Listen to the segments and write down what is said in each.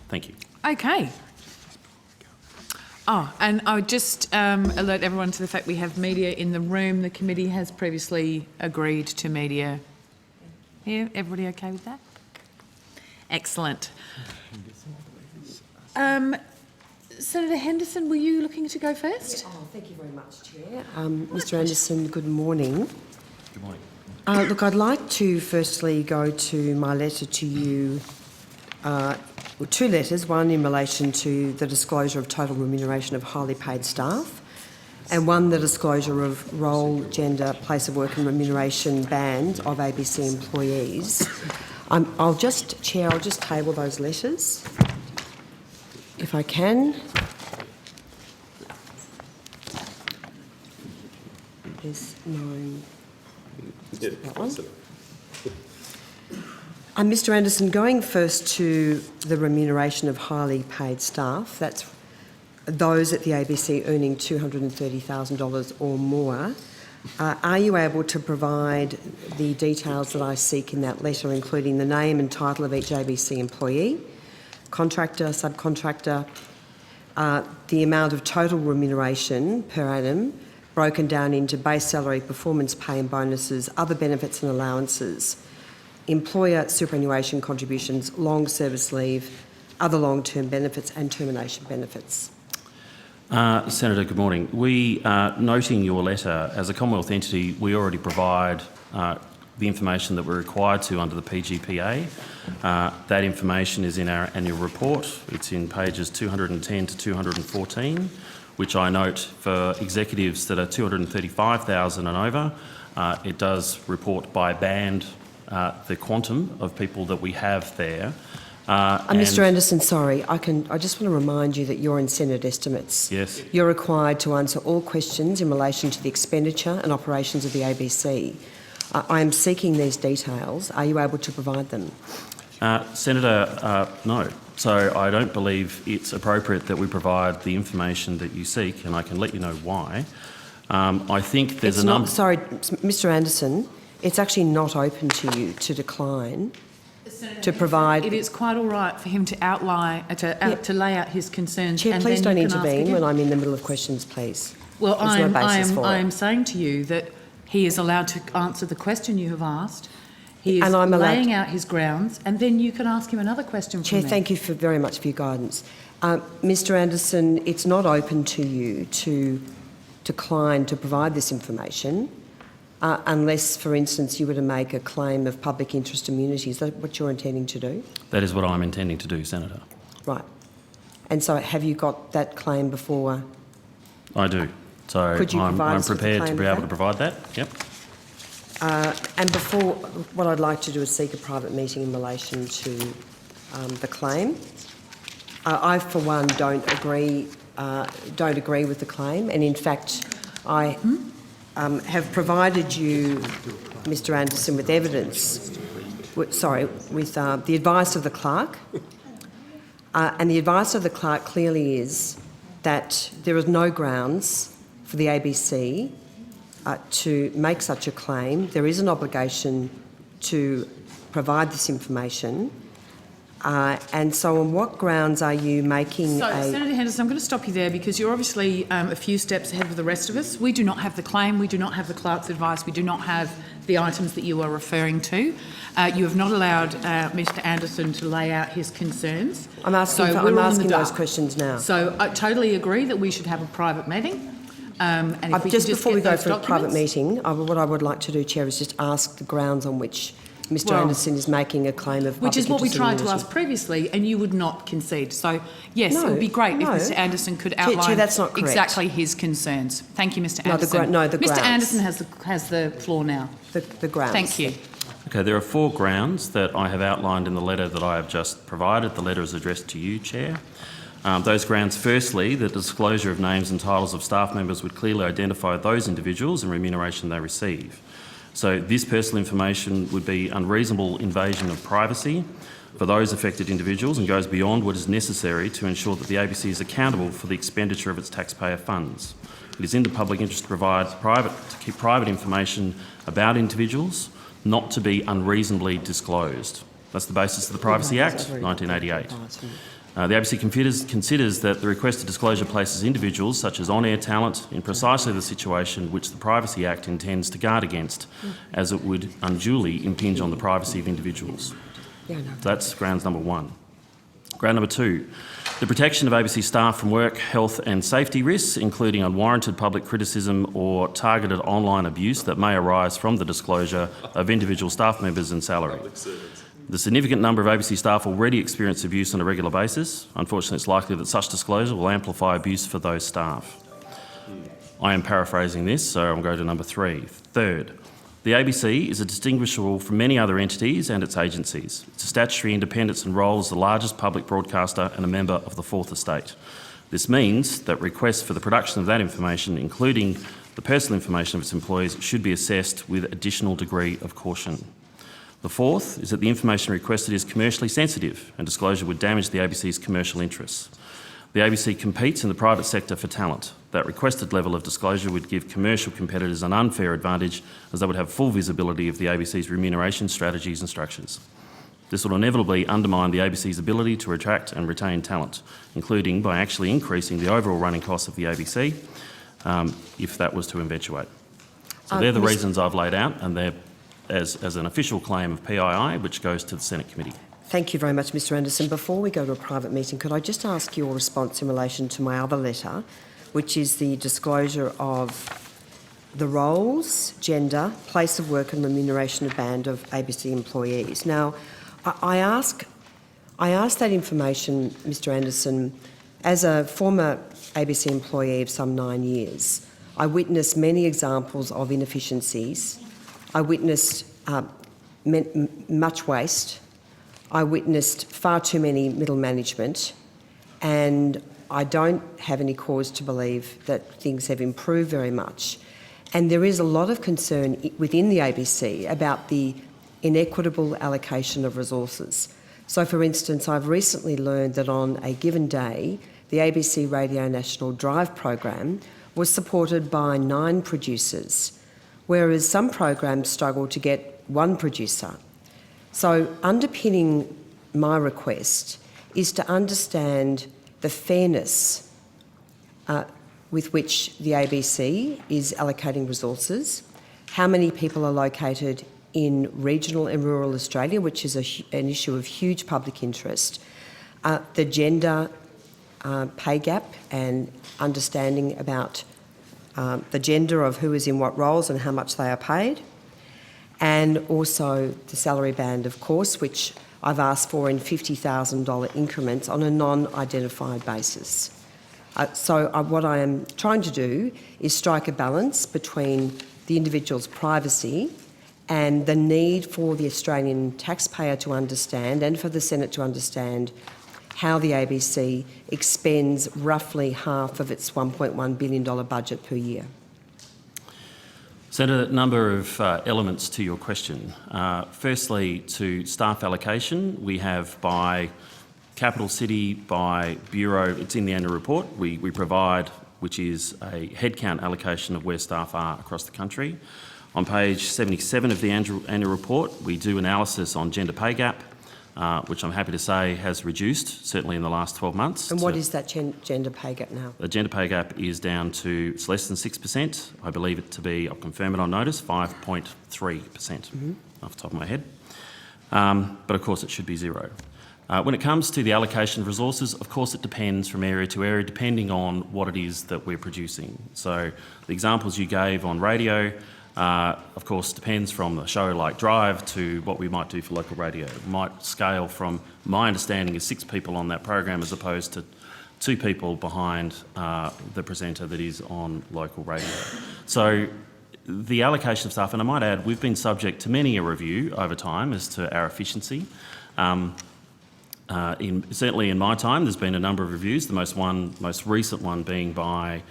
Thank you. Okay. Oh, and I would just alert everyone to the fact we have media in the room. The committee has previously agreed to media here. Everybody okay with that? Excellent. Senator Henderson, were you looking to go first? Oh, thank you very much, Chair. Mr Anderson, good morning. Good morning. Look, I'd like to firstly go to my letter to you, two letters, one in relation to the disclosure of total remuneration of highly paid staff, and one the disclosure of role, gender, place of work and remuneration band of ABC employees. Chair, I'll just table those letters, if I can. There's no... that one. Mr Anderson, going first to the remuneration of highly paid staff, that's those at the ABC earning $230,000 or more, are you able to provide the details that I seek in that letter, including the name and title of each ABC employee, contractor, subcontractor, the amount of total remuneration per annum, broken down into base salary, performance pay and bonuses, other benefits and allowances, employer superannuation contributions, long service leave, other long-term benefits and termination benefits? Senator, good morning. We, noting your letter, as a Commonwealth entity, we already provide the information that we're required to under the PGPA. That information is in our annual report. It's in pages 210 to 214, which I note for executives that are 235,000 and over, it does report by band the quantum of people that we have there. Mr Anderson, sorry, I just want to remind you that you're in Senate estimates. Yes. You're required to answer all questions in relation to the expenditure and operations of the ABC. I am seeking these details. Are you able to provide them? Senator, no. So I don't believe it's appropriate that we provide the information that you seek, and I can let you know why. I think there's a number... Sorry, Mr Anderson, it's actually not open to you to decline to provide... It is quite all right for him to outline, to lay out his concerns. Chair, and please then don't you can intervene when I'm in the middle of questions, please. Well, There's no basis for I it. am saying to you that he is allowed to answer the question you have asked. He is And I'm allowed laying out his grounds, and then you can ask him another question Chair, from me. thank you very much for your guidance. Mr Anderson, it's not open to you to decline to provide this information unless, for instance, you were to make a claim of public interest immunity. Is that what you're intending to do? That is what I'm intending to do, Senator. Right. And so have you got that claim before? I do. So I'm prepared to be able to provide that. Yep. And before, what I'd like to do is seek a private meeting in relation to the claim. I, for one, don't agree with the claim, and in fact, I have provided you, Mr Anderson, with evidence. With the advice of the clerk, and the advice of the clerk clearly is that there is no grounds for the ABC to make such a claim. There is an obligation to provide this information. And so on what grounds are you making Senator Henderson, I'm going to stop you there because you're obviously a few steps ahead of the rest of us. We do not have the claim, we do not have the clerk's advice, we do not have the items that you are referring to. You have not allowed Mr Anderson to lay out his concerns. I'm asking those questions now. So I totally agree that we should have a private meeting. And if just before we go for a private meeting, what I would like to do, Chair, is just ask the grounds on which Mr Anderson is making a claim of public which is what we interest tried to immunity. ask previously, and you would not concede. So, yes, it would be great if Mr Anderson could outline Chair, that's not correct. exactly his concerns. Thank you, Mr Anderson. The grounds. Mr Anderson has the floor now. The grounds. Thank you. Okay, there are 4 grounds that I have outlined in the letter that I have just provided. The letter is addressed to you, Chair. Those grounds, firstly, the disclosure of names and titles of staff members would clearly identify those individuals and remuneration they receive. So this personal information would be unreasonable invasion of privacy for those affected individuals and goes beyond what is necessary to ensure that the ABC is accountable for the expenditure of its taxpayer funds. It is in the public interest to keep private information about individuals not to be unreasonably disclosed. That's the basis of the Privacy Act, 1988. The ABC considers that the requested disclosure places individuals, such as on-air talent, in precisely the situation which the Privacy Act intends to guard against, as it would unduly impinge on the privacy of individuals. Yeah, no. That's grounds number one. Ground number two, the protection of ABC staff from work, health and safety risks, including unwarranted public criticism or targeted online abuse that may arise from the disclosure of individual staff members and salary. The significant number of ABC staff already experience abuse on a regular basis. Unfortunately, it's likely that such disclosure will amplify abuse for those staff. I am paraphrasing this, so I'll go to number three. Third, the ABC is distinguishable from many other entities and its agencies. Its statutory independence and role as the largest public broadcaster and a member of the Fourth Estate. This means that requests for the production of that information, including the personal information of its employees, should be assessed with additional degree of caution. The fourth is that the information requested is commercially sensitive and disclosure would damage the ABC's commercial interests. The ABC competes in the private sector for talent. That requested level of disclosure would give commercial competitors an unfair advantage, as they would have full visibility of the ABC's remuneration strategies and structures. This will inevitably undermine the ABC's ability to attract and retain talent, including by actually increasing the overall running costs of the ABC, if that was to eventuate. So they're the reasons I've laid out, and they're as an official claim of PII, which goes to the Senate Committee. Thank you very much, Mr Anderson. Before we go to a private meeting, could I just ask your response in relation to my other letter, which is the disclosure of the roles, gender, place of work and remuneration of band of ABC employees. Now, I ask that information, Mr Anderson, as a former ABC employee of some 9 years. I witnessed many examples of inefficiencies. I witnessed much waste. I witnessed far too many middle management, and I don't have any cause to believe that things have improved very much. And there is a lot of concern within the ABC about the inequitable allocation of resources. So, for instance, I've recently learned that on a given day, the ABC Radio National Drive program was supported by 9 producers, whereas some programs struggle to get 1 producer. So underpinning my request is to understand the fairness with which the ABC is allocating resources, how many people are located in regional and rural Australia, which is an issue of huge public interest, the gender pay gap and understanding about the gender of who is in what roles and how much they are paid, and also the salary band, of course, which I've asked for in $50,000 increments on a non-identified basis. What I am trying to do is strike a balance between the individual's privacy and the need for the Australian taxpayer to understand, and for the Senate to understand, how the ABC expends roughly half of its $1.1 billion budget per year. Senator, a number of elements to your question. Firstly, to staff allocation, we have by capital city, by bureau, it's in the annual report, we provide, which is a headcount allocation of where staff are across the country. On page 77 of the annual report, we do analysis on gender pay gap, which I'm happy to say has reduced, certainly in the last 12 months. And what is that gender pay gap now? The gender pay gap is down to, it's less than 6%. I believe it to be, I'll confirm it on notice, 5.3% off the top of my head. But of course it should be 0. When it comes to the allocation of resources, of course it depends from area to area, depending on what it is that we're producing. So the examples you gave on radio, of course, depends from a show like Drive to what we might do for local radio. It might scale from, my understanding is 6 people on that program as opposed to 2 people behind the presenter that is on local radio. So the allocation of staff, and I might add, we've been subject to many a review over time as to our efficiency. Certainly in my time, there's been a number of reviews, the most recent one being by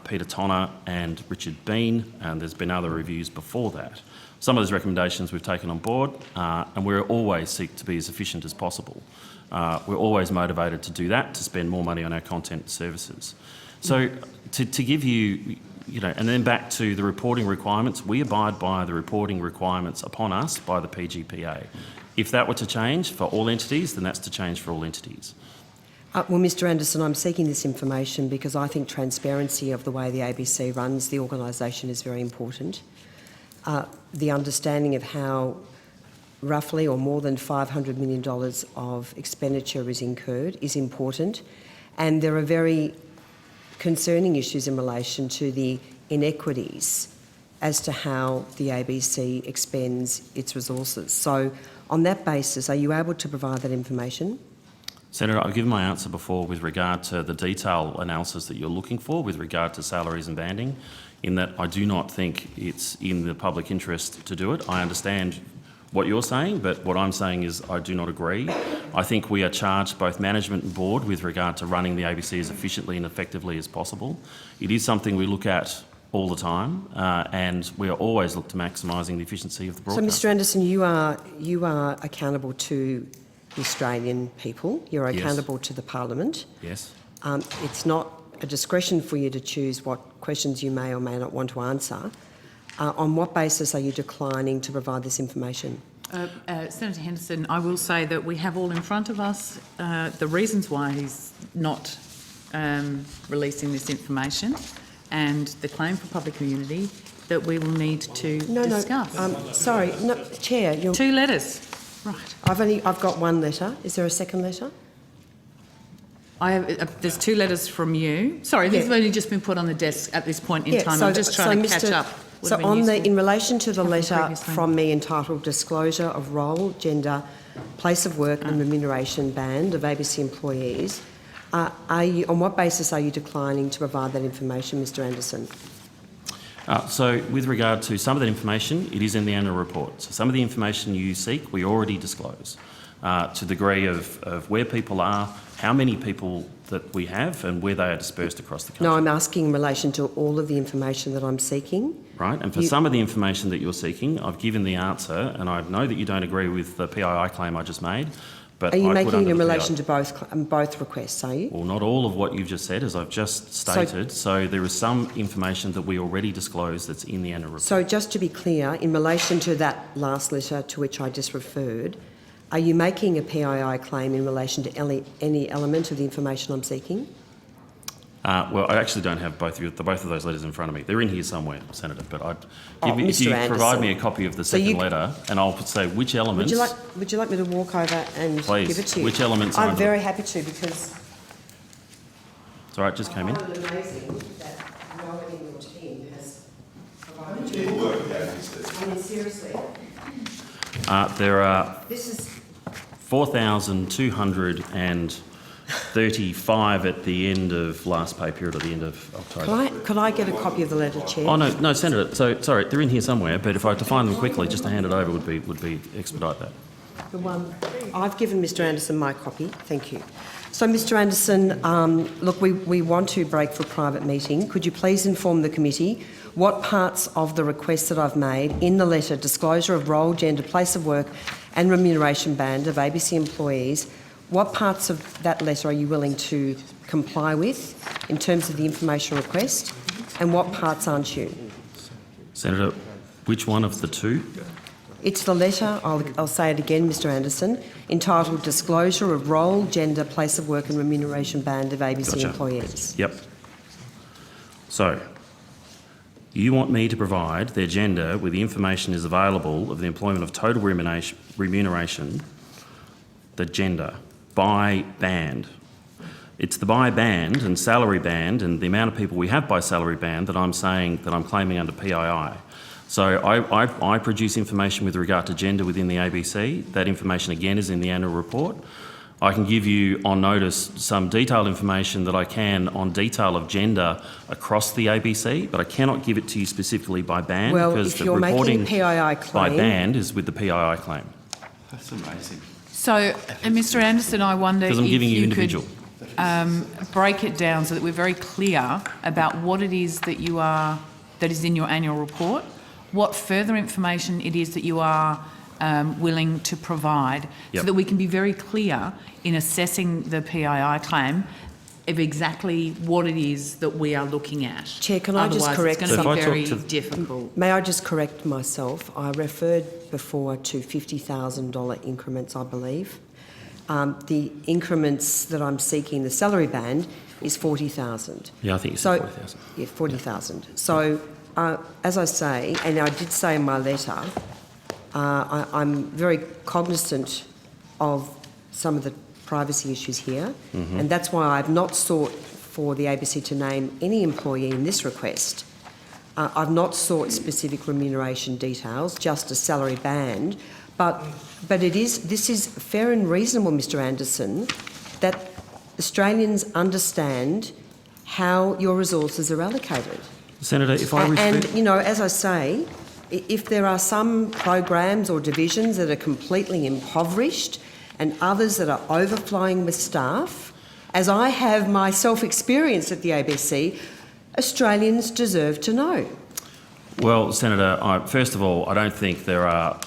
Peter Tonner and Richard Bean, and there's been other reviews before that. Some of those recommendations we've taken on board, and we always seek to be as efficient as possible. We're always motivated to do that, to spend more money on our content services. So to give you, and then back to the reporting requirements, we abide by the reporting requirements upon us by the PGPA. If that were to change for all entities, then that's to change for all entities. Well, Mr Anderson, I'm seeking this information because I think transparency of the way the ABC runs the organisation is very important. The understanding of how roughly or more than $500 million of expenditure is incurred is important, and there are very concerning issues in relation to the inequities as to how the ABC expends its resources. So on that basis, are you able to provide that information? Senator, I've given my answer before with regard to the detail analysis that you're looking for with regard to salaries and banding, in that I do not think it's in the public interest to do it. I understand what you're saying, but what I'm saying is I do not agree. I think we are charged, both management and board, with regard to running the ABC as efficiently and effectively as possible. It is something we look at all the time, and we are always look to maximising the efficiency of the broadcast. So, Mr Anderson, you are accountable to the Australian people. You're Yes. accountable to the Parliament. Yes. It's not a discretion for you to choose what questions you may or may not want to answer. On what basis are you declining to provide this information? Senator Henderson, I will say that we have all in front of us the reasons why he's not releasing this information and the claim for public immunity that we will need to discuss. Sorry, no, Chair. 2 letters. Right. I've got 1 letter. Is there a second letter? I have, there's 2 letters from you. Sorry, these have only just been put on the desk at this point in time. I'm just trying to catch up. So in relation to the letter previously. from me entitled Disclosure of Role, Gender, Place of Work and Remuneration Band of ABC employees, on what basis are you declining to provide that information, Mr Anderson? So with regard to some of that information, it is in the annual report. So some of the information you seek, we already disclose to the degree of where people are, how many people that we have and where they are dispersed across the country. No, I'm asking in relation to all of the information that I'm seeking. Right, and for some of the information that you're seeking, I've given the answer, and I know that you don't agree with the PII claim I just made, but Are you I put making it under in the relation PII. to both requests, are you? Well, not all of what you've just said, as I've just stated. So there is some information that we already disclose that's in the annual report. So just to be clear, in relation to that last letter to which I just referred, are you making a PII claim in relation to any element of the information I'm seeking? Well, I actually don't have both of those letters in front of me. They're in here somewhere, Senator, but if Mr. you Anderson. provide me a copy of the second letter, and I'll say which elements... Would you like me to walk over and Please, give it to you? which elements I'm are very happy to, because It's all right, just came in. I find it amazing that no one in your team has provided you. I mean, seriously, There are this is... 4,235 at the end of last pay period, at the end of October. Could I get a copy of the letter, Chair? Oh, no, Senator. So, sorry, they're in here somewhere, but if I had to find them quickly, just to hand it over would be expedite that. The one I've given Mr Anderson my copy. Thank you. So, Mr Anderson, look, we want to break for a private meeting. Could you please inform the committee what parts of the request that I've made in the letter, disclosure of role, gender, place of work and remuneration band of ABC employees, what parts of that letter are you willing to comply with in terms of the information request, and what parts aren't you? Senator, which one of the two? It's the letter, I'll say it again, Mr Anderson, entitled Disclosure of Role, Gender, Place of Work and Remuneration Band of ABC Gotcha. employees. Yep. So, you want me to provide their gender where the information is available of the employment of total remuneration, the gender, by band. It's the by band and salary band and the amount of people we have by salary band that I'm saying that I'm claiming under PII. So I produce information with regard to gender within the ABC. That information again is in the annual report. I can give you on notice some detailed information that I can on detail of gender across the ABC, but I cannot give it to you specifically by band Well, because if the you're making reporting a PII by claim... band is with the PII claim. That's amazing. So, Mr Anderson, I wonder if Because I'm giving you you individual. could break it down so that we're very clear about what it is that that is in your annual report, what further information it is that you are willing to provide, so Yep. that we can be very clear in assessing the PII claim of exactly what it is that we are looking at. Chair, can I just Otherwise, correct it's going something? to be So if I very talk difficult. May I just correct myself? I referred before to $50,000 increments, I believe. the increments that I'm seeking, the salary band, is 40,000. Yeah, I think you So, said 40,000. yeah, 40,000. So, as I say, and I did say in my letter, I'm very cognizant of some of the privacy issues here, and that's why I've not sought for the ABC to name any employee in this request. I've not sought specific remuneration details, just a salary band, but this is fair and reasonable, Mr. Anderson, that Australians understand how your resources are allocated. Senator, if I refer... And, you know, as I say, if there are some programs or divisions that are completely impoverished and others that are overflowing with staff, as I have myself experienced at the ABC, Australians deserve to know. Well, Senator, first of all, I don't think there are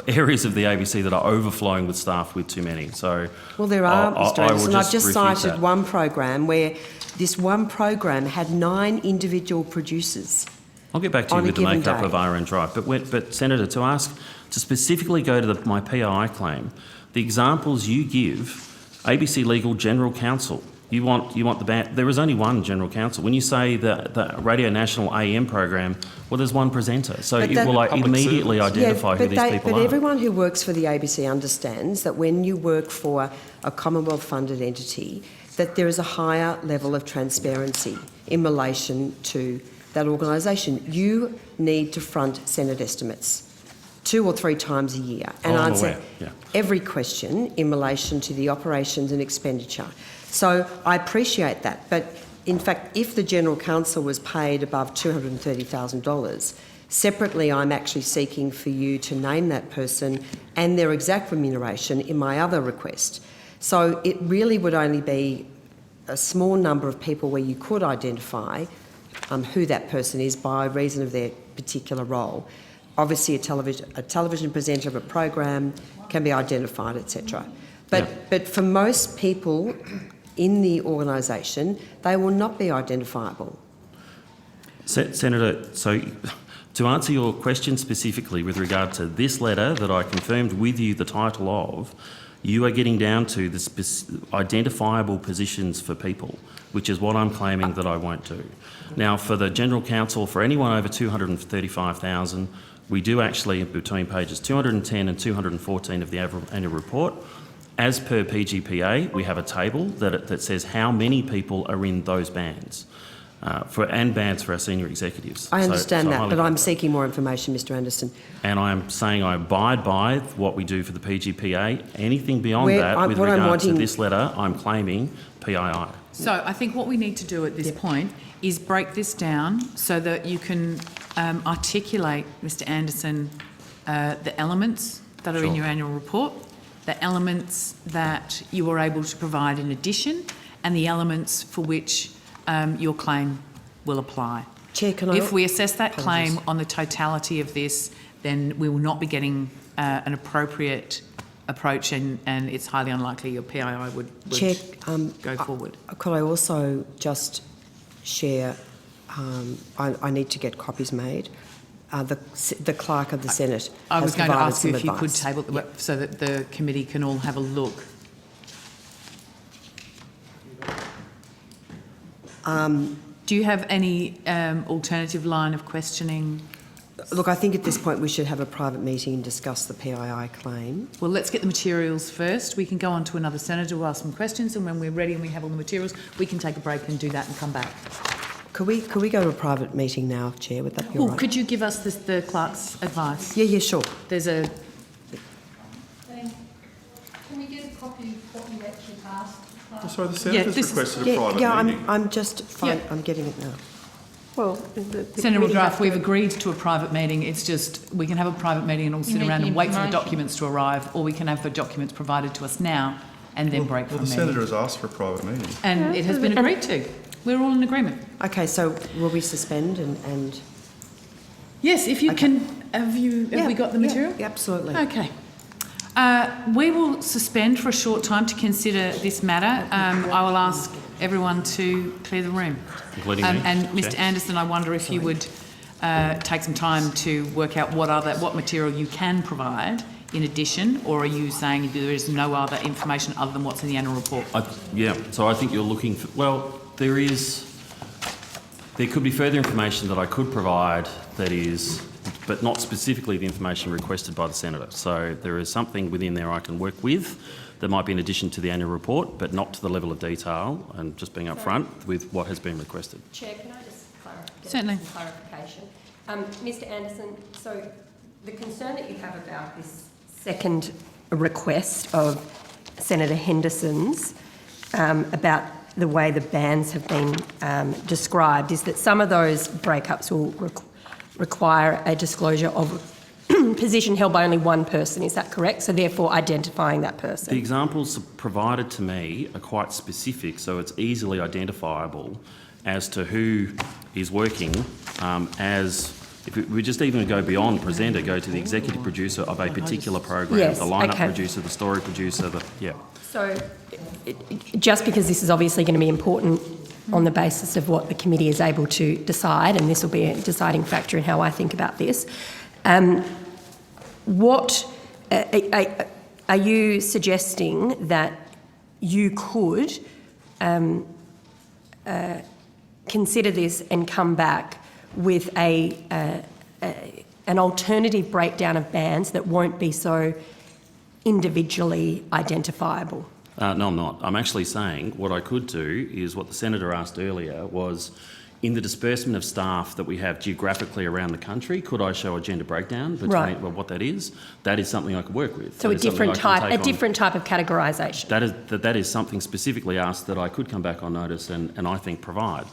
areas of the ABC that are overflowing with staff with too many. So, Well, there are, Mr. Anderson. I've just refute cited that. one program where this one program had 9 individual producers. I'll get back to you on a with the given makeup day. of RN Drive. But Senator, to specifically go to my PI claim, the examples you give, ABC Legal General Counsel, you want the band. There is only one General Counsel. When you say the Radio National AM program, well, there's one presenter, so But it that- will Public immediately service. identify who these people But are. everyone who works for the ABC understands that when you work for a Commonwealth-funded entity, that there is a higher level of transparency in relation to that organisation. You need to front Senate estimates 2 or 3 times a year and Oh, I'm answer aware, yeah. every question in relation to the operations and expenditure. So I appreciate that, but in fact, if the General Counsel was paid above $230,000, separately I'm actually seeking for you to name that person and their exact remuneration in my other request. So it really would only be a small number of people where you could identify who that person is by reason of their particular role. Obviously, a television presenter of a program can be identified, etc. But for most people in the organisation, they will not be identifiable. Senator, so to answer your question specifically with regard to this letter that I confirmed with you the title of, you are getting down to the identifiable positions for people, which is what I'm claiming that I won't do. Now, for the General Counsel, for anyone over 235,000, we do actually, between pages 210 and 214 of the annual report, as per PGPA, we have a table that says how many people are in those bands, and bands for our senior executives. I understand So that, highly but I'm qualified. seeking more information, Mr. Anderson. And I'm saying I abide by what we do for the PGPA. Anything beyond Where that, with what I'm regard to wanting- this letter, I'm claiming PII. So I think what we need to do at this point is break this down so that you can articulate, Mr. Anderson, the elements that are in Sure. your annual report, the elements that you were able to provide in addition, and the elements for which your claim will apply. Chair, can I... If we assess that Apologies. claim on the totality of this, then we will not be getting an appropriate approach, and it's highly unlikely your PII would Chair, go forward. could I also just share, I need to get copies made. The Clerk of the Senate I was has going to provided ask you some if you could advice. table the so that the committee can all have a look. Do you have any alternative line of questioning? Look, I think at this point we should have a private meeting and discuss the PII claim. Well, let's get the materials first. We can go on to another senator who ask some questions, and when we're ready and we have all the materials, we can take a break and do that and come back. Could we go to a private meeting now, Chair? Would that be all Oh, right? could you give us the clerk's advice? Yeah, sure. There's a... Can we get a copy of what you actually asked? Oh, sorry, the Yeah, Senator's this is- requested a private meeting. I'm just fine. Yeah. I'm getting it now. Well, Senator McGrath, we've agreed to a private meeting. It's just we can have a private meeting and all sit need around the and wait for the information. documents to arrive, or we can have the documents provided to us now and then break Well, from the there. Senator has asked for a private meeting. And it has been agreed to. We're all in agreement. Okay, so will we suspend and Yes, if you can, have we got the material? Yeah, absolutely. Okay. We will suspend for a short time to consider this matter. I will ask everyone to clear the room. Including me, And Chair. Mr. Anderson, I wonder if you would take some time to work out what material you can provide in addition, or are you saying there is no other information other than what's in the annual report? So I think you're looking for, there could be further information that I could provide that is, but not specifically the information requested by the Senator. So there is something within there I can work with that might be in addition to the annual report, but not to the level of detail, and just being upfront with what has been requested. Chair, can I just Certainly. some clarification? Mr Anderson, so the concern that you have about this second request of Senator Henderson's about the way the bans have been described is that some of those breakups will require a disclosure of a position held by only one person. Is that correct? So therefore identifying that person. The examples provided to me are quite specific, so it's easily identifiable as to who is working as. If we just even go beyond presenter, go to the executive producer of a particular program, Yes, the lineup okay. producer, the story producer, So just because this is obviously going to be important on the basis of what the committee is able to decide, and this will be a deciding factor in how I think about this, what are you suggesting that you could consider this and come back with an alternative breakdown of bans that won't be so individually identifiable? No, I'm not. I'm actually saying what I could do is what the Senator asked earlier was, in the disbursement of staff that we have geographically around the country, could I show a gender breakdown between Right. well, what that is? That is something I could work with. So That a is something different I can take on. different type of categorisation. That is something specifically asked that I could come back on notice and I think provide.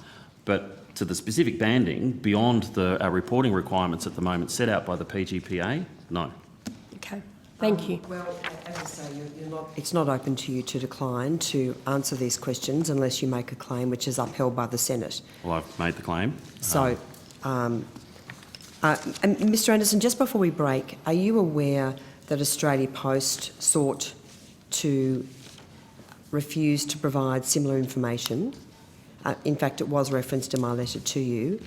But to the specific banding, beyond our reporting requirements at the moment set out by the PGPA, no. Okay, thank you. Well, as I say, it's not open to you to decline to answer these questions unless you make a claim which is upheld by the Senate. Well, I've made the claim. So, and Mr Anderson, just before we break, are you aware that Australia Post sought to refuse to provide similar information? In fact, it was referenced in my letter to you,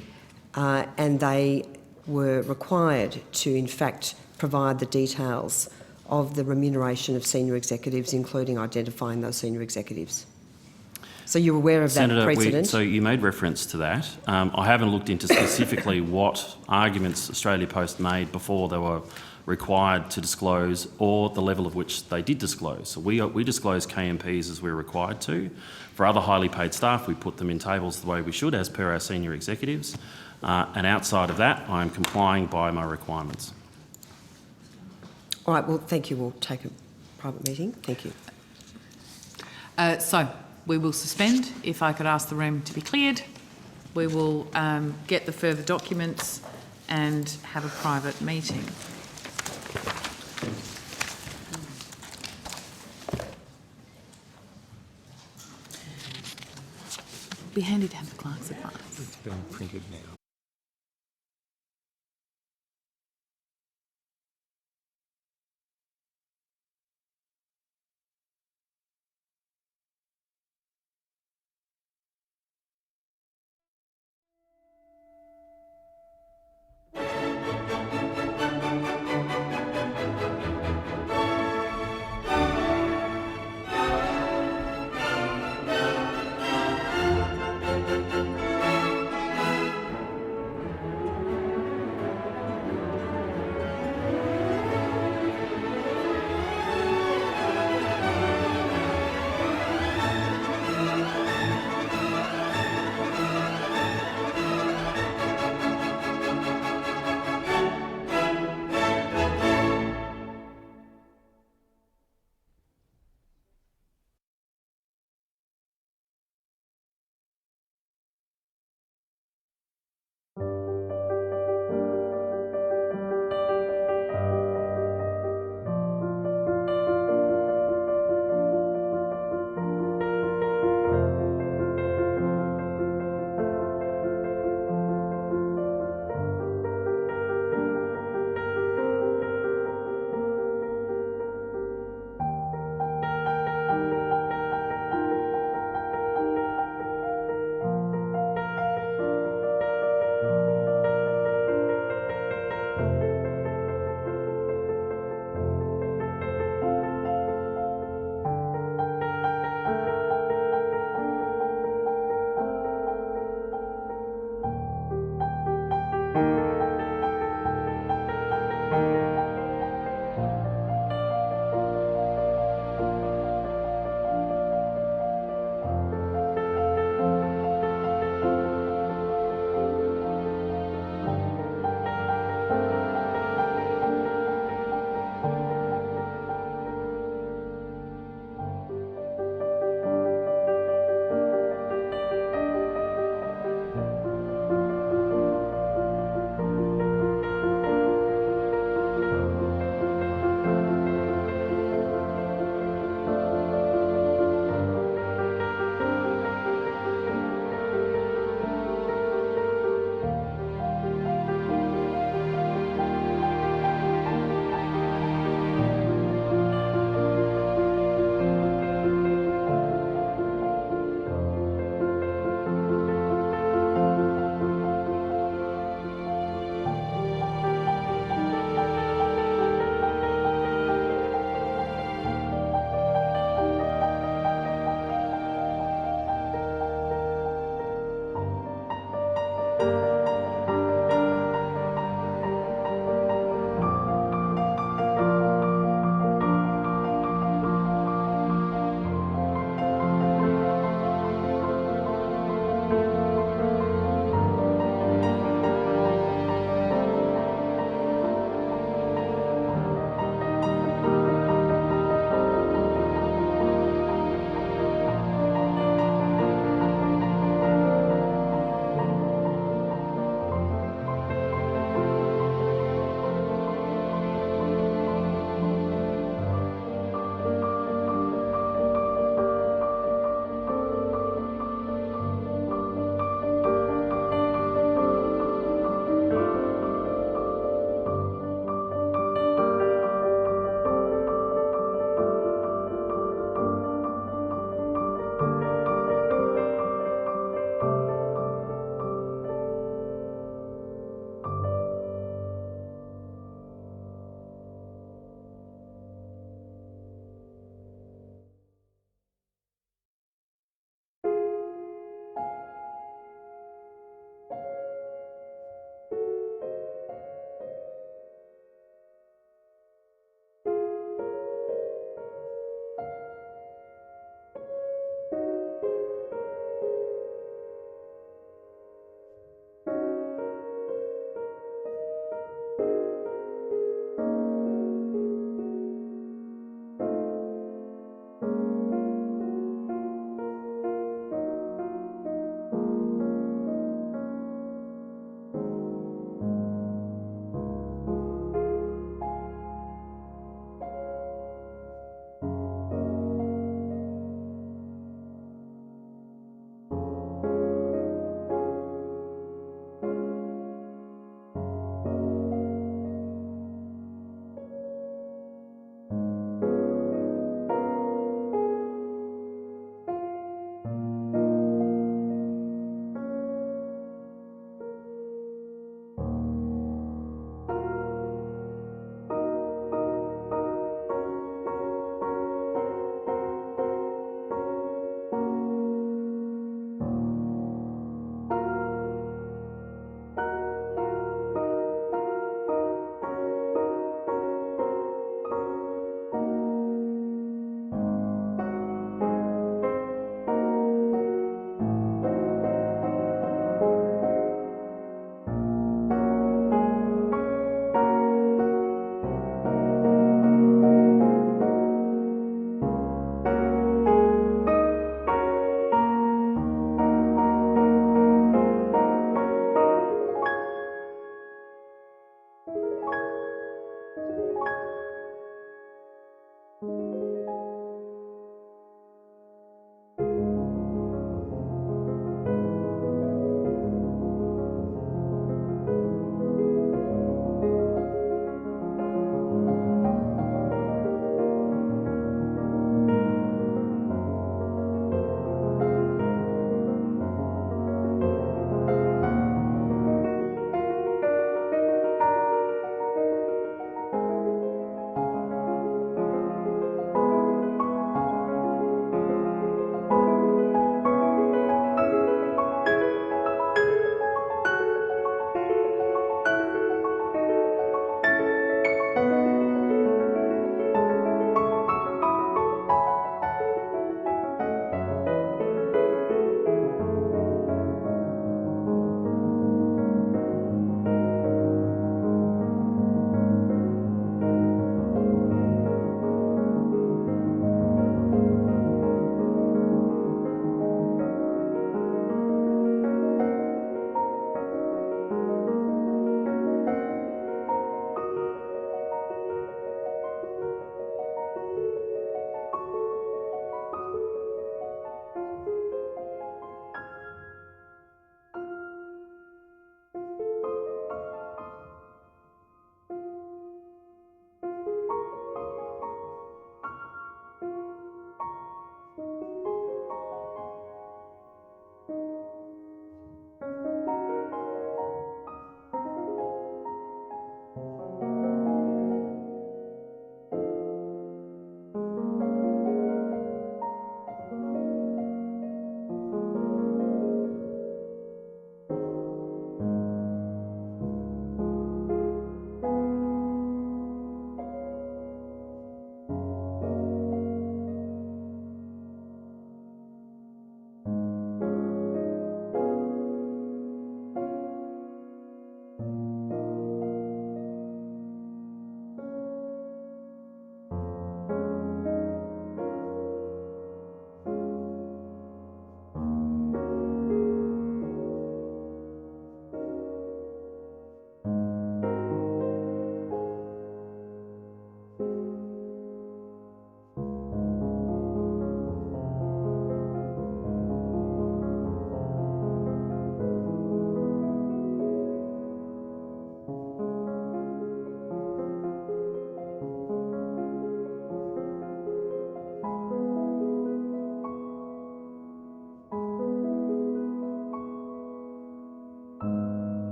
and they were required to, in fact, provide the details of the remuneration of senior executives, including identifying those senior executives. So you're aware of that Senator, precedent? so you made reference to that. I haven't looked into specifically what arguments Australia Post made before they were required to disclose, or the level of which they did disclose. So we disclose KMPs as we're required to. For other highly paid staff, we put them in tables the way we should, as per our senior executives. And outside of that, I'm complying by my requirements. All right, well, thank you. We'll take a private meeting. Thank you. So we will suspend. If I could ask the room to be cleared, we will get the further documents and have a private meeting. Be handy to have the clerk's advice. It's been printed now.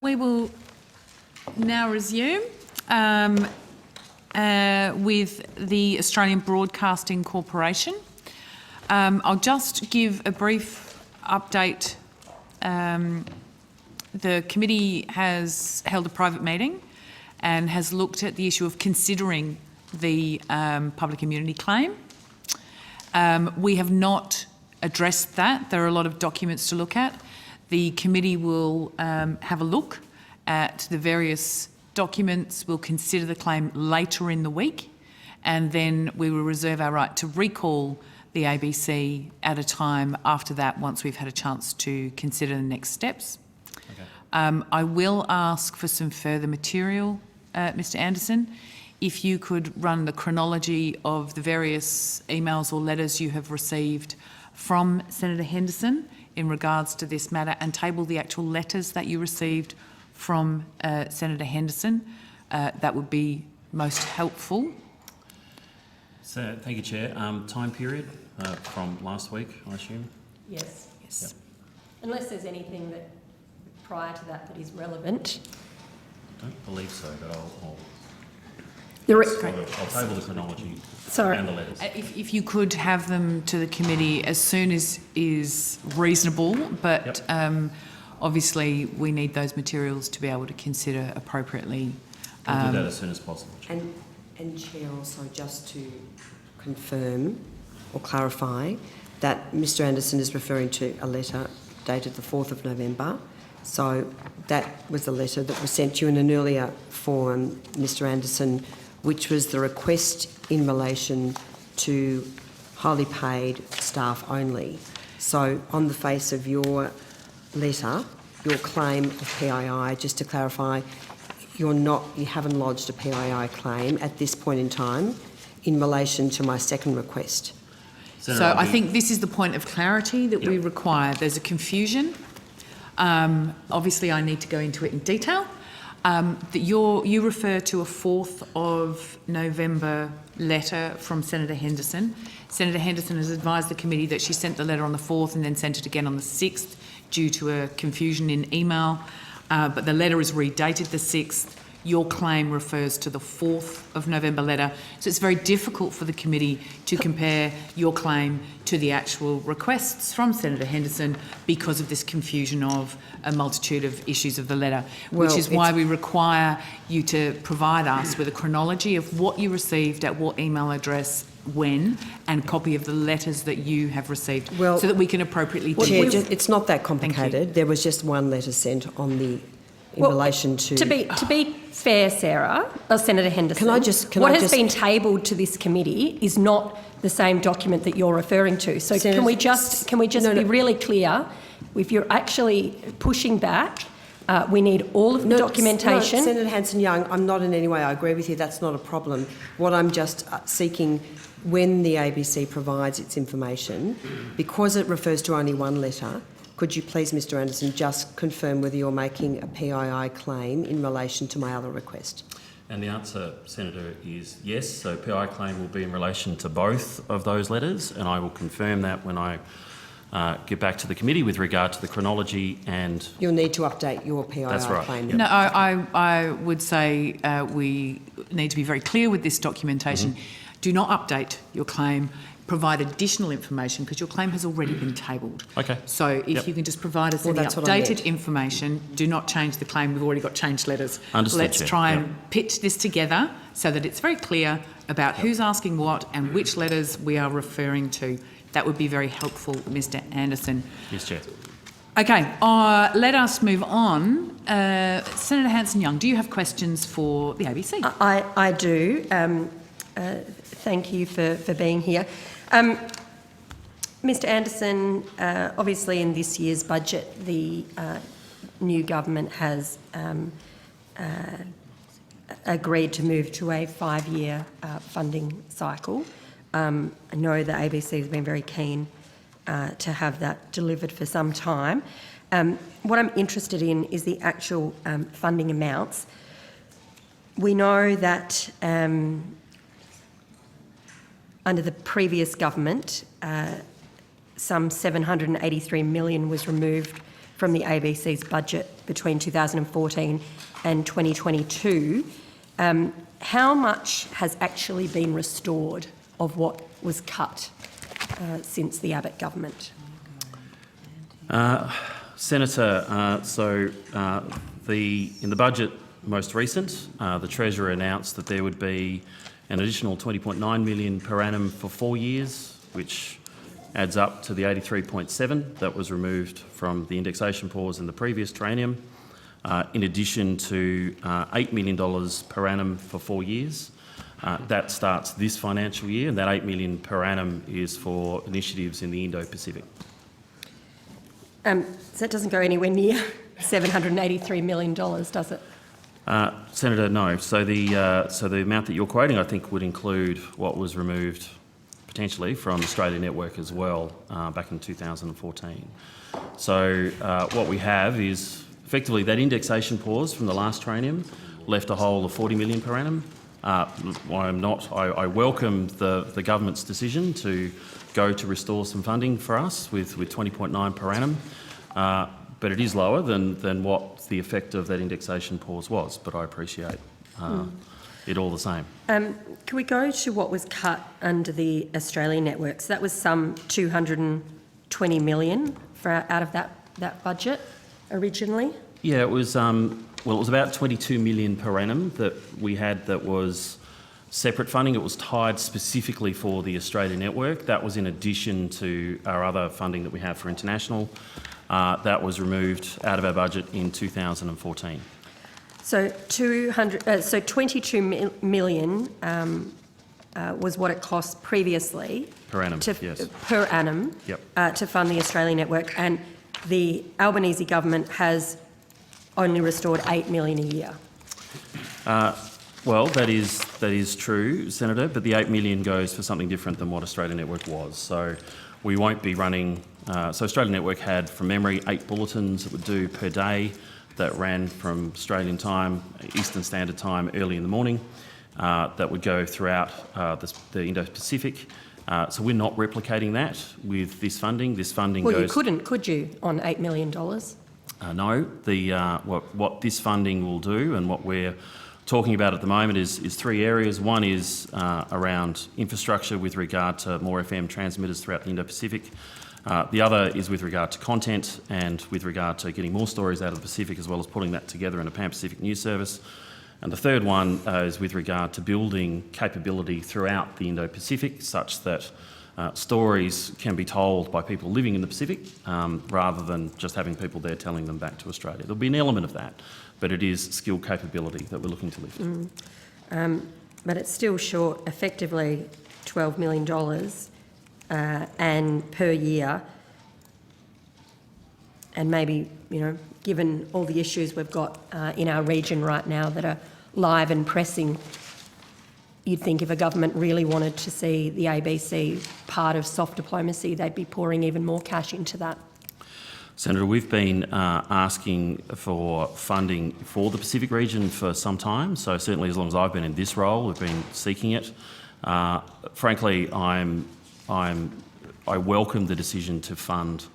We will now resume with the Australian Broadcasting Corporation. I'll just give a brief update. The committee has held a private meeting and has looked at the issue of considering the public immunity claim. We have not addressed that. There are a lot of documents to look at. The committee will have a look at the various documents. We'll consider the claim later in the week, and then we will reserve our right to recall the ABC at a time after that, once we've had a chance to consider the next steps. Okay. I will ask for some further material, Mr. Anderson. If you could run the chronology of the various emails or letters you have received from Senator Henderson in regards to this matter, and table the actual letters that you received from Senator Henderson, that would be most helpful. So, thank you, Chair. Time period from last week, I assume? Yes. Yes. Yep. Unless there's anything that prior to that is relevant. I don't believe so, but I'll table the chronology Sorry. and the letters. If you could have them to the committee as soon as is reasonable, but obviously we need those materials to be able to consider appropriately. We'll do that as soon as possible, Chair. And Chair, also just to confirm or clarify that Mr Anderson is referring to a letter dated the 4th of November. So that was a letter that was sent to you in an earlier forum, Mr Anderson, which was the request in relation to highly paid staff only. So on the face of your letter, your claim of PII, just to clarify, you haven't lodged a PII claim at this point in time in relation to my second request. Senator, So I think this is the point of clarity that we require. There's a confusion. Obviously, I need to go into it in detail. That you refer to a 4th of November letter from Senator Henderson. Senator Henderson has advised the committee that she sent the letter on the 4th and then sent it again on the 6th due to a confusion in email. But the letter is redated the 6th. Your claim refers to the 4th of November letter. So it's very difficult for the committee to compare your claim to the actual requests from Senator Henderson because of this confusion of a multitude of issues of the letter, which is why we require you to provide us with a chronology of what you received at what email address, when, and a copy of the letters that you have received, so that we can appropriately deal with. Chair, it's not that complicated. There was just one letter sent on the in relation to... To be fair, Sarah, or Senator Henderson, what has been tabled to this committee is not the same document that you're referring to. So Senator, can we just be really clear? If you're actually pushing back, we need all of the documentation. No, Senator Hanson-Young, I'm not in any way, I agree with you, that's not a problem. What I'm just seeking, when the ABC provides its information, because it refers to only one letter, could you please, Mr Anderson, just confirm whether you're making a PII claim in relation to my other request? And the answer, Senator, is yes. So PI claim will be in relation to both of those letters, and I will confirm that when I get back to the committee with regard to the chronology and... You'll need to update your PII claim. Yep. No, I would say we need to be very clear with this documentation. Do not update your claim. Provide additional information because your claim has already been tabled. Okay. So if you can just provide us with the updated information, do not change the claim. We've already got changed letters. Understood, Let's Chair. try and pitch this together so that it's very clear about who's asking what and which letters we are referring to. That would be very helpful, Mr Anderson. Yes, Chair. Okay, let us move on. Senator Hanson-Young, do you have questions for the ABC? I do. Thank you for being here. Mr Anderson, obviously in this year's budget, the new government has agreed to move to a 5-year funding cycle. I know the ABC has been very keen to have that delivered for some time. What I'm interested in is the actual funding amounts. We know that under the previous government, some $783 million was removed from the ABC's budget between 2014 and 2022, how much has actually been restored of what was cut since the Abbott government? Senator, in the budget most recent, the Treasurer announced that there would be an additional 20.9 million per annum for 4 years, which adds up to the 83.7 that was removed from the indexation pause in the previous triennium, in addition to $8 million per annum for 4 years. That starts this financial year, and that $8 million per annum is for initiatives in the Indo-Pacific. So that doesn't go anywhere near $783 million, does it? Senator, no. So the amount that you're quoting, I think, would include what was removed potentially from Australia Network as well back in 2014. So what we have is effectively that indexation pause from the last triennium left a hole of 40 million per annum. I welcome the government's decision to go to restore some funding for us with 20.9 per annum, but it is lower than what the effect of that indexation pause was, but I appreciate it all the same. Can we go to what was cut under the Australian network? So that was some 220 million out of that budget originally? Yeah, it was it was about 22 million per annum that we had that was separate funding. It was tied specifically for the Australia network. That was in addition to our other funding that we have for international. That was removed out of our budget in 2014. So 22 million was what it cost previously Per annum, yes. Per annum Yep. to fund the Australian network, and the Albanese government has only restored 8 million a year. Well, that is true, Senator, but the 8 million goes for something different than what Australia Network was. So we won't be running... so Australia Network had, from memory, 8 bulletins it would do per day that ran from Australian time, Eastern Standard Time, early in the morning, that would go throughout the Indo-Pacific. So we're not replicating that with this funding. This funding goes... Well, you couldn't, could you, on $8 million? No. What this funding will do and what we're talking about at the moment is 3 areas. One is around infrastructure with regard to more FM transmitters throughout the Indo-Pacific. The other is with regard to content and with regard to getting more stories out of the Pacific, as well as putting that together in a Pan-Pacific news service. And the third one is with regard to building capability throughout the Indo-Pacific such that stories can be told by people living in the Pacific rather than just having people there telling them back to Australia. There'll be an element of that, but it is skill capability that we're looking to lift. But it's still short, effectively, $12 million and per year. And maybe, given all the issues we've got in our region right now that are live and pressing, you'd think if a government really wanted to see the ABC part of soft diplomacy, they'd be pouring even more cash into that. Senator, we've been asking for funding for the Pacific region for some time, so certainly as long as I've been in this role, we've been seeking it. Frankly, I welcome the decision to fund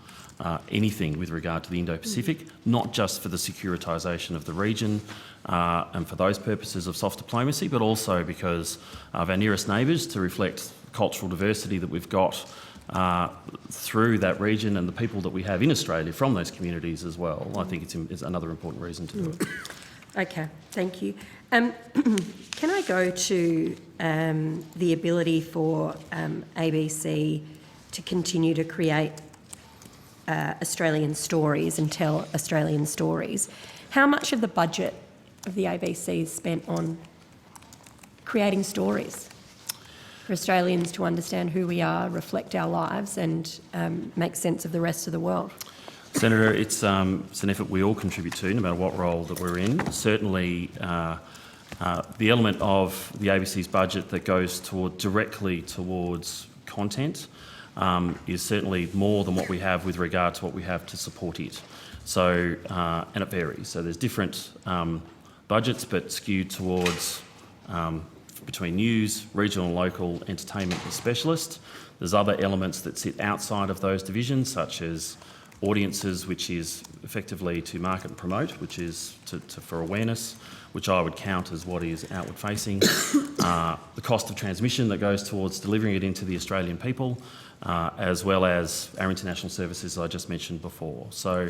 anything with regard to the Indo-Pacific, not just for the securitisation of the region and for those purposes of soft diplomacy, but also because of our nearest neighbours, to reflect cultural diversity that we've got through that region and the people that we have in Australia from those communities as well. I think it's another important reason to do it. Okay, thank you. Can I go to the ability for ABC to continue to create Australian stories and tell Australian stories? How much of the budget of the ABC is spent on creating stories for Australians to understand who we are, reflect our lives and make sense of the rest of the world? Senator, it's an effort we all contribute to, no matter what role that we're in. Certainly, the element of the ABC's budget that goes directly towards content is certainly more than what we have with regard to what we have to support it. So, and it varies. So there's different budgets, but skewed towards between news, regional and local, entertainment and specialist. There's other elements that sit outside of those divisions, such as audiences, which is effectively to market and promote, which is for awareness, which I would count as what is outward facing, the cost of transmission that goes towards delivering it into the Australian people, as well as our international services I just mentioned before. So,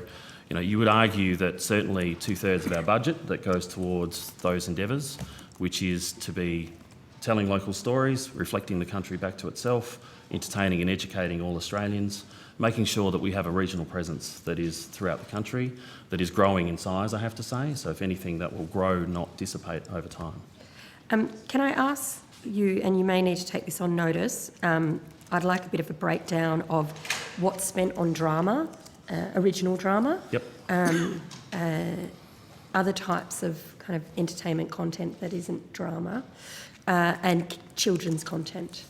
you would argue that certainly 2/3 of our budget that goes towards those endeavours, which is to be telling local stories, reflecting the country back to itself, entertaining and educating all Australians, making sure that we have a regional presence that is throughout the country, that is growing in size, I have to say. So if anything, that will grow, not dissipate over time. Can I ask you, and you may need to take this on notice, I'd like a bit of a breakdown of what's spent on drama, original drama. Yep. Other types of kind of entertainment content that isn't drama, and children's content.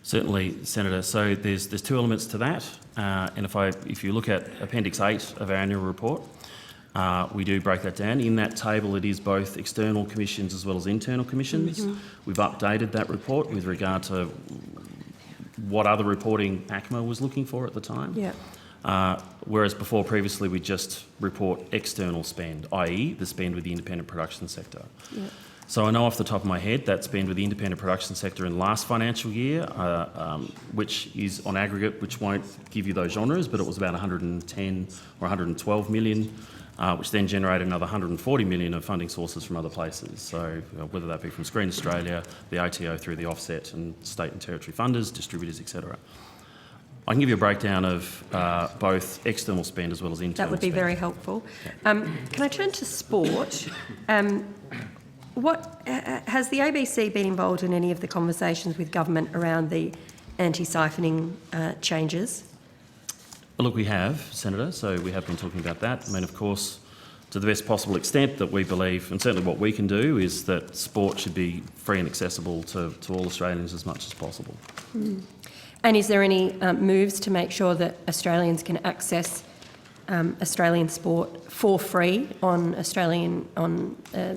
Certainly, Senator. So there's two elements to that, and if you look at Appendix 8 of our annual report, we do break that down. In that table, it is both external commissions as well as internal commissions. Mm-hmm. We've updated that report with regard to what other reporting ACMA was looking for at the time. Yeah. Whereas before, previously, we just report external spend, i.e. the spend with the independent production sector. Yeah. So I know off the top of my head that spend with the independent production sector in last financial year, which is on aggregate, which won't give you those genres, but it was about 110 or 112 million, which then generated another 140 million of funding sources from other places. So whether that be from Screen Australia, the ATO through the offset, and state and territory funders, distributors, etc. I can give you a breakdown of both external spend as well as internal spend. That would be very helpful. Yeah. Can I turn to sport? What has the ABC been involved in any of the conversations with government around the anti-siphoning changes? Look, we have, Senator, so we have been talking about that. I mean, of course, to the best possible extent that we believe, and certainly what we can do, is that sport should be free and accessible to all Australians as much as possible. Mm. And is there any moves to make sure that Australians can access Australian sport for free on the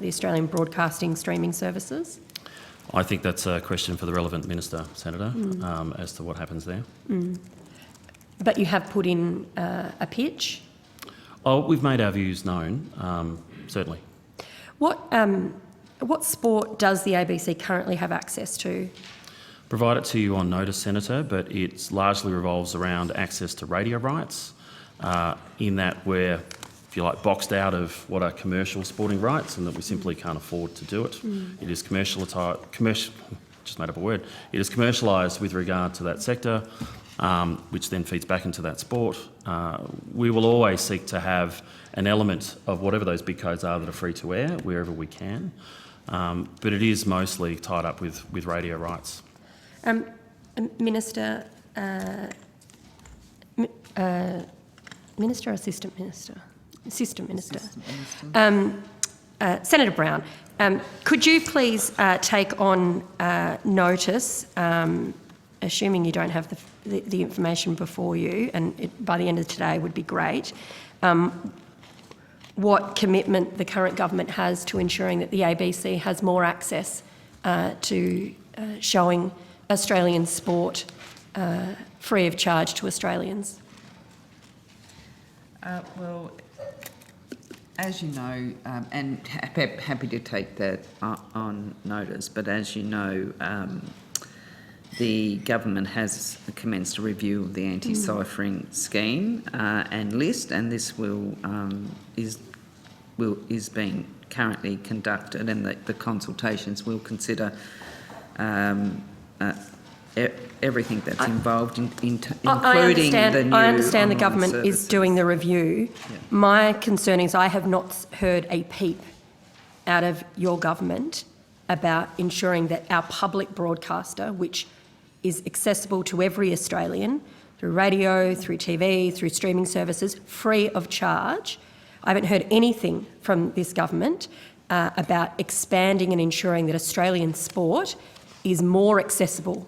Australian broadcasting streaming services? I think that's a question for the relevant minister, Senator, as to what happens there. Mm. But you have put in a pitch? Oh, we've made our views known, certainly. What sport does the ABC currently have access to? Provide it to you on notice, Senator, but it largely revolves around access to radio rights, in that we're, if you like, boxed out of what are commercial sporting rights and that we simply can't afford to do it. Mm. It is just made up a word. It is commercialised with regard to that sector, which then feeds back into that sport. We will always seek to have an element of whatever those big codes are that are free to air wherever we can, but it is mostly tied up with radio rights. Minister, Minister or Assistant Minister? Assistant Minister. Senator Brown, could you please take on notice, assuming you don't have the information before you, and by the end of today would be great, what commitment the current government has to ensuring that the ABC has more access to showing Australian sport free of charge to Australians? Well, as you know, and happy to take that on notice, but as you know, the government has commenced a review of the anti-siphoning scheme and list, and this is being currently conducted, and the consultations will consider everything that's involved, including the new. I understand the government is doing the review. Yeah. My concern is I have not heard a peep out of your government about ensuring that our public broadcaster, which is accessible to every Australian through radio, through TV, through streaming services, free of charge. I haven't heard anything from this government about expanding and ensuring that Australian sport is more accessible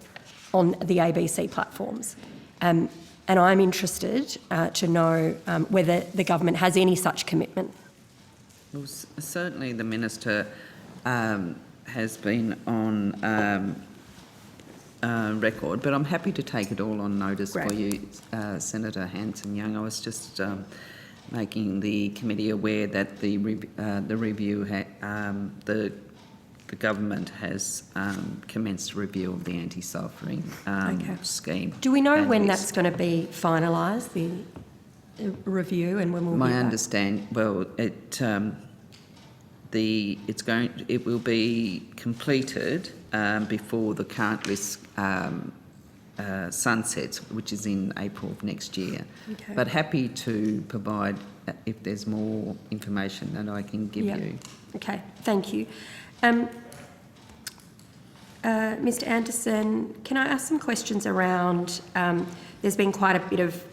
on the ABC platforms. And I'm interested to know whether the government has any such commitment. Well, certainly the Minister has been on record, but I'm happy to take it all on notice for Great. you, Senator Hanson-Young. I was just making the committee aware that the review, the government has commenced a review of the anti-sulphuring Okay. scheme. Do we know And when it's- that's going to be finalised, the review, and when we'll My be back? understand, well, it will be completed before the current list sunsets, which is in April of next year. Okay. But happy to provide if there's more information that I can give Yep. you. Okay, thank you. Mr Anderson, can I ask some questions around, there's been quite a bit of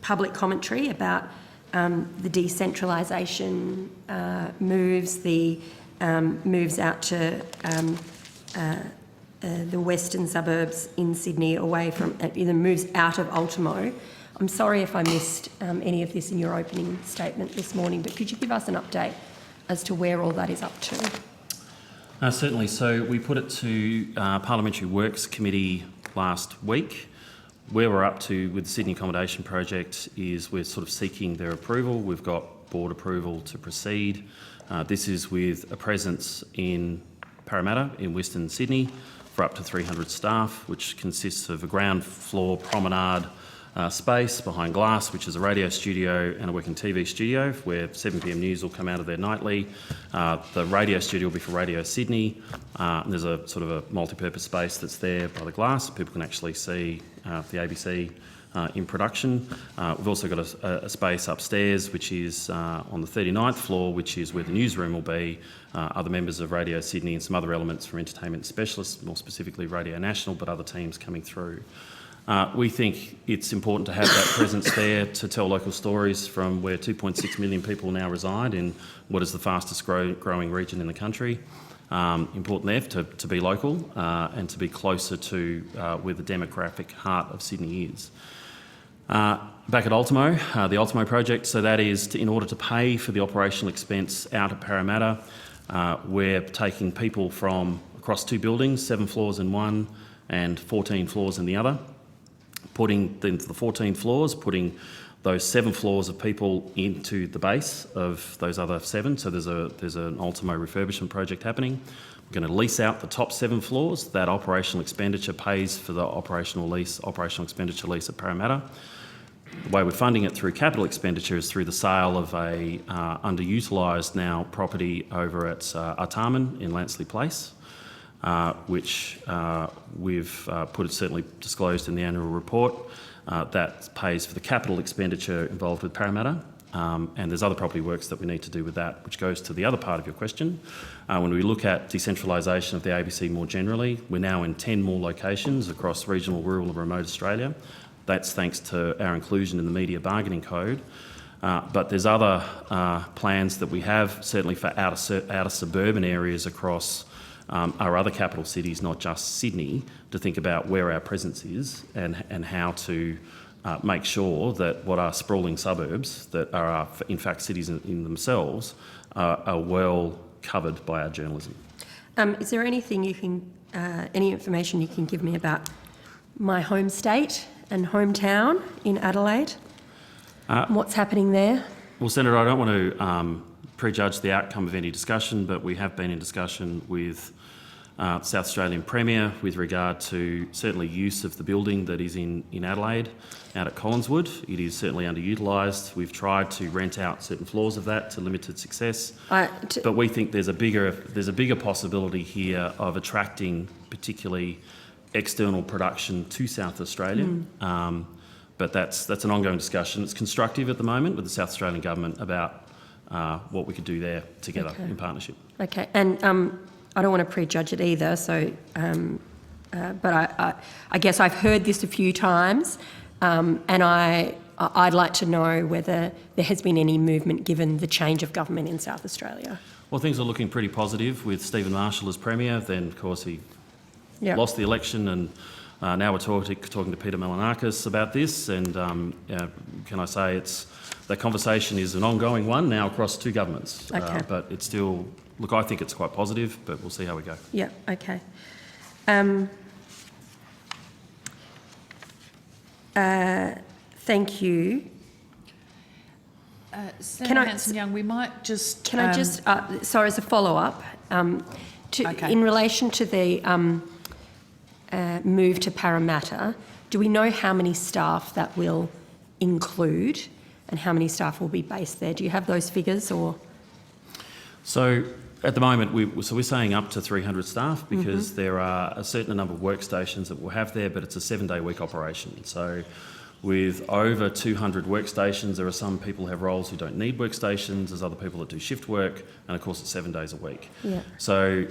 public commentary about the decentralisation moves, the moves out to the western suburbs in Sydney, away from, the moves out of Ultimo. I'm sorry if I missed any of this in your opening statement this morning, but could you give us an update as to where all that is up to? Certainly. So we put it to Parliamentary Works Committee last week. Where we're up to with the Sydney Accommodation Project is we're sort of seeking their approval. We've got board approval to proceed. This is with a presence in Parramatta, in Western Sydney, for up to 300 staff, which consists of a ground floor promenade space behind glass, which is a radio studio and a working TV studio where 7pm news will come out of there nightly. The radio studio will be for Radio Sydney. There's a sort of a multi-purpose space that's there by the glass. People can actually see the ABC in production. We've also got a space upstairs which is on the 39th floor, which is where the newsroom will be. Other members of Radio Sydney and some other elements from entertainment specialists, more specifically Radio National, but other teams coming through. We think it's important to have that presence there to tell local stories from where 2.6 million people now reside in what is the fastest growing region in the country. Important there to be local and to be closer to where the demographic heart of Sydney is. Back at Ultimo, the Ultimo project, so that is in order to pay for the operational expense out at Parramatta, we're taking people from across two buildings, 7 floors in one and 14 floors in the other, putting into the 14 floors, putting those 7 floors of people into the base of those other 7. So there's an Ultimo refurbishment project happening. We're going to lease out the top 7 floors. That operational expenditure pays for the operational expenditure lease at Parramatta. The way we're funding it through capital expenditure is through the sale of a underutilised now property over at Artarmon in Lansley Place, which we've certainly disclosed in the annual report. That pays for the capital expenditure involved with Parramatta, and there's other property works that we need to do with that, which goes to the other part of your question. When we look at decentralisation of the ABC more generally, we're now in 10 more locations across regional, rural and remote Australia. That's thanks to our inclusion in the Media Bargaining Code. But there's other plans that we have, certainly for outer suburban areas across our other capital cities, not just Sydney, to think about where our presence is and how to make sure that what are sprawling suburbs that are in fact cities in themselves are well covered by our journalism. Is there anything any information you can give me about my home state and hometown in Adelaide? What's happening there? Well, Senator, I don't want to prejudge the outcome of any discussion, but we have been in discussion with South Australian Premier with regard to certainly use of the building that is in Adelaide out at Collinswood. It is certainly underutilised. We've tried to rent out certain floors of that to limited success, but we think there's a bigger possibility here of attracting particularly external production to South Australia. But that's an ongoing discussion. It's constructive at the moment with the South Australian Government about what we could do there together in partnership. Okay, and I don't want to prejudge it either, so, but I guess I've heard this a few times, and I'd like to know whether there has been any movement given the change of government in South Australia. Well, things are looking pretty positive with Stephen Marshall as Premier. Then, of course, he lost the election, and now we're talking to Peter Malinakis about this. And can I say the conversation is an ongoing one now across 2 governments, Okay. but it's still look, I think it's quite positive, but we'll see how we go. Yeah, okay. Thank you. Senator I- Hanson-Young, we might just... Can I just, sorry, as a follow-up, Okay. in relation to the move to Parramatta, do we know how many staff that will include and how many staff will be based there? Do you have those figures or? So at the moment, we're saying up to 300 staff because there are a certain number of workstations that we'll have there, but it's a 7-day-week operation. So with over 200 workstations, there are some people who have roles who don't need workstations, there's other people that do shift work, and of course it's 7 days a week. Yeah. So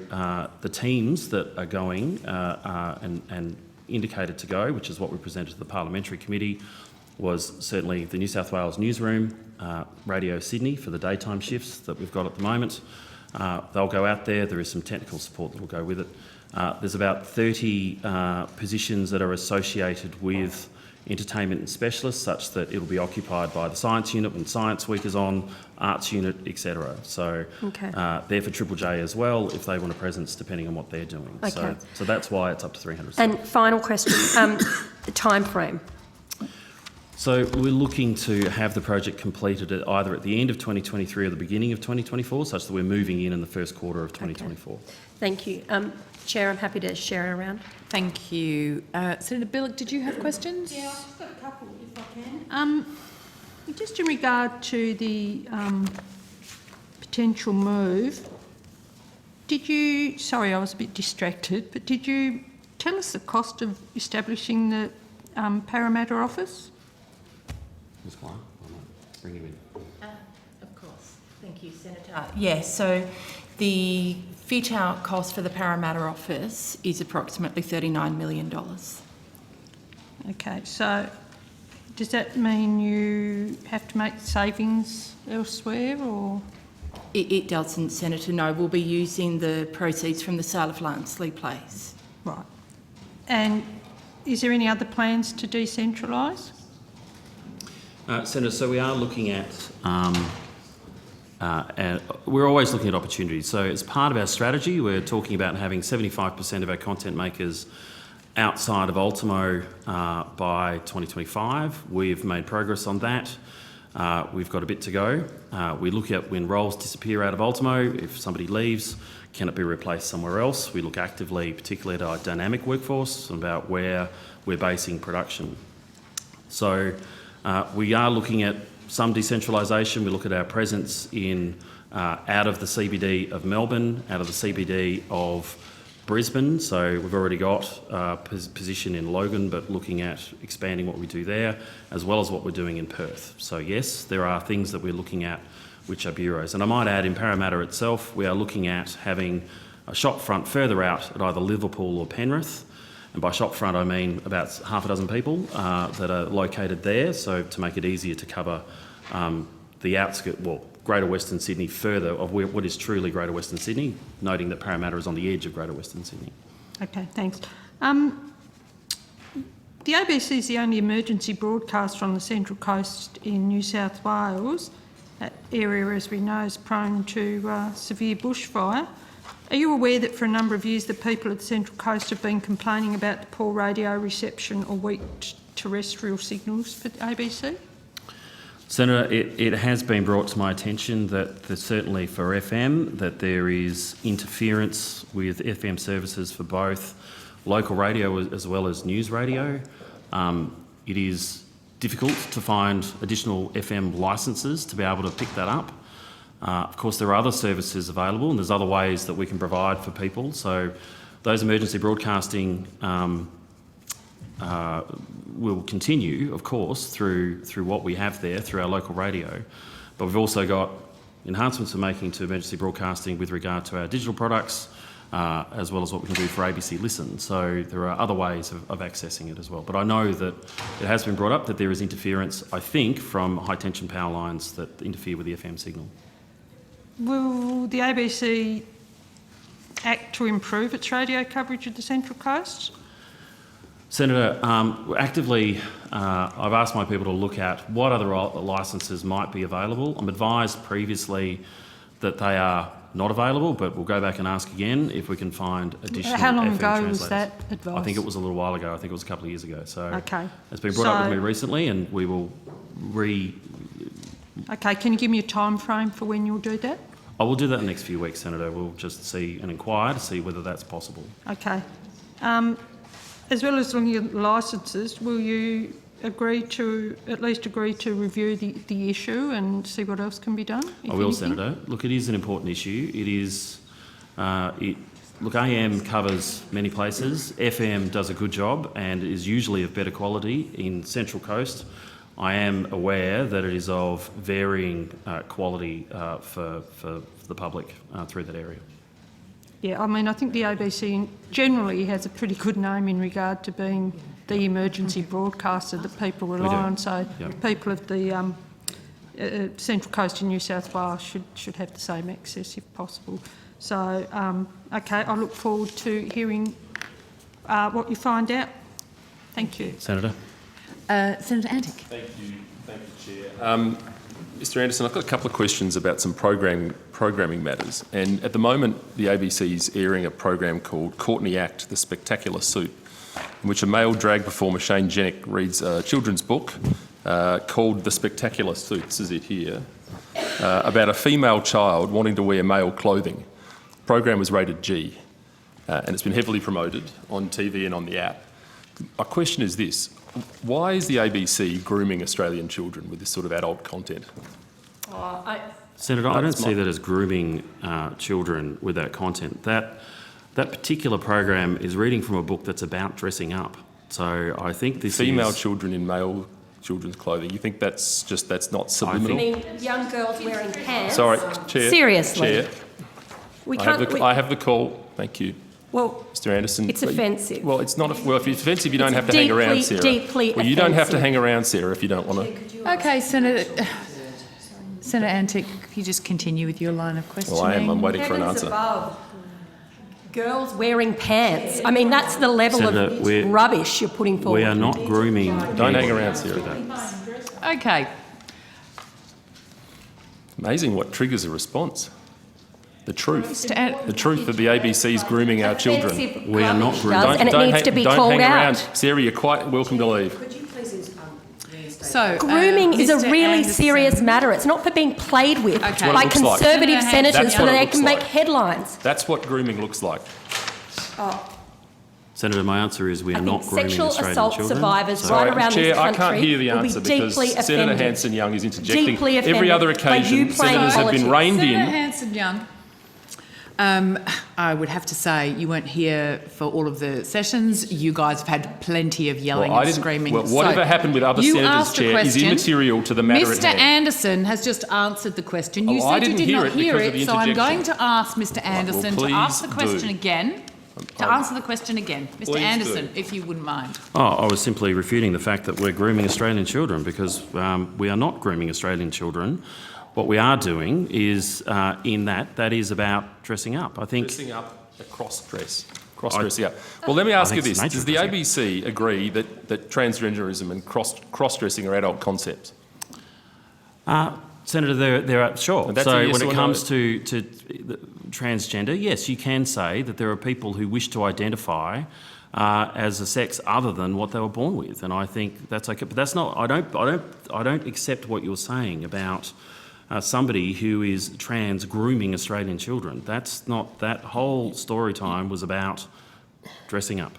the teams that are going and indicated to go, which is what we presented to the Parliamentary Committee, was certainly the New South Wales Newsroom, Radio Sydney for the daytime shifts that we've got at the moment. They'll go out there. There is some technical support that will go with it. There's about 30 positions that are associated with entertainment and specialists, such that it'll be occupied by the science unit when Science Week is on, arts unit, etc. So Okay. they're for Triple J as well if they want a presence, depending on what they're doing. Okay. So that's why it's up to 300 staff. And final question, the time frame. So we're looking to have the project completed either at the end of 2023 or the beginning of 2024, such that we're moving in the first quarter of 2024. Thank you. Chair, I'm happy to share it around. Thank you. Senator Billick, did you have questions? Yeah, I've just got a couple, if I can. Just in regard to the potential move, did you, sorry, I was a bit distracted, but did you tell us the cost of establishing the Parramatta office? Ms. Clark, I might bring you in. Of course. Thank you, Senator. Yes, so the fit-out cost for the Parramatta office is approximately $39 million. Okay, so does that mean you have to make savings elsewhere or? It doesn't, Senator, no. We'll be using the proceeds from the sale of Lansley Place. Right. And is there any other plans to decentralise? Senator, so we are looking at, we're always looking at opportunities. So as part of our strategy, we're talking about having 75% of our content makers outside of Ultimo by 2025. We've made progress on that. We've got a bit to go. We look at when roles disappear out of Ultimo, if somebody leaves, can it be replaced somewhere else? We look actively, particularly at our dynamic workforce, about where we're basing production. So we are looking at some decentralisation. We look at our presence in out of the CBD of Melbourne, out of the CBD of Brisbane. So we've already got a position in Logan, but looking at expanding what we do there, as well as what we're doing in Perth. So yes, there are things that we're looking at which are bureaus. And I might add, in Parramatta itself, we are looking at having a shop front further out at either Liverpool or Penrith. And by shop front, I mean about half a dozen people that are located there, so to make it easier to cover the outskirts, well, Greater Western Sydney further of what is truly Greater Western Sydney, noting that Parramatta is on the edge of Greater Western Sydney. Okay, thanks. The ABC is the only emergency broadcaster on the Central Coast in New South Wales. That area, as we know, is prone to severe bushfire. Are you aware that for a number of years the people at the Central Coast have been complaining about the poor radio reception or weak terrestrial signals for the ABC? Senator, it has been brought to my attention that certainly for FM, that there is interference with FM services for both local radio as well as news radio. It is difficult to find additional FM licences to be able to pick that up. Of course, there are other services available and there's other ways that we can provide for people. So those emergency broadcasting will continue, of course, through what we have there, through our local radio. But we've also got enhancements we're making to emergency broadcasting with regard to our digital products, as well as what we can do for ABC Listen. So there are other ways of accessing it as well. But I know that it has been brought up that there is interference, I think, from high-tension power lines that interfere with the FM signal. Will the ABC act to improve its radio coverage of the Central Coast? Senator, actively, I've asked my people to look at what other licences might be available. I'm advised previously that they are not available, but we'll go back and ask again if we can find additional How long FM ago was translators. that advice? I think it was a little while ago. I think it was a couple of years ago. So Okay. it's been brought up with So- me recently, and we will Okay, can you give me a time frame for when you'll do that? I will do that in the next few weeks, Senator. We'll just see and inquire to see whether that's possible. Okay. As well as looking at licences, will you at least agree to review the issue and see what else can be done? if I will, anything? Senator. Look, it is an important issue. It is, look, AM covers many places. FM does a good job and is usually of better quality in Central Coast. I am aware that it is of varying quality for the public through that area. Yeah, I mean, I think the ABC generally has a pretty good name in regard to being the emergency broadcaster that people rely on. So Yep. people of the Central Coast in New South Wales should have the same access if possible. So, okay, I look forward to hearing what you find out. Thank you. Senator? Senator Antic. Thank you, Chair. Mr Anderson, I've got a couple of questions about some programming matters. And at the moment, the ABC is airing a program called Courtney Act, The Spectacular Suit, in which a male drag performer, Shane Jenek, reads a children's book called The Spectacular Suit, this is it here, about a female child wanting to wear male clothing. The program was rated G, and it's been heavily promoted on TV and on the app. My question is this: why is the ABC grooming Australian children with this sort of adult content? Senator, I don't see that as grooming children with that content. That particular program is reading from a book that's about dressing up. So I think this Female is... children in male children's clothing. You think that's not subliminal? I mean, young girls wearing pants. Sorry, Chair. Seriously. Chair, We I can't. have the call. Thank you, well, Mr Anderson. it's offensive. Well, it's not. Well, if it's offensive, you don't It's have to hang around, deeply, Sarah. deeply well, you don't have to offensive. hang around, Sarah, if you don't want to. Okay, Senator Antic, if you just continue with your line of questioning. Well, I am. I'm waiting for an Heavens answer. above. Girls wearing pants. I mean, that's the level Senator, of rubbish you're putting forward. We are not grooming... Don't hang around, Sarah. Okay. Amazing what triggers a response. The truth. Mr. An- The truth that the ABC is grooming our children. Offensive We are not rubbish grooming. does, and it needs to be don't called hang around. out. Sarah, you're quite welcome to leave. So, Grooming is a Mr. really Anderson. serious matter. It's not for being played with Okay. That's what it by looks like. conservative Senator senators That's so what that it they looks can make like. headlines. That's what grooming looks like. Senator, my answer is we are I not think grooming sexual Australian assault children. survivors So- right around Chair, this country I can't hear the will be answer because deeply Senator offended. Hanson-Young is interjecting. Deeply Every offended other by you occasion, playing senators have been politics. reined Senator in. Hanson-Young, I would have to say you weren't here for all of the sessions. You guys have had plenty of yelling Well, I and didn't- screaming. well, whatever happened with other you senators, asked a Chair, is question. immaterial to the matter at Mr. hand. Anderson has just answered the question. You Oh, I said you didn't did hear not it hear because of it, the so I'm interjection. going to ask Mr. Anderson to ask the please question do. again. To answer the question again. Mr. Please Anderson, do. if you wouldn't mind. Oh, I was simply refuting the fact that we're grooming Australian children because we are not grooming Australian children. What we are doing is, in that is about dressing up. I think... Dressing up a cross-dressing up. Well, let me ask you think it's this. the Does the nature of ABC agree that transgenderism and cross-dressing are adult concepts? Senator, there are... Sure. And that's a So yes when or it no? comes to transgender, yes, you can say that there are people who wish to identify as a sex other than what they were born with, and I think that's okay. But that's not. I don't accept what you're saying about somebody who is trans grooming Australian children. That's not. That whole story time was about dressing up.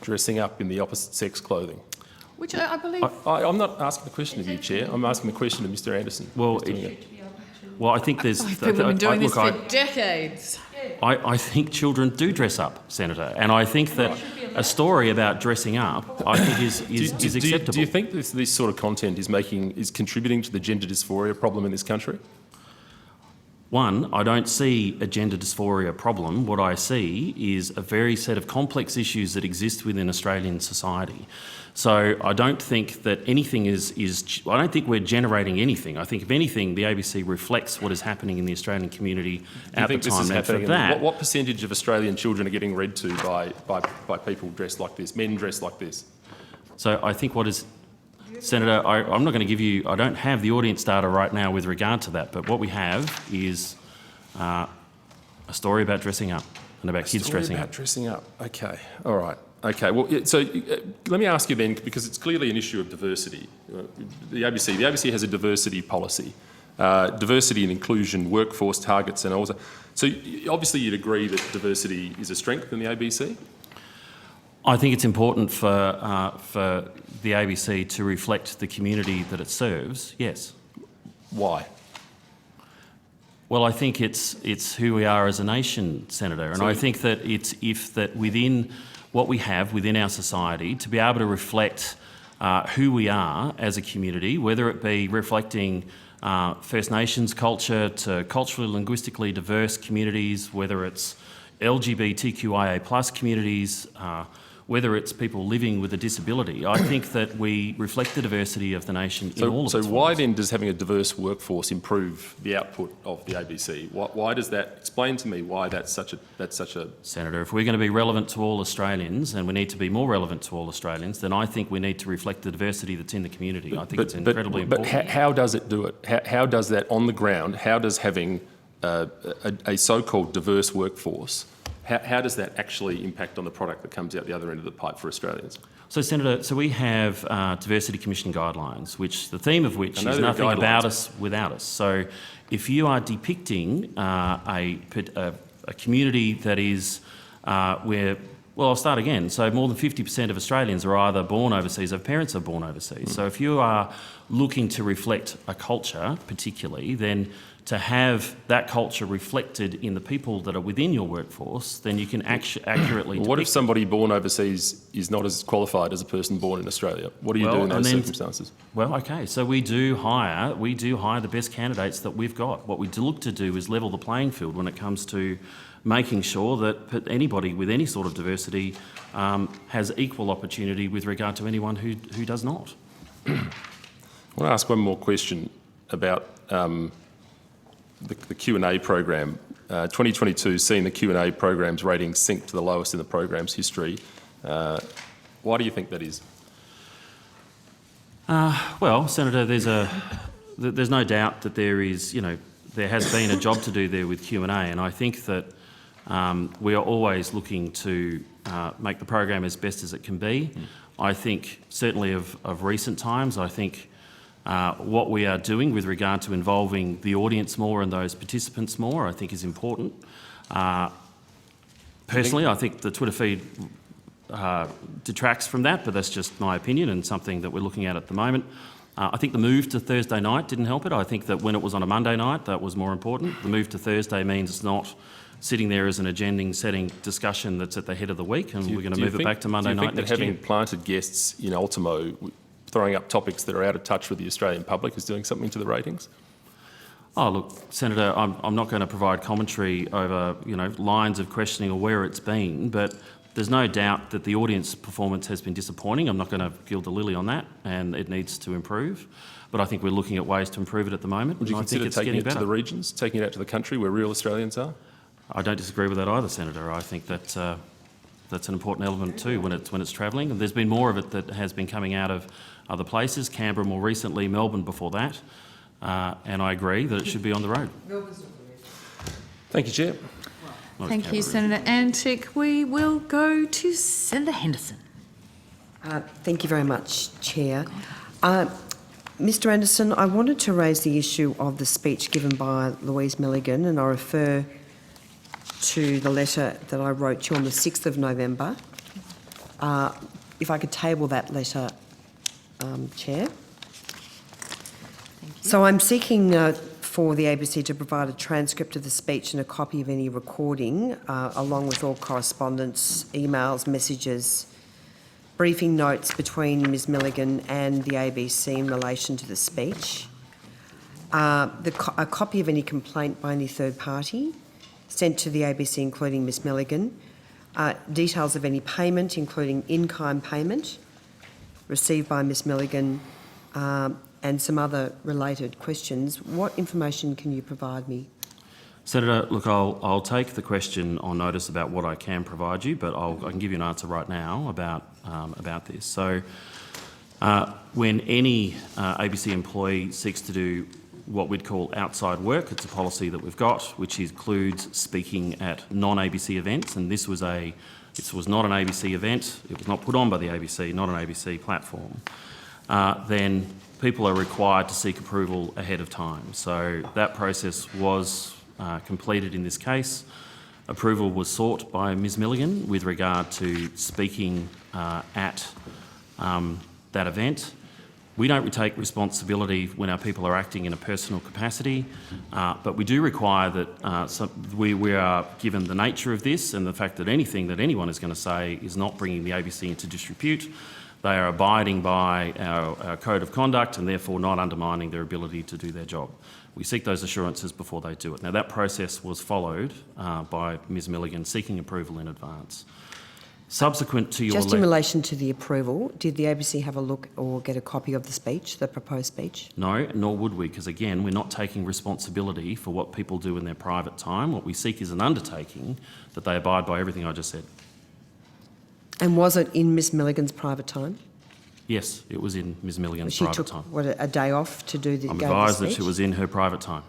Dressing up in the opposite sex clothing. Which I believe... I'm not asking the question of you, Chair. I'm asking the question of Mr Anderson. Well, Who's doing it. I think there's... People have been doing this look, for decades. I think children do dress up, Senator, and I think that a story about dressing up, I think, is acceptable. Do you think this sort of content is contributing to the gender dysphoria problem in this country? One, I don't see a gender dysphoria problem. What I see is a very set of complex issues that exist within Australian society. So I don't think that anything I don't think we're generating anything. I think, if anything, the ABC reflects what is happening in the Australian community at the time. And for that, What percentage of Australian children are getting read to by people dressed like this, men dressed like this? so I think what is... Senator, I'm not going to give you... I don't have the audience data right now with regard to that, but what we have is A story about dressing up and about kids dressing about up. dressing up. Okay. All right. Okay. Well, let me ask you then, because it's clearly an issue of diversity. The ABC has a diversity policy, diversity and inclusion, workforce targets, and all that. So obviously, you'd agree that diversity is a strength in the ABC. I think it's important for the ABC to reflect the community that it serves. Yes. Why? Well, I think it's who we are as a nation, Senator, and I think that that within what we have within our society, to be able to reflect who we are as a community, whether it be reflecting First Nations culture to culturally, linguistically diverse communities, whether it's LGBTQIA+ communities, whether it's people living with a disability. I think that we reflect the diversity of the nation in all of its So why forms. then does having a diverse workforce improve the output of the ABC? Why does that, explain to me why that's such a... Senator, if we're going to be relevant to all Australians, and we need to be more relevant to all Australians, then I think we need to reflect the diversity that's in the community. I think it's incredibly important. But how does it do it? How does that on the ground, how does having a so-called diverse workforce, how does that actually impact on the product that comes out the other end of the pipe for Australians? So, Senator, we have Diversity Commission guidelines, which the theme of which I know is there are nothing guidelines, about us without us. So, if you are depicting a community that is where, well, I'll start again. So, more than 50% of Australians are either born overseas or parents are born overseas. So, if you are looking to reflect a culture, particularly, then to have that culture reflected in the people that are within your workforce, then you can accurately What if depict somebody born overseas is not as qualified as a person born in Australia? What do you do in those circumstances? Well, okay, so we do hire the best candidates that we've got. What we do look to do is level the playing field when it comes to making sure that anybody with any sort of diversity has equal opportunity with regard to anyone who does not. I want to ask one more question about the Q&A program. 2022 seen the Q&A program's ratings sink to the lowest in the program's history. Why do you think that is? Well, Senator, there's no doubt that there has been a job to do there with Q&A, and I think that we are always looking to make the program as best as it can be. I think certainly of recent times, I think what we are doing with regard to involving the audience more and those participants more, I think is important. Personally, I think the Twitter feed detracts from that, but that's just my opinion and something that we're looking at the moment. I think the move to Thursday night didn't help it. I think that when it was on a Monday night, that was more important. The move to Thursday means it's not sitting there as an agenda-setting discussion that's at the head of the week, and we're going to move it back to Monday night next year. Do you think that having planted guests in Ultimo, throwing up topics that are out of touch with the Australian public, is doing something to the ratings? Oh, look, Senator, I'm not going to provide commentary over, lines of questioning or where it's been, but there's no doubt that the audience performance has been disappointing. I'm not going to gild the lily on that, and it needs to improve. But I think we're looking at ways to improve it at the moment. Would you consider taking it to the regions, taking it out to the country where real Australians are? I don't disagree with that either, Senator. I think that that's an important element too when it's travelling. And there's been more of it that has been coming out of other places, Canberra more recently, Melbourne before that. And I agree that it should be on the road. Thank you, Chair. Thank you, Senator Antic. We will go to Senator Henderson. Thank you very much, Chair. Mr Anderson, I wanted to raise the issue of the speech given by Louise Milligan, and I refer to the letter that I wrote you on the 6th of November. If I could table that letter, Chair. So I'm seeking for the ABC to provide a transcript of the speech and a copy of any recording, along with all correspondence, emails, messages, briefing notes between Ms Milligan and the ABC in relation to the speech, a copy of any complaint by any third party sent to the ABC, including Ms Milligan, details of any payment, including in-kind payment, received by Ms Milligan, and some other related questions. What information can you provide me? Senator, look, I'll take the question on notice about what I can provide you, but I can give you an answer right now about this. So, when any ABC employee seeks to do what we'd call outside work. It's a policy that we've got, which includes speaking at non-ABC events, and this was not an ABC event. It was not put on by the ABC, not an ABC platform. Then people are required to seek approval ahead of time. So that process was completed in this case. Approval was sought by Ms Milligan with regard to speaking at that event. We don't take responsibility when our people are acting in a personal capacity, but we do require that we are given the nature of this and the fact that anything that anyone is going to say is not bringing the ABC into disrepute. They are abiding by our code of conduct and therefore not undermining their ability to do their job. We seek those assurances before they do it. Now, that process was followed by Ms Milligan seeking approval in advance. Subsequent to your... Just in relation to the approval, did the ABC have a look or get a copy of the speech, the proposed speech? No, nor would we, because again, we're not taking responsibility for what people do in their private time. What we seek is an undertaking that they abide by everything I just said. And was it in Ms Milligan's private time? Yes, it was in Ms Milligan's She private took, time. what, a day off to do the I'm go to the advised that speech? it was in her private time.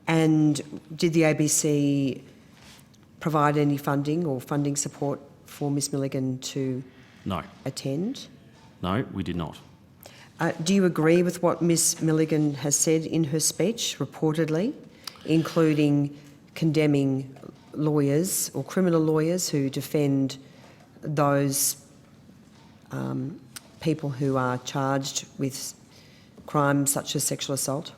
And did the ABC provide any funding or funding support for Ms Milligan to No, attend? no, we did not. Do you agree with what Ms Milligan has said in her speech, reportedly, including condemning lawyers or criminal lawyers who defend those people who are charged with crimes such as sexual assault?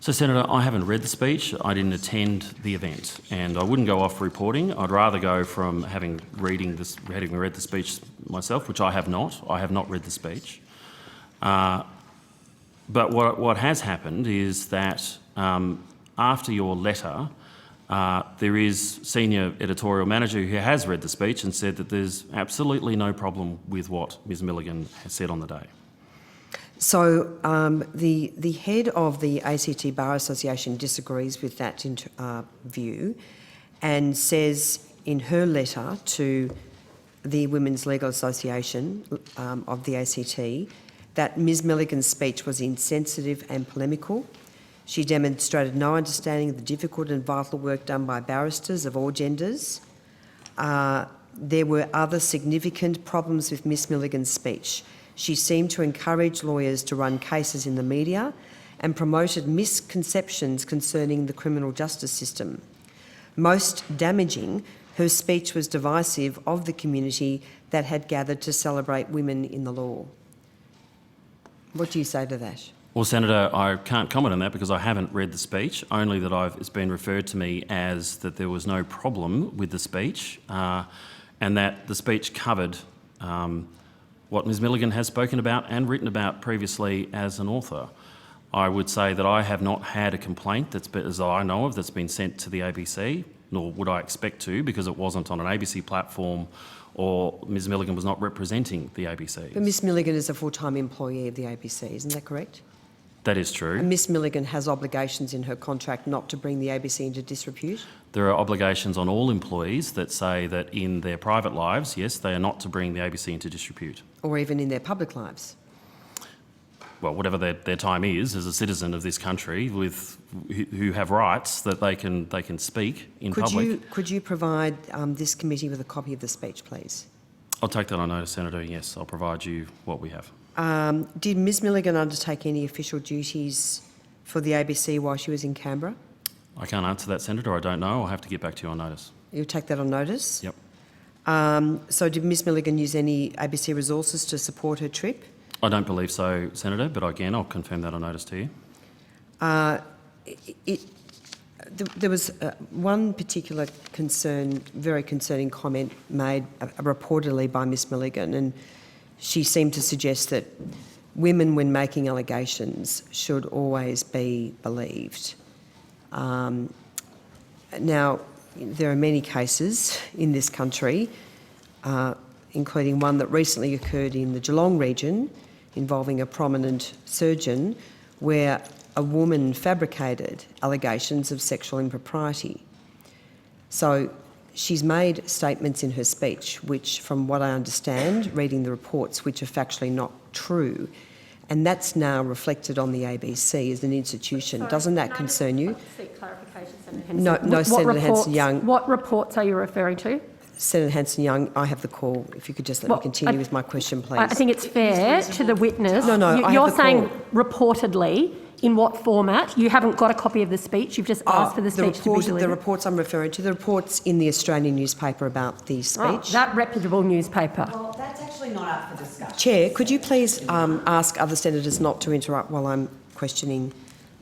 So, Senator, I haven't read the speech. I didn't attend the event, and I wouldn't go off reporting. I'd rather go from having read the speech myself, which I have not. I have not read the speech. But what has happened is that after your letter, there is senior editorial manager who has read the speech and said that there's absolutely no problem with what Ms Milligan has said on the day. So the head of the ACT Bar Association disagrees with that view and says in her letter to the Women's Legal Association of the ACT that Ms Milligan's speech was insensitive and polemical. She demonstrated no understanding of the difficult and vital work done by barristers of all genders. There were other significant problems with Ms Milligan's speech. She seemed to encourage lawyers to run cases in the media and promoted misconceptions concerning the criminal justice system. Most damaging, her speech was divisive of the community that had gathered to celebrate women in the law. What do you say to that? Well, Senator, I can't comment on that because I haven't read the speech, only that it's been referred to me as that there was no problem with the speech and that the speech covered what Ms Milligan has spoken about and written about previously as an author. I would say that I have not had a complaint as I know of, that's been sent to the ABC, nor would I expect to, because it wasn't on an ABC platform or Ms Milligan was not representing the ABC. But Ms Milligan is a full-time employee of the ABC, isn't that correct? That is true. And Ms Milligan has obligations in her contract not to bring the ABC into disrepute? There are obligations on all employees that say that in their private lives, yes, they are not to bring the ABC into disrepute. Or even in their public lives? Well, whatever their time is as a citizen of this country who have rights that they can speak in public. Could you provide this committee with a copy of the speech, please? I'll take that on notice, Senator. Yes, I'll provide you what we have. Did Ms Milligan undertake any official duties for the ABC while she was in Canberra? I can't answer that, Senator. I don't know. I'll have to get back to you on notice. You'll take that on notice? Yep. So did Ms Milligan use any ABC resources to support her trip? I don't believe so, Senator, but again, I'll confirm that on notice to you. There was one particular very concerning comment made reportedly by Ms Milligan, and she seemed to suggest that women, when making allegations, should always be believed. Now, there are many cases in this country, including one that recently occurred in the Geelong region involving a prominent surgeon, where a woman fabricated allegations of sexual impropriety. So she's made statements in her speech which, from what I understand, reading the reports, which are factually not true. and that's now reflected on the ABC as an institution. Doesn't that concern you? Seek clarification, Senator Henderson. No, Senator Hanson-Young. What reports are you referring to? Senator Hanson-Young, I have the call. If you could just let me continue with my question, please. I think it's fair to the witness. No, I have You're the saying call. reportedly. In what format? You haven't got a copy of the speech. You've just asked for the speech to be delivered. The reports I'm referring to, the reports in the Australian newspaper about the speech. Oh, that reputable newspaper. Well, that's actually not up for discussion. Chair, could you please ask other senators not to interrupt while I'm questioning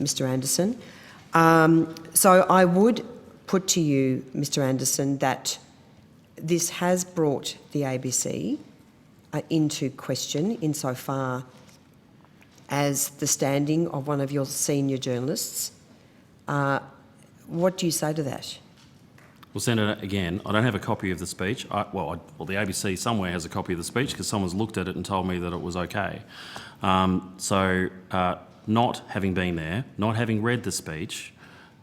Mr Anderson? So I would put to you, Mr Anderson, that this has brought the ABC into question insofar as the standing of one of your senior journalists. What do you say to that? Well, Senator, again, I don't have a copy of the speech. The ABC somewhere has a copy of the speech because someone's looked at it and told me that it was okay. Not having been there, not having read the speech,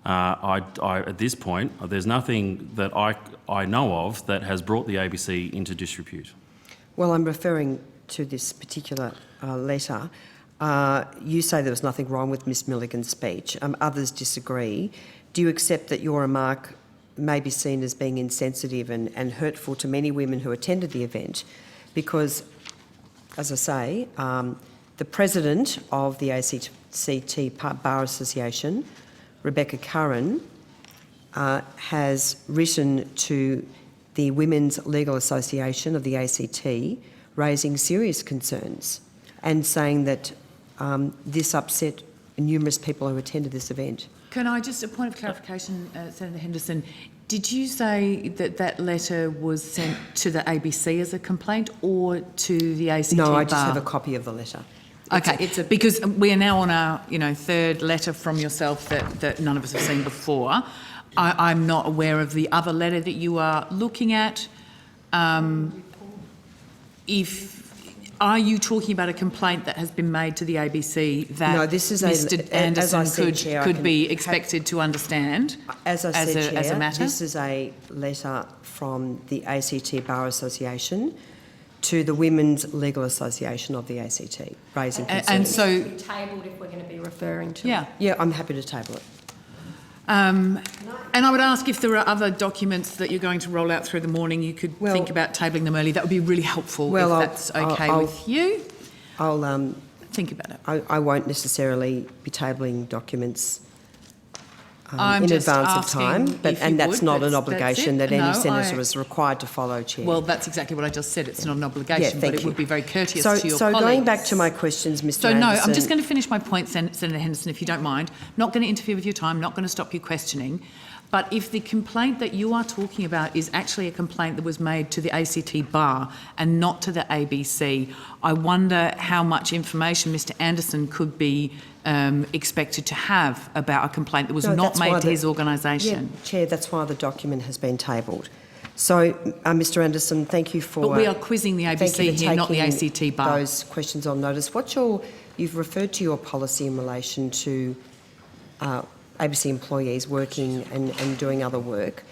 at this point, there's nothing that I know of that has brought the ABC into disrepute. Well, I'm referring to this particular letter. You say there was nothing wrong with Ms Milligan's speech. Others disagree. Do you accept that your remark may be seen as being insensitive and hurtful to many women who attended the event? Because, as I say, the president of the ACT Bar Association, Rebecca Curran, has written to the Women's Legal Association of the ACT raising serious concerns and saying that this upset numerous people who attended this event. Can I just, a point of clarification, Senator Henderson, did you say that that letter was sent to the ABC as a complaint or to the ACT No, I Bar? just have a copy of the letter. Okay, because we are now on our, third letter from yourself that none of us have seen before. I'm not aware of the other letter that you are looking at. Are you talking about a complaint that has been made to the ABC that No, this is Mr Anderson Chair, could be expected to understand As I said, as a Chair, matter? this is a letter from the ACT Bar Association to the Women's Legal Association of the ACT, raising concerns. And so, Be tabled if we're going to be referring to yeah. it. Yeah, I'm happy to table it. And I would ask if there are other documents that you're going to roll out through the morning, you could think about tabling them early. That would be really helpful if that's okay with you. I'll think about it. I won't necessarily be tabling documents I'm in just advance of time, asking if you that's would. not an That's obligation it. that any No, senator I- is required to follow, Chair. Well, that's exactly what I just said. It's not an obligation, but thank it you. would be very courteous so, to your So colleagues. going back to my questions, Mr So Anderson... no, I'm just going to finish my point, Senator Henderson, if you don't mind. Not going to interfere with your time, not going to stop you questioning. But if the complaint that you are talking about is actually a complaint that was made to the ACT Bar and not to the ABC, I wonder how much information Mr Anderson could be expected to have about a complaint that was No, not that's why made to the- his organisation. Yeah, Chair, that's why the document has been tabled. So, Mr Anderson, thank you for... But we are quizzing the thank you ABC for here, not the taking ACT Bar. those questions on notice. You've referred to your policy in relation to ABC employees working and doing other work.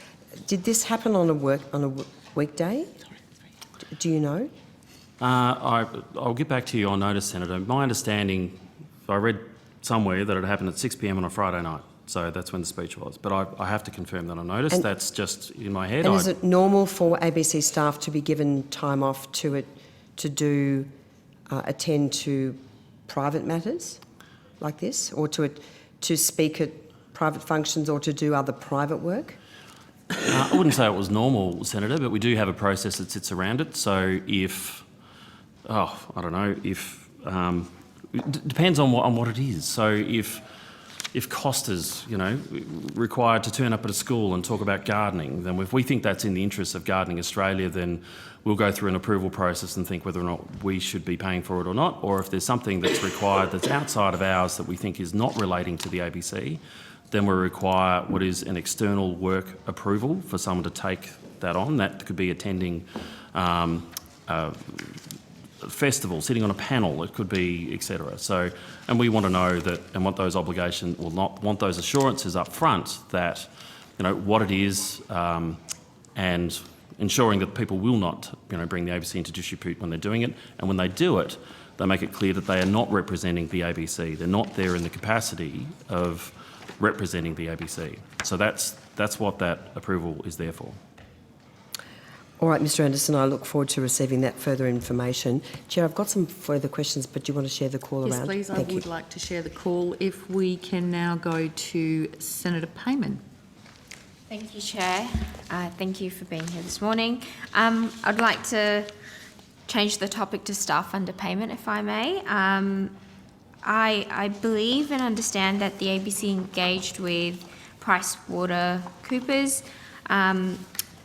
Did this happen on a weekday? Do you know? I'll get back to you on notice, Senator. My understanding, I read somewhere that it happened at 6 p.m. on a Friday night, so that's when the speech was. But I have to confirm that on notice. And- That's just in my head. And is it normal for ABC staff to be given time off to attend to private matters like this, or to speak at private functions, or to do other private work? I wouldn't say it was normal, Senator, but we do have a process that sits around it. So if, it depends on what it is. So if Costa's, required to turn up at a school and talk about gardening, then if we think that's in the interests of Gardening Australia, then we'll go through an approval process and think whether or not we should be paying for it or not. Or if there's something that's required that's outside of ours that we think is not relating to the ABC, then we require what is an external work approval for someone to take that on. That could be attending a festival, sitting on a panel, it could be, etc. So, and we want to know that and want those obligations, or not want those assurances up front that, what it is, and ensuring that people will not, bring the ABC into disrepute when they're doing it, and when they do it, they make it clear that they are not representing the ABC. They're not there in the capacity of representing the ABC. So that's what that approval is there for. All right, Mr Anderson, I look forward to receiving that further information. Chair, I've got some further questions, but do you want to share the call Yes, around? please. I Thank you. would like to share the call. If we can now go to Senator Payman. Thank you, Chair. Thank you for being here this morning. I'd like to change the topic to staff underpayment, if I may. I believe and understand that the ABC engaged with PricewaterhouseCoopers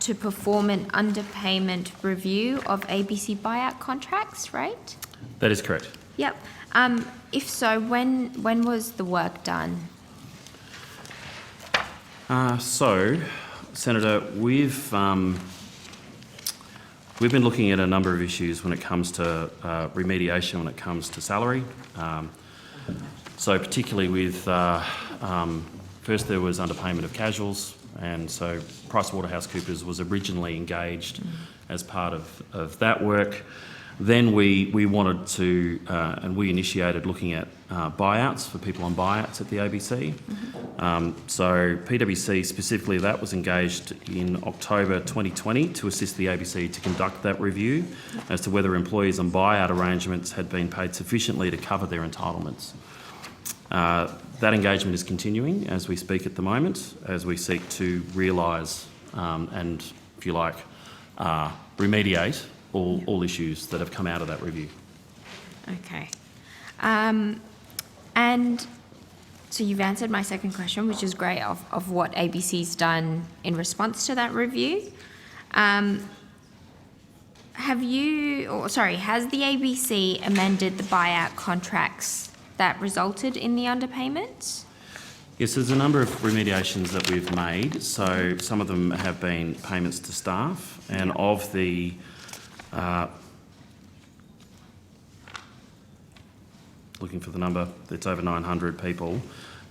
to perform an underpayment review of ABC buyout contracts, right? That is correct. Yep. If so, when was the work done? So, Senator, we've been looking at a number of issues when it comes to remediation, when it comes to salary. So particularly with, first there was underpayment of casuals, and so PricewaterhouseCoopers was originally engaged as part of that work. Then we wanted to, and we initiated looking at buyouts for people on buyouts at the ABC. So PwC specifically, that was engaged in October 2020 to assist the ABC to conduct that review as to whether employees on buyout arrangements had been paid sufficiently to cover their entitlements. That engagement is continuing as we speak at the moment, as we seek to realise and, if you like, remediate all issues that have come out of that review. Okay. And so you've answered my second question, which is great, of what ABC's done in response to that review. Has the ABC amended the buyout contracts that resulted in the underpayments? Yes, there's a number of remediations that we've made. So some of them have been payments to staff, and of the looking for the number, it's over 900 people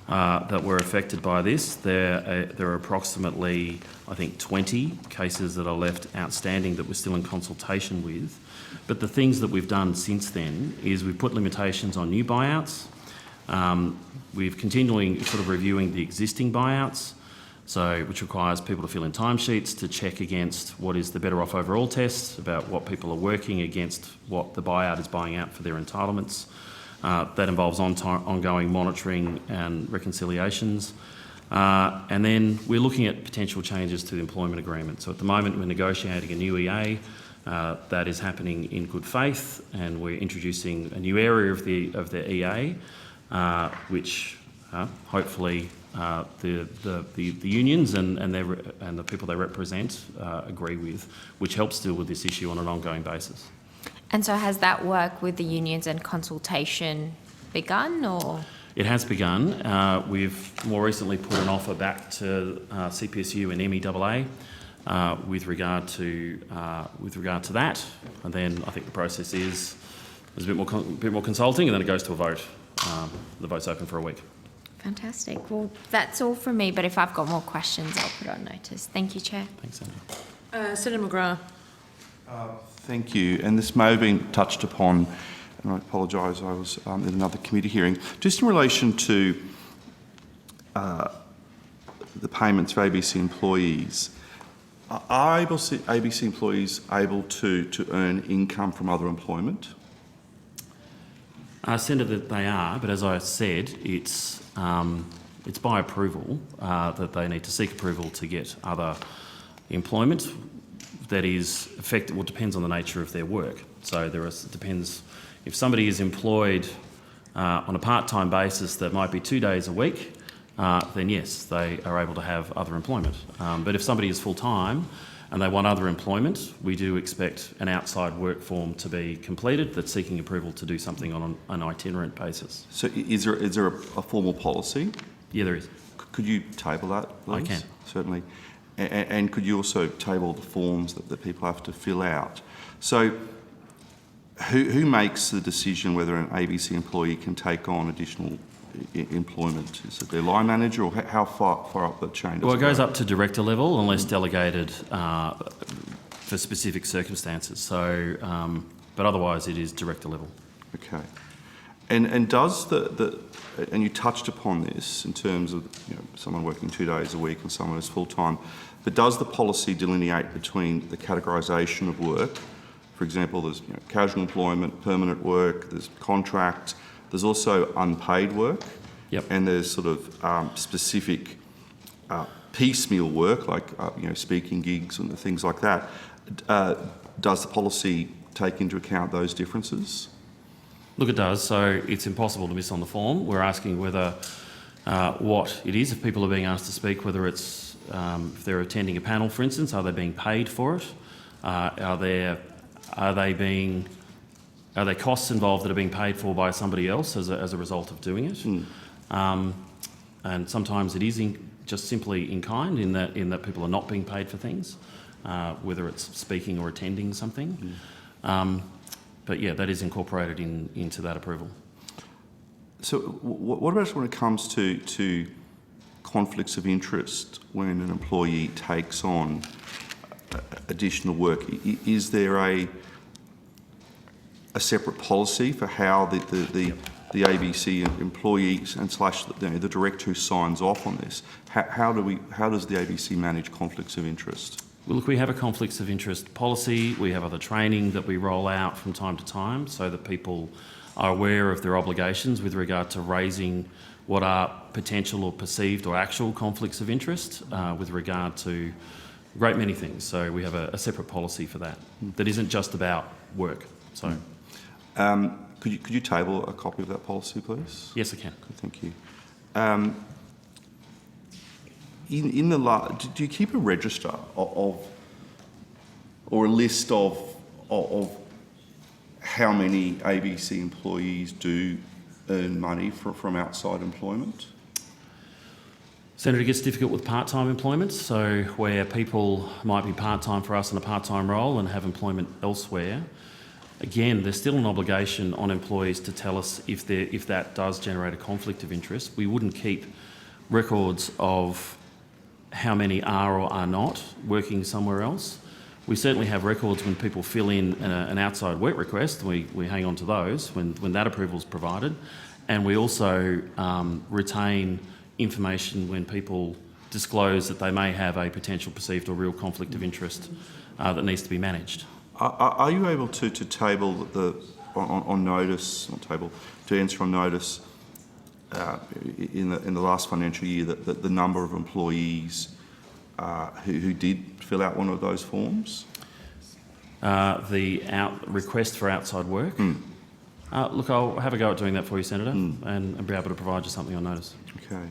that were affected by this. There are approximately, I think, 20 cases that are left outstanding that we're still in consultation with. But the things that we've done since then is we've put limitations on new buyouts. We've continually sort of reviewing the existing buyouts, so which requires people to fill in timesheets to check against what is the better off overall test about what people are working against what the buyout is buying out for their entitlements. That involves ongoing monitoring and reconciliations. And then we're looking at potential changes to the employment agreement. So at the moment we're negotiating a new EA. That is happening in good faith, and we're introducing a new area of the EA, which hopefully the unions and the people they represent agree with, which helps deal with this issue on an ongoing basis. And so has that work with the unions and consultation begun, or? It has begun. We've more recently put an offer back to CPSU and MEAA with regard to that, and then I think the process is there's a bit more consulting, and then it goes to a vote. The vote's open for a week. Fantastic. Well, that's all from me, but if I've got more questions, I'll put on notice. Thank you, Chair. Thanks, Senator. Senator McGrath. Thank you. And this may have been touched upon, and I apologise, I was in another committee hearing. Just in relation to the payments for ABC employees, are ABC employees able to earn income from other employment? Senator, that they are, but as I said, it's by approval that they need to seek approval to get other employment. That is effective. Well, depends on the nature of their work. So it depends. If somebody is employed on a part-time basis that might be 2 days a week, then yes, they are able to have other employment. But if somebody is full-time and they want other employment, we do expect an outside work form to be completed that's seeking approval to do something on an itinerant basis. So is there a formal policy? Yeah, there is. Could you table that, please? I can. Certainly. And could you also table the forms that people have to fill out? So who makes the decision whether an ABC employee can take on additional employment? Is it their line manager, or how far up the chain? Well, it goes up to director level unless delegated for specific circumstances. So, but otherwise it is director level. Okay. And does and you touched upon this in terms of someone working 2 days a week and someone who's full-time, but does the policy delineate between the categorisation of work? For example, there's casual employment, permanent work, there's contract, there's also unpaid work, Yep. and there's sort of specific piecemeal work like speaking gigs and things like that. Does the policy take into account those differences? Look, it does. So it's impossible to miss on the form. We're asking whether what it is, if people are being asked to speak, whether it's if they're attending a panel, for instance, are they being paid for it? Are there costs involved that are being paid for by somebody else as a result of doing it? And sometimes it is just simply in kind, in that people are not being paid for things, whether it's speaking or attending something. But yeah, that is incorporated into that approval. So what about when it comes to conflicts of interest when an employee takes on additional work? Is there a separate policy for how the ABC employees and the director who signs off on this? How does the ABC manage conflicts of interest? Well, look, we have a conflicts of interest policy. We have other training that we roll out from time to time so that people are aware of their obligations with regard to raising what are potential or perceived or actual conflicts of interest with regard to a great many things. So we have a separate policy for that that isn't just about work. So, could you table a copy of that policy, please? yes, I can. Good, thank you. Do you keep a register of or a list of how many ABC employees do earn money from outside employment? Senator, it gets difficult with part-time employment, so where people might be part-time for us in a part-time role and have employment elsewhere. Again, there's still an obligation on employees to tell us if that does generate a conflict of interest. We wouldn't keep records of how many are or are not working somewhere else. We certainly have records when people fill in an outside work request. We hang on to those when that approval is provided. And we also retain information when people disclose that they may have a potential perceived or real conflict of interest that needs to be managed. Are you able to table on notice, to answer on notice in the last financial year that the number of employees who did fill out one of those forms? The request for outside work? Look, I'll have a go at doing that for you, Senator, and be able to provide you something on notice. Okay.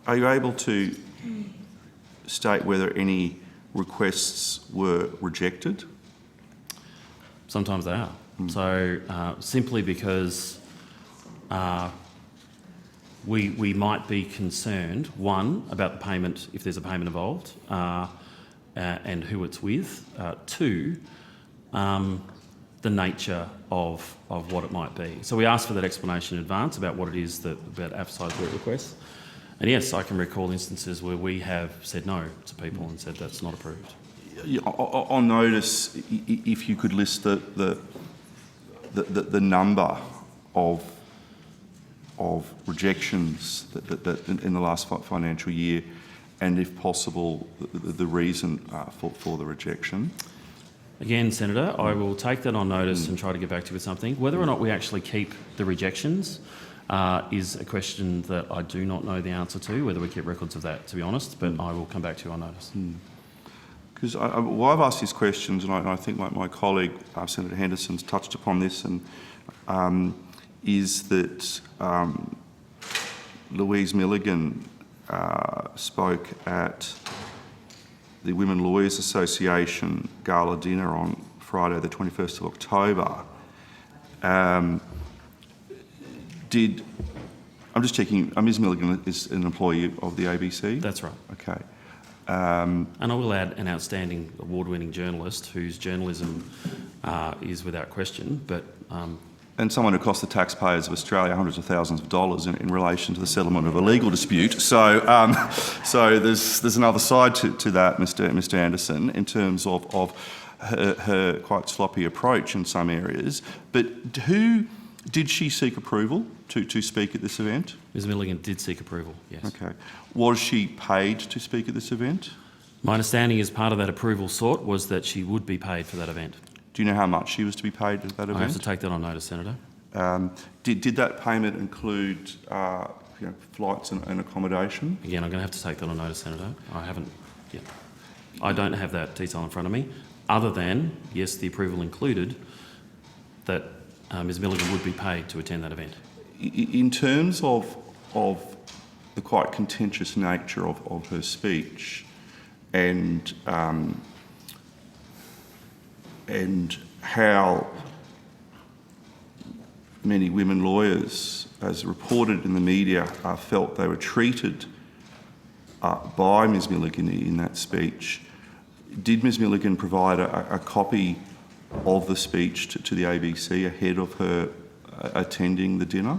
Are you able to state whether any requests were rejected? Sometimes they are. So simply because we might be concerned, one, about the payment, if there's a payment involved, and who it's with. Two, the nature of what it might be. So we asked for that explanation in advance about what it is about outside work requests. And yes, I can recall instances where we have said no to people and said that's not approved. On notice, if you could list the number of rejections that in the last financial year, and if possible, the reason for the rejection. Again, Senator, I will take that on notice and try to get back to you with something. Whether or not we actually keep the rejections is a question that I do not know the answer to, whether we keep records of that, to be honest, but I will come back to you on notice. Because I've asked these questions, and I think my colleague, Senator Henderson's touched upon this, and is that Louise Milligan spoke at the Women Lawyers Association gala dinner on Friday the 21st of October. I'm just checking, Ms Milligan is an employee of the ABC? That's right. Okay. And I will add an outstanding award-winning journalist whose journalism is without question, but... and someone who cost the taxpayers of Australia hundreds of thousands of dollars in relation to the settlement of a legal dispute. So there's another side to that, Mr Anderson, in terms of her quite sloppy approach in some areas. But did she seek approval to speak at this event? Ms Milligan did seek approval, yes. Okay. Was she paid to speak at this event? My understanding as part of that approval sought was that she would be paid for that event. Do you know how much she was to be paid at that event? I have to take that on notice, Senator. Did that payment include flights and accommodation? Again, I'm going to have to take that on notice, Senator. I don't have that detail in front of me, other than, yes, the approval included that Ms Milligan would be paid to attend that event. In terms of the quite contentious nature of her speech and how many women lawyers, as reported in the media, felt they were treated by Ms Milligan in that speech, did Ms Milligan provide a copy of the speech to the ABC ahead of her attending the dinner?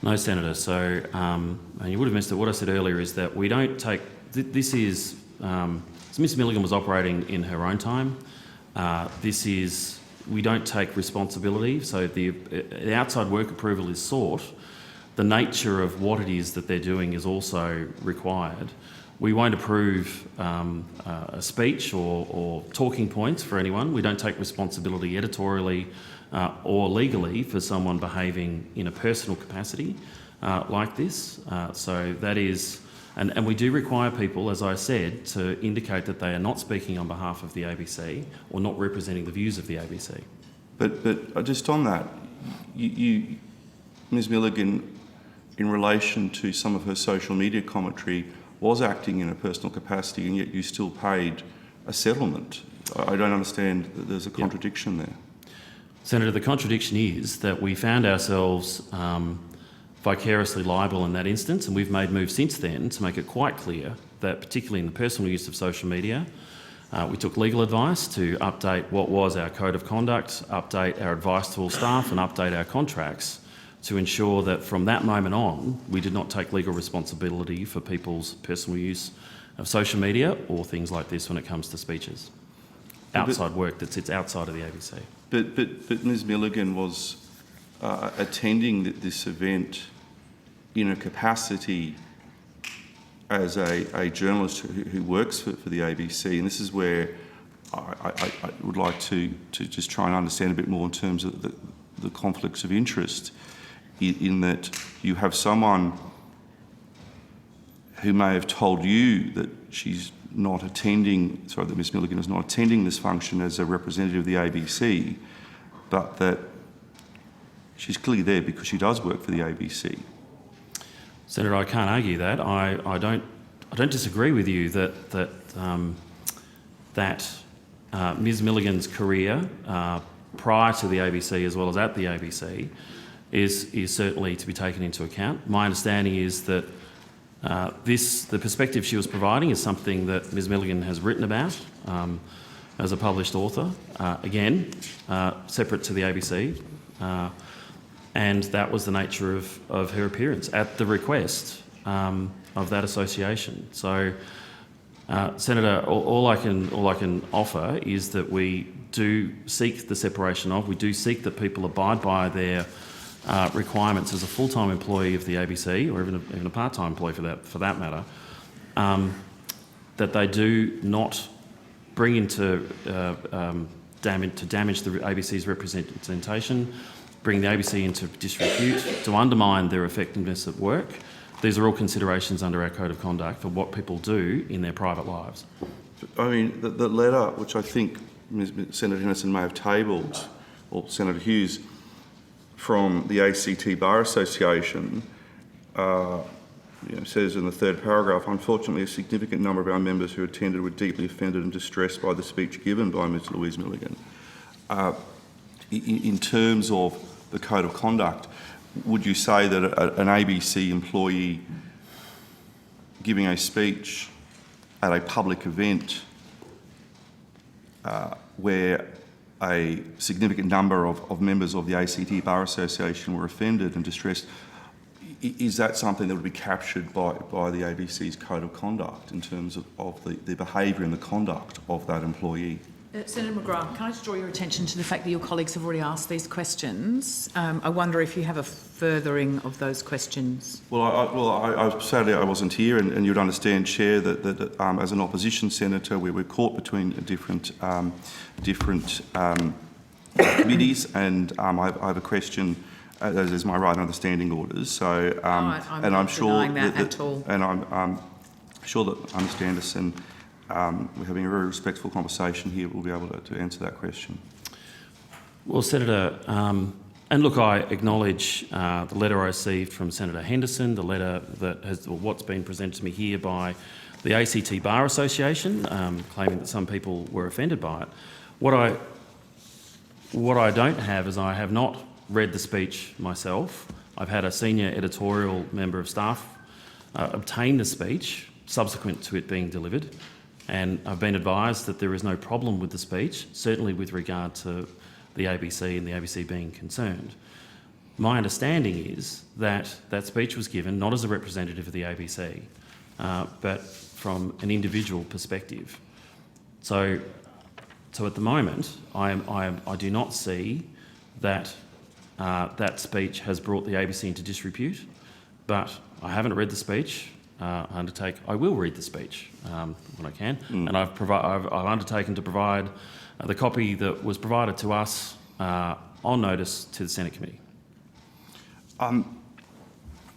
No, Senator. So, and you would have missed it. What I said earlier is that we don't take... This is... so Ms Milligan was operating in her own time. We don't take responsibility. So the outside work approval is sought. The nature of what it is that they're doing is also required. We won't approve a speech or talking points for anyone. We don't take responsibility editorially or legally for someone behaving in a personal capacity like this. So that is... And we do require people, as I said, to indicate that they are not speaking on behalf of the ABC or not representing the views of the ABC. But just on that, Ms Milligan, in relation to some of her social media commentary, was acting in a personal capacity, and yet you still paid a settlement. I don't understand that there's a contradiction there. Senator, the contradiction is that we found ourselves vicariously liable in that instance, and we've made moves since then to make it quite clear that, particularly in the personal use of social media, we took legal advice to update what was our code of conduct, update our advice to all staff, and update our contracts to ensure that from that moment on, we did not take legal responsibility for people's personal use of social media or things like this when it comes to speeches. Outside work that sits outside of the ABC. But Ms Milligan was attending this event in a capacity as a journalist who works for the ABC, and this is where I would like to just try and understand a bit more in terms of the conflicts of interest, in that you have someone who may have told you that she's not attending, that Ms Milligan is not attending this function as a representative of the ABC, but that she's clearly there because she does work for the ABC. Senator, I can't argue that. I don't disagree with you that Ms Milligan's career prior to the ABC as well as at the ABC is certainly to be taken into account. My understanding is that the perspective she was providing is something that Ms Milligan has written about as a published author, again, separate to the ABC. And that was the nature of her appearance at the request of that association. So, Senator, all I can offer is that we do seek the separation of. We do seek that people abide by their requirements as a full-time employee of the ABC, or even a part-time employee for that matter. That they do not bring into damage the ABC's representation, bring the ABC into disrepute, to undermine their effectiveness at work. These are all considerations under our code of conduct for what people do in their private lives. I mean, the letter, which I think Senator Henderson may have tabled, or Senator Hughes, from the ACT Bar Association, says in the third paragraph, unfortunately, a significant number of our members who attended were deeply offended and distressed by the speech given by Ms Louise Milligan. In terms of the code of conduct, would you say that an ABC employee giving a speech at a public event where a significant number of members of the ACT Bar Association were offended and distressed, is that something that would be captured by the ABC's code of conduct in terms of the behaviour and the conduct of that employee? Senator McGrath, can I just draw your attention to the fact that your colleagues have already asked these questions? I wonder if you have a furthering of those questions. Well, sadly I wasn't here, and you'd understand, Chair, that as an opposition senator, we were caught between different committees, and I have a question, as is my right under the standing orders. So, I'm and not I'm sure denying that at all. and I'm sure that I understand this, and we're having a very respectful conversation here. We'll be able to answer that question. Well, Senator, and look, I acknowledge the letter I received from Senator Henderson, the letter that has, or what's been presented to me here by the ACT Bar Association, claiming that some people were offended by it. What I don't have is I have not read the speech myself. I've had a senior editorial member of staff obtain the speech subsequent to it being delivered, and I've been advised that there is no problem with the speech, certainly with regard to the ABC and the ABC being concerned. My understanding is that that speech was given not as a representative of the ABC, but from an individual perspective. So at the moment, I do not see that that speech has brought the ABC into disrepute, but I haven't read the speech. I will read the speech when I can, and I've undertaken to provide the copy that was provided to us on notice to the Senate committee.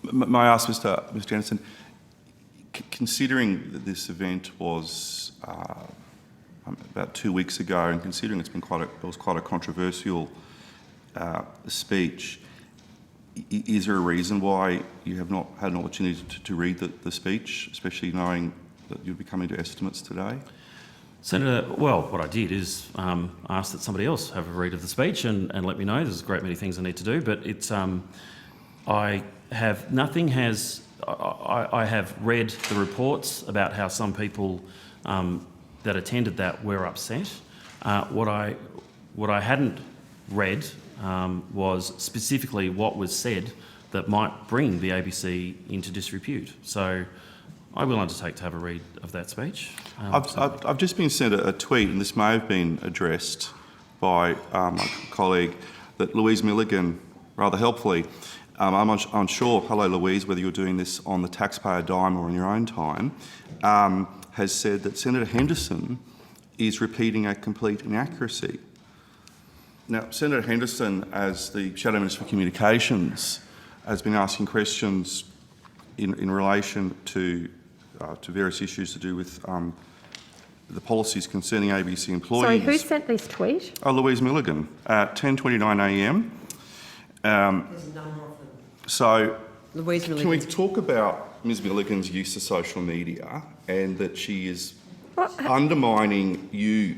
May I ask Mr. Anderson, considering that this event was about 2 weeks ago, and considering it was quite a controversial speech, is there a reason why you have not had an opportunity to read the speech, especially knowing that you'll be coming to estimates today? Senator, well, what I did is ask that somebody else have a read of the speech and let me know. There's a great many things I need to do, but it's I have read the reports about how some people that attended that were upset. What I hadn't read was specifically what was said that might bring the ABC into disrepute. So I will undertake to have a read of that speech. I've just been sent a tweet, and this may have been addressed by my colleague, that Louise Milligan, rather helpfully, I'm unsure, hello Louise, whether you're doing this on the taxpayer dime or on your own time, has said that Senator Henderson is repeating a complete inaccuracy. Now, Senator Henderson, as the Shadow Minister for Communications, has been asking questions in relation to various issues to do with the policies concerning ABC employees. Sorry, who sent this tweet? Louise Milligan at 10:29 a.m. There's a number of them. So, Louise can we Milligan's talk about Ms Milligan's use of social media, and that she is undermining you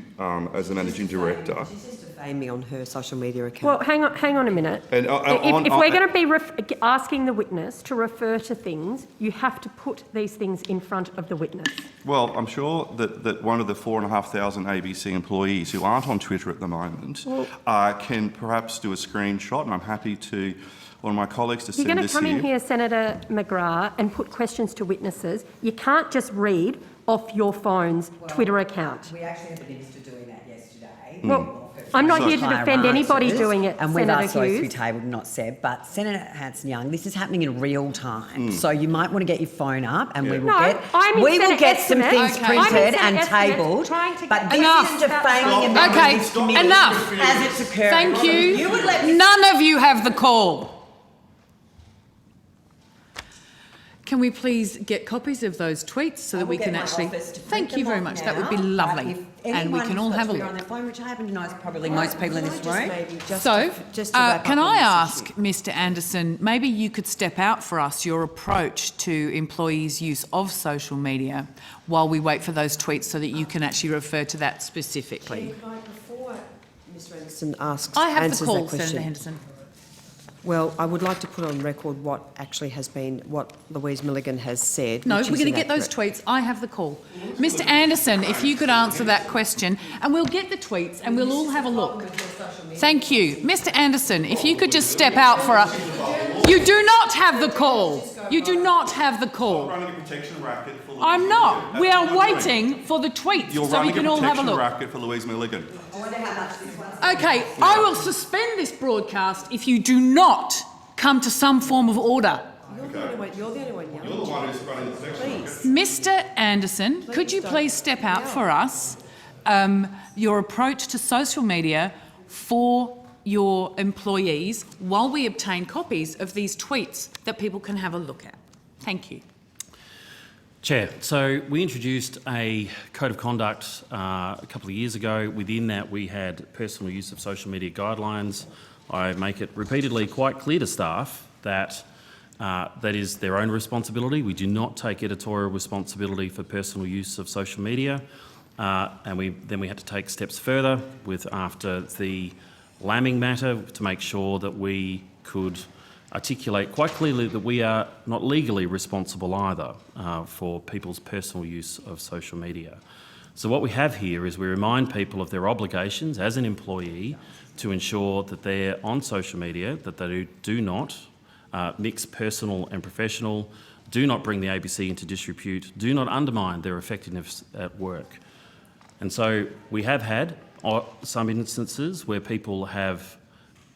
as the Managing Director? She's just defaming me on her social media account. Well, hang on a minute. And if we're going to be asking the witness to refer to things, you have to put these things in front of the witness. Well, I'm sure that one of the 4,500 ABC employees who aren't on Twitter at the moment can perhaps do a screenshot, and I'm happy to one of my colleagues to send this here. You're going to come in here, Senator McGrath, and put questions to witnesses. You can't just read off your phone's Twitter account. We actually had the minister doing that yesterday. Well, I'm not here to defend anybody doing it, and we've Senator asked those to be Hughes. tabled and not said. But Senator Hanson-Young, this is happening in real time, so you might want to get your phone up, and we will I'm in Senate get some estimate. things Okay. I'm in printed Senate and estimate tabled. trying to But get- this Enough. is defaming a member Okay, of this committee enough. as it's occurring. Thank you. You would let me None of you have the call. Can we please get copies of those tweets so that we can actually... Thank you very much. That would be lovely. And we can all have a on look. their phone, which I happen to know is probably most people in this room. So, just to wrap can up on I this ask Mr Anderson, maybe you could step out for us your approach to employees' use of social media while we wait for those tweets so that you can actually refer to that specifically. Before Mr Anderson answers I have the that call, question, Senator Henderson. well, I would like to put on record what actually has been, what Louise Milligan has said. No, which we're is going to get those inaccurate. tweets. I have the call. Mr Anderson, if you could answer that question, and we'll get the tweets and we'll all have a look. Thank you. Mr Anderson, if you could just step out for us. You do not have the call. You do not have the call. Running a protection racket for I'm not. We are waiting for the tweets You're so we running can a all have a protection look. racket for Louise Milligan. Okay, I will suspend this broadcast if you do not come to some form of order. You're the only one yelling. You're the one who's running the protection racket. Mr. Anderson, could you please step out for us your approach to social media for your employees while we obtain copies of these tweets that people can have a look at? Thank you. Chair, so we introduced a code of conduct a couple of years ago. Within that, we had personal use of social media guidelines. I make it repeatedly quite clear to staff that that is their own responsibility. We do not take editorial responsibility for personal use of social media. And we had to take steps further after the lambing matter to make sure that we could articulate quite clearly that we are not legally responsible either for people's personal use of social media. So what we have here is we remind people of their obligations as an employee to ensure that they're on social media, that they do not mix personal and professional, do not bring the ABC into disrepute, do not undermine their effectiveness at work. And so we have had some instances where people have,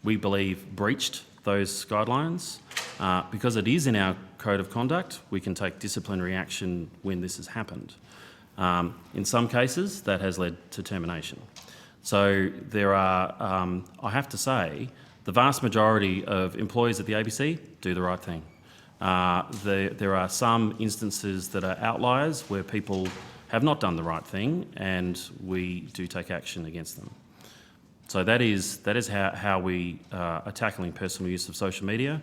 we believe, breached those guidelines. Because it is in our code of conduct, we can take disciplinary action when this has happened. In some cases, that has led to termination. So there are, I have to say, the vast majority of employees at the ABC do the right thing. There are some instances that are outliers where people have not done the right thing, and we do take action against them. So that is how we are tackling personal use of social media.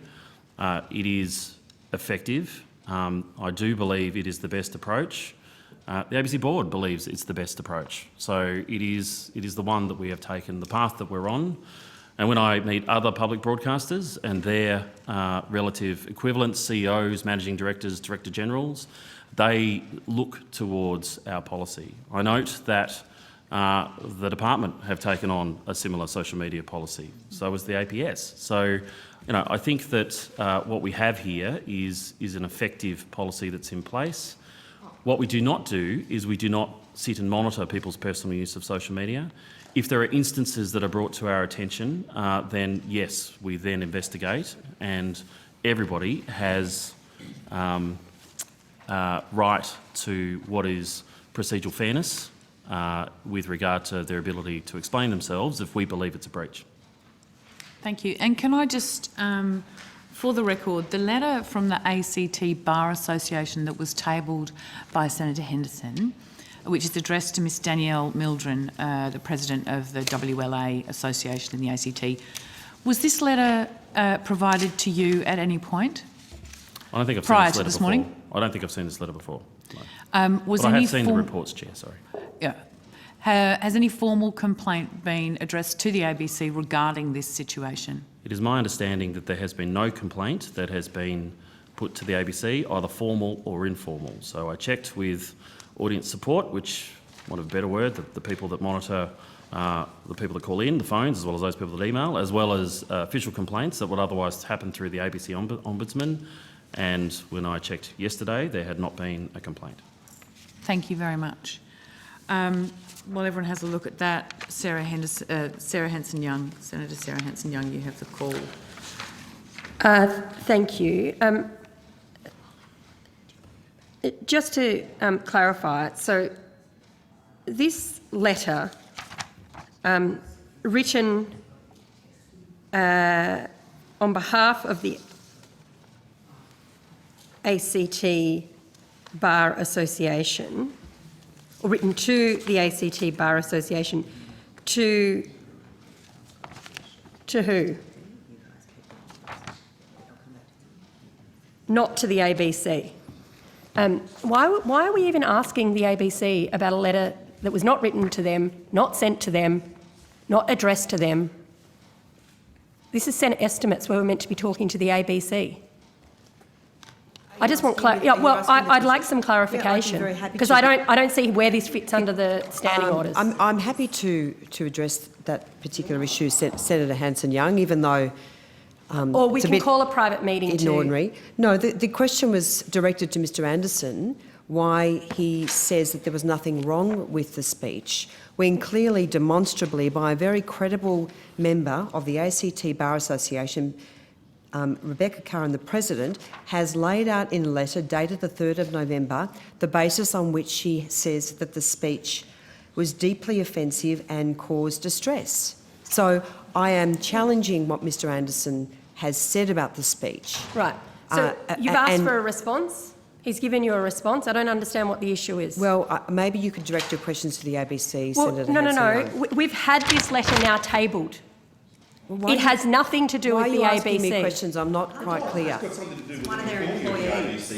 It is effective. I do believe it is the best approach. The ABC board believes it's the best approach. So it is the one that we have taken, the path that we're on. And when I meet other public broadcasters and their relative equivalents, CEOs, managing directors, director generals, they look towards our policy. I note that the department have taken on a similar social media policy. So has the APS. So, I think that what we have here is an effective policy that's in place. What we do not do is we do not sit and monitor people's personal use of social media. If there are instances that are brought to our attention, then yes, we then investigate, and everybody has right to what is procedural fairness with regard to their ability to explain themselves if we believe it's a breach. Thank you. And can I just, for the record, the letter from the ACT Bar Association that was tabled by Senator Henderson, which is addressed to Ms Danielle Mildren, the President of the WLA Association in the ACT, was this letter provided to you at any point? I don't think I've prior seen to this this letter morning? before. I don't think I've seen this letter before. No. Was but I any have seen the reports, Chair, sorry. Yeah. Has any formal complaint been addressed to the ABC regarding this situation? It is my understanding that there has been no complaint that has been put to the ABC, either formal or informal. So I checked with audience support, which, want of a better word, the people that monitor the people that call in, the phones, as well as those people that email, as well as official complaints that would otherwise happen through the ABC Ombudsman. And when I checked yesterday, there had not been a complaint. Thank you very much. While everyone has a look at that, Sarah Hanson-Young, Senator Sarah Hanson-Young, you have the call. Thank you. Just to clarify, so this letter written on behalf of the ACT Bar Association, or written to the ACT Bar Association, to who? Not to the ABC. Why are we even asking the ABC about a letter that was not written to them, not sent to them, not addressed to them? This is Senate estimates where we're meant to be talking to the ABC. I just want I'd like some clarification because I don't see where this fits under the standing orders. I'm happy to address that particular issue, Senator Hanson-Young, even though or we can call a private meeting in too. ordinary. No, the question was directed to Mr Anderson. why he says that there was nothing wrong with the speech, when clearly, demonstrably, by a very credible member of the ACT Bar Association, Rebecca Curran, the President, has laid out in a letter dated the 3rd of November the basis on which she says that the speech was deeply offensive and caused distress. So I am challenging what Mr Anderson has said about the speech. Right. So you've asked for a response? He's given you a response? I don't understand what the issue is. Well, maybe you could direct your questions to the ABC, Well, Senator no. Hanson-Young. We've had this letter now tabled. Well, It has nothing to do why with the are you asking ABC. me questions? I'm not quite clear. One of their employees.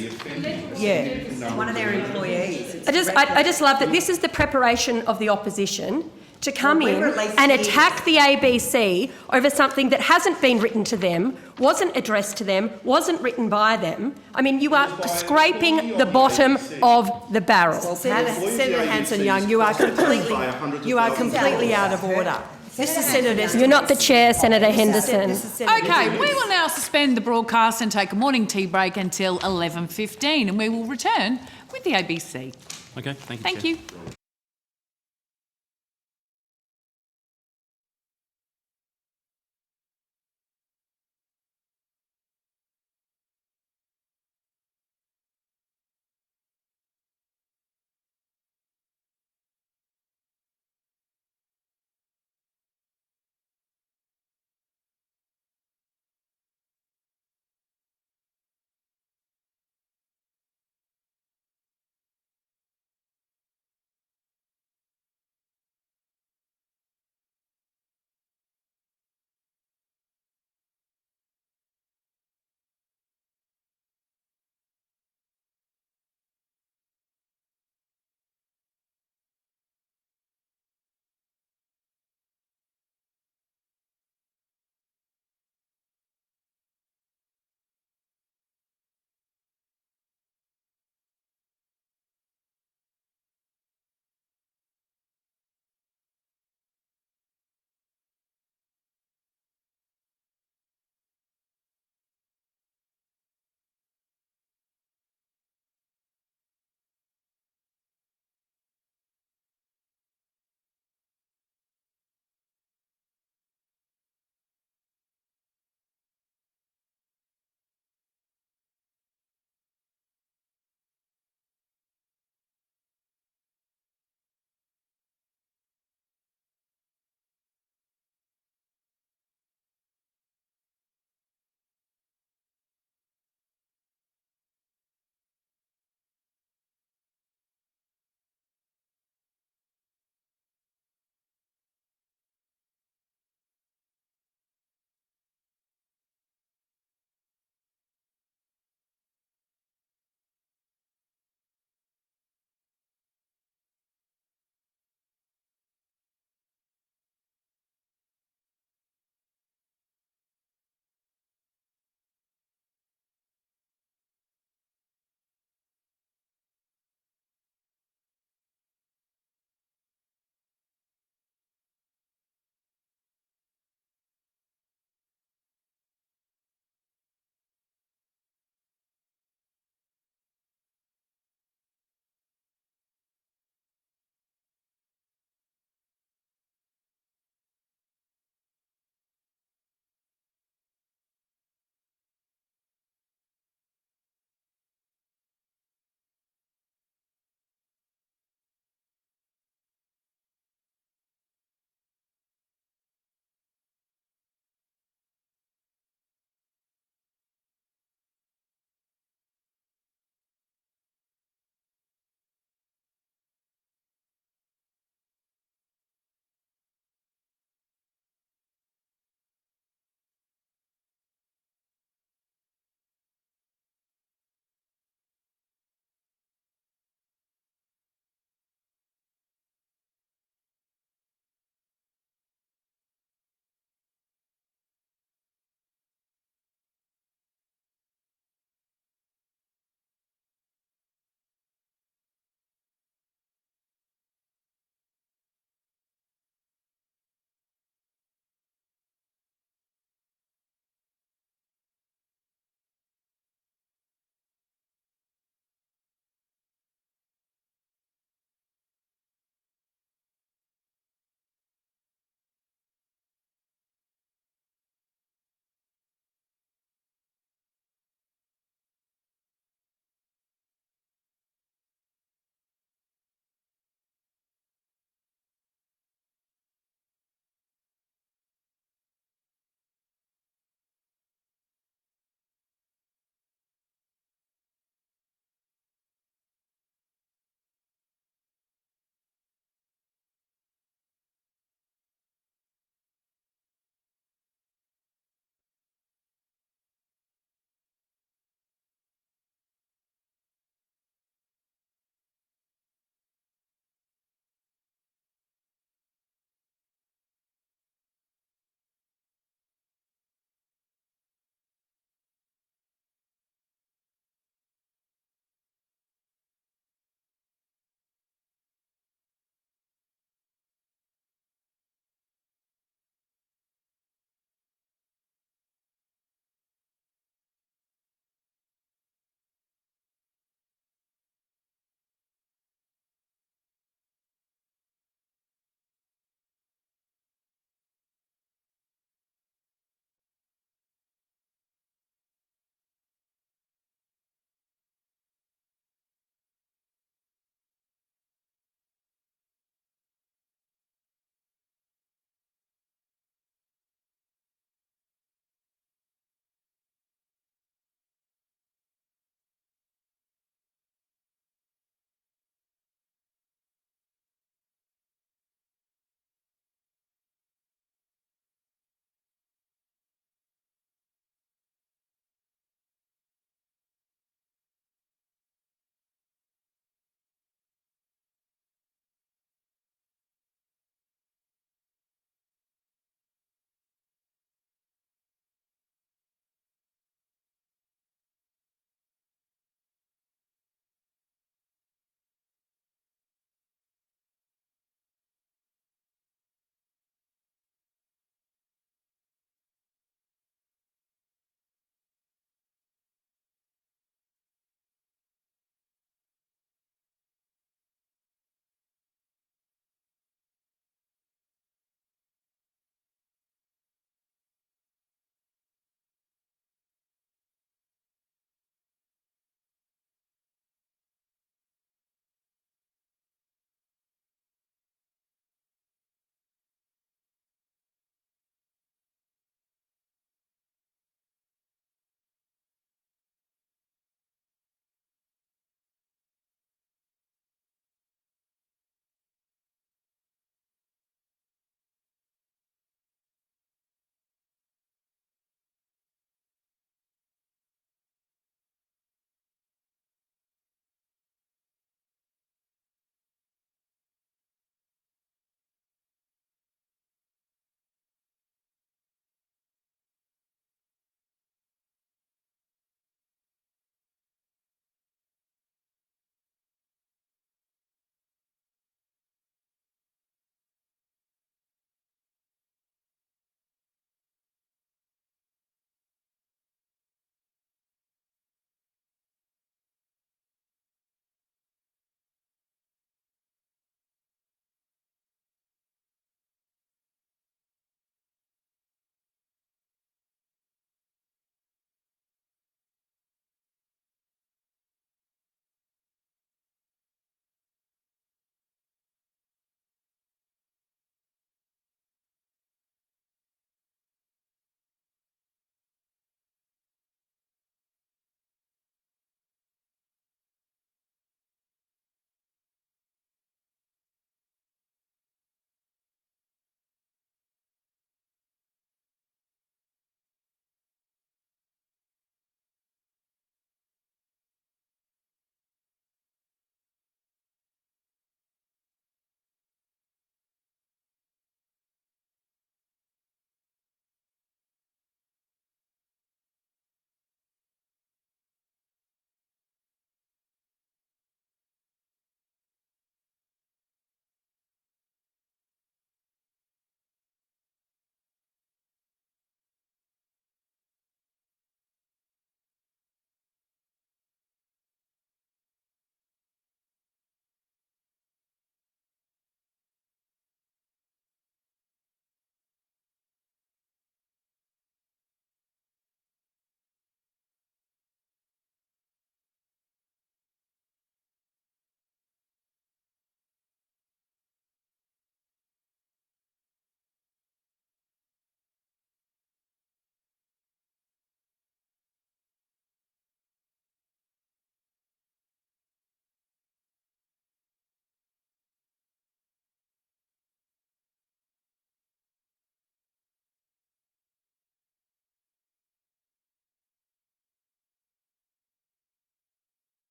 Yeah. One of their employees. I just love that this is the preparation of the opposition to come Well, in we're at least and here. attack the ABC over something that hasn't been written to them, wasn't addressed to them, wasn't written by them. I mean, you are scraping the bottom of the barrel. Senator Hanson-Young, you are completely out of order. Mr Senator, You're not the chair, Senator Henderson. Okay, we will now suspend the broadcast and take a morning tea break until 11:15, and we will return with the ABC. Okay, thank you, Thank Chair. you.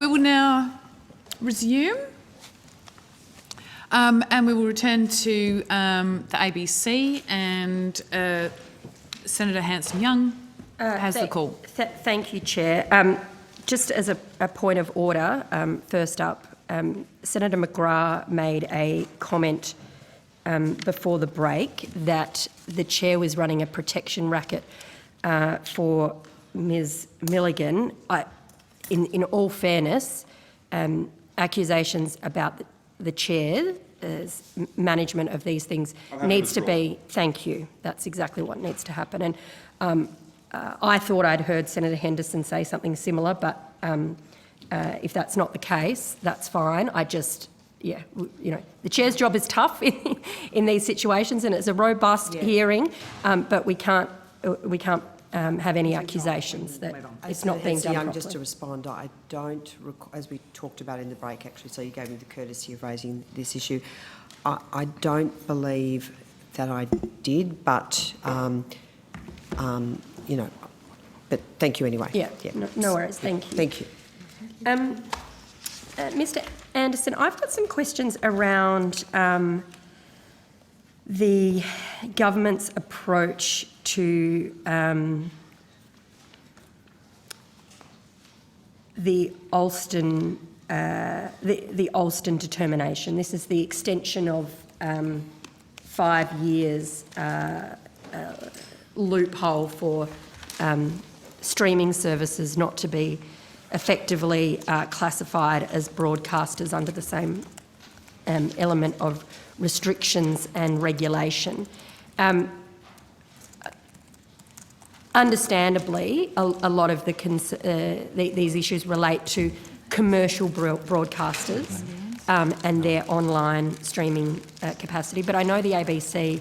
We will now resume and we will return to the ABC, and Senator Hanson-Young has the call. Thank you, Chair. Just as a point of order, first up, Senator McGrath made a comment before the break that the Chair was running a protection racket for Ms Milligan. In all fairness, accusations about the Chair's management of these things needs to be... Thank you. That's exactly what needs to happen. And I thought I'd heard Senator Henderson say something similar, but if that's not the case, that's fine. The Chair's job is tough in these situations, and it's a robust hearing, but we can't have any accusations that it's not being done properly. Just to respond, I don't, as we talked about in the break actually, so you gave me the courtesy of raising this issue. I don't believe that I did, but, but thank you anyway. Yeah. No worries, thank you. Thank you. Mr Anderson, I've got some questions around the government's approach to the Alston determination. This is the extension of 5 years loophole for streaming services not to be effectively classified as broadcasters under the same element of restrictions and regulation. Understandably, a lot of these issues relate to commercial broadcasters and their online streaming capacity, but I know the ABC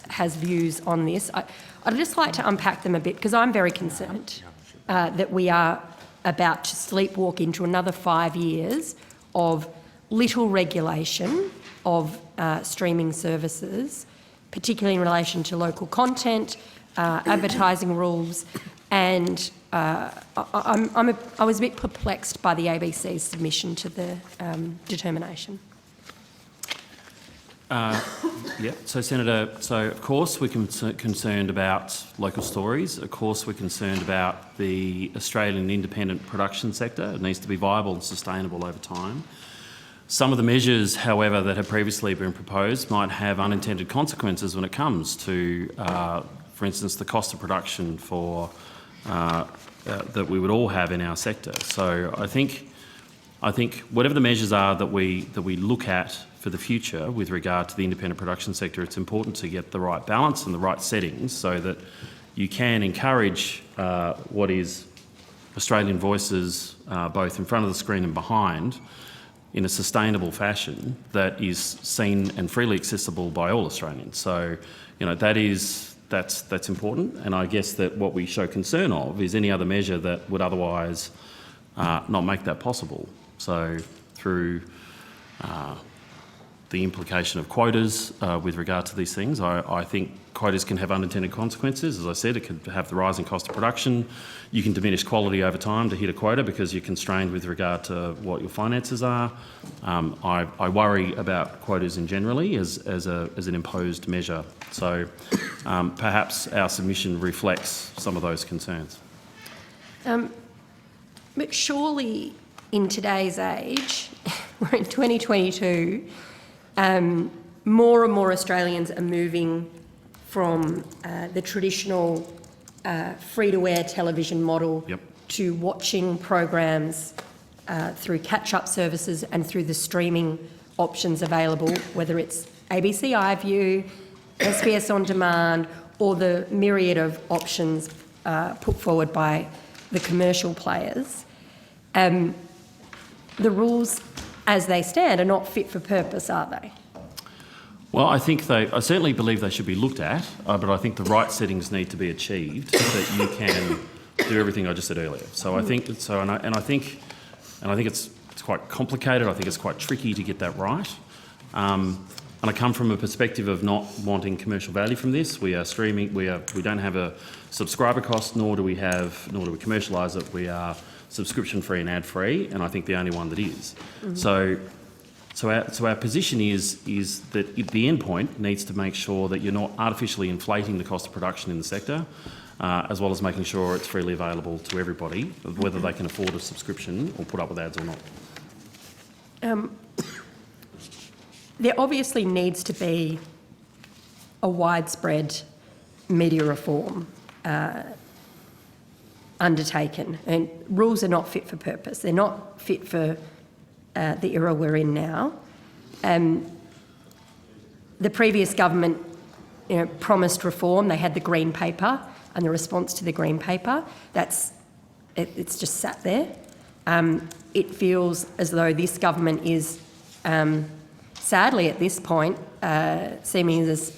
has views on this. I'd just like to unpack them a bit, because I'm very concerned that we are about to sleepwalk into another 5 years of little regulation of streaming services, particularly in relation to local content, advertising rules, and I was a bit perplexed by the ABC's submission to the determination. So Senator, of course we're concerned about local stories. Of course we're concerned about the Australian independent production sector. It needs to be viable and sustainable over time. Some of the measures, however, that have previously been proposed might have unintended consequences when it comes to, for instance, the cost of production for that we would all have in our sector. So I think whatever the measures are that we look at for the future with regard to the independent production sector, it's important to get the right balance and the right settings so that you can encourage what is Australian voices, both in front of the screen and behind, in a sustainable fashion that is seen and freely accessible by all Australians. So, that's important, and I guess that what we show concern of is any other measure that would otherwise not make that possible. So through the implication of quotas with regard to these things, I think quotas can have unintended consequences. As I said, it could have the rising cost of production. You can diminish quality over time to hit a quota because you're constrained with regard to what your finances are. I worry about quotas in generally as an imposed measure. So perhaps our submission reflects some of those concerns. But surely in today's age, we're in 2022, more and more Australians are moving from the traditional free-to-air television model to watching programs through catch-up services and through the streaming options available, whether it's ABC iView, SBS On Demand, or the myriad of options put forward by the commercial players. The rules as they stand are not fit for purpose, are they? Well, I certainly believe they should be looked at, but I think the right settings need to be achieved that you can do everything I just said earlier. So I think so, and I think it's quite complicated. I think it's quite tricky to get that right. And I come from a perspective of not wanting commercial value from this. We are streaming. We don't have a subscriber cost, nor do we commercialise it. We are subscription-free and ad-free, and I think the only one that is. So our position is that the endpoint needs to make sure that you're not artificially inflating the cost of production in the sector, as well as making sure it's freely available to everybody, whether they can afford a subscription or put up with ads or not. There obviously needs to be a widespread media reform undertaken, and rules are not fit for purpose. They're not fit for the era we're in now. The previous government, promised reform. They had the Green Paper and the response to the Green Paper. It's just sat there. It feels as though this government is, sadly at this point, seeming as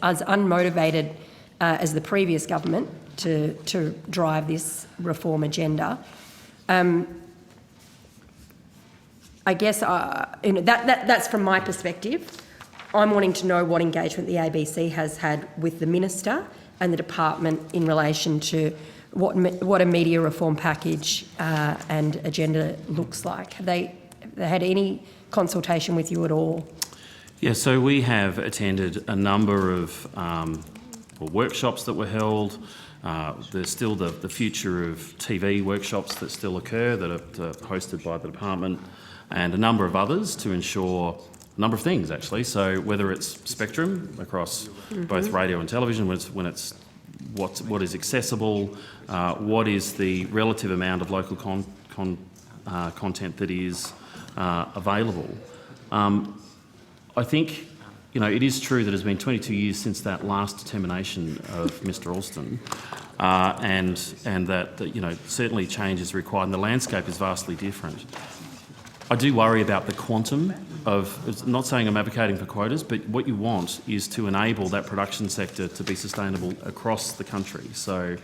unmotivated as the previous government to drive this reform agenda. I guess that's from my perspective. I'm wanting to know what engagement the ABC has had with the minister and the department in relation to what a media reform package and agenda looks like. Have they had any consultation with you at all? Yeah, so we have attended a number of workshops that were held. There's still the future of TV workshops that still occur that are hosted by the department, and a number of others to ensure a number of things actually. So whether it's spectrum across both radio and television, what is accessible, what is the relative amount of local content that is available. I think, it is true that it's been 22 years since that last determination of Mr Alston, and that certainly change is required, and the landscape is vastly different. I do worry about the quantum of, not saying I'm advocating for quotas, but what you want is to enable that production sector to be sustainable across the country. So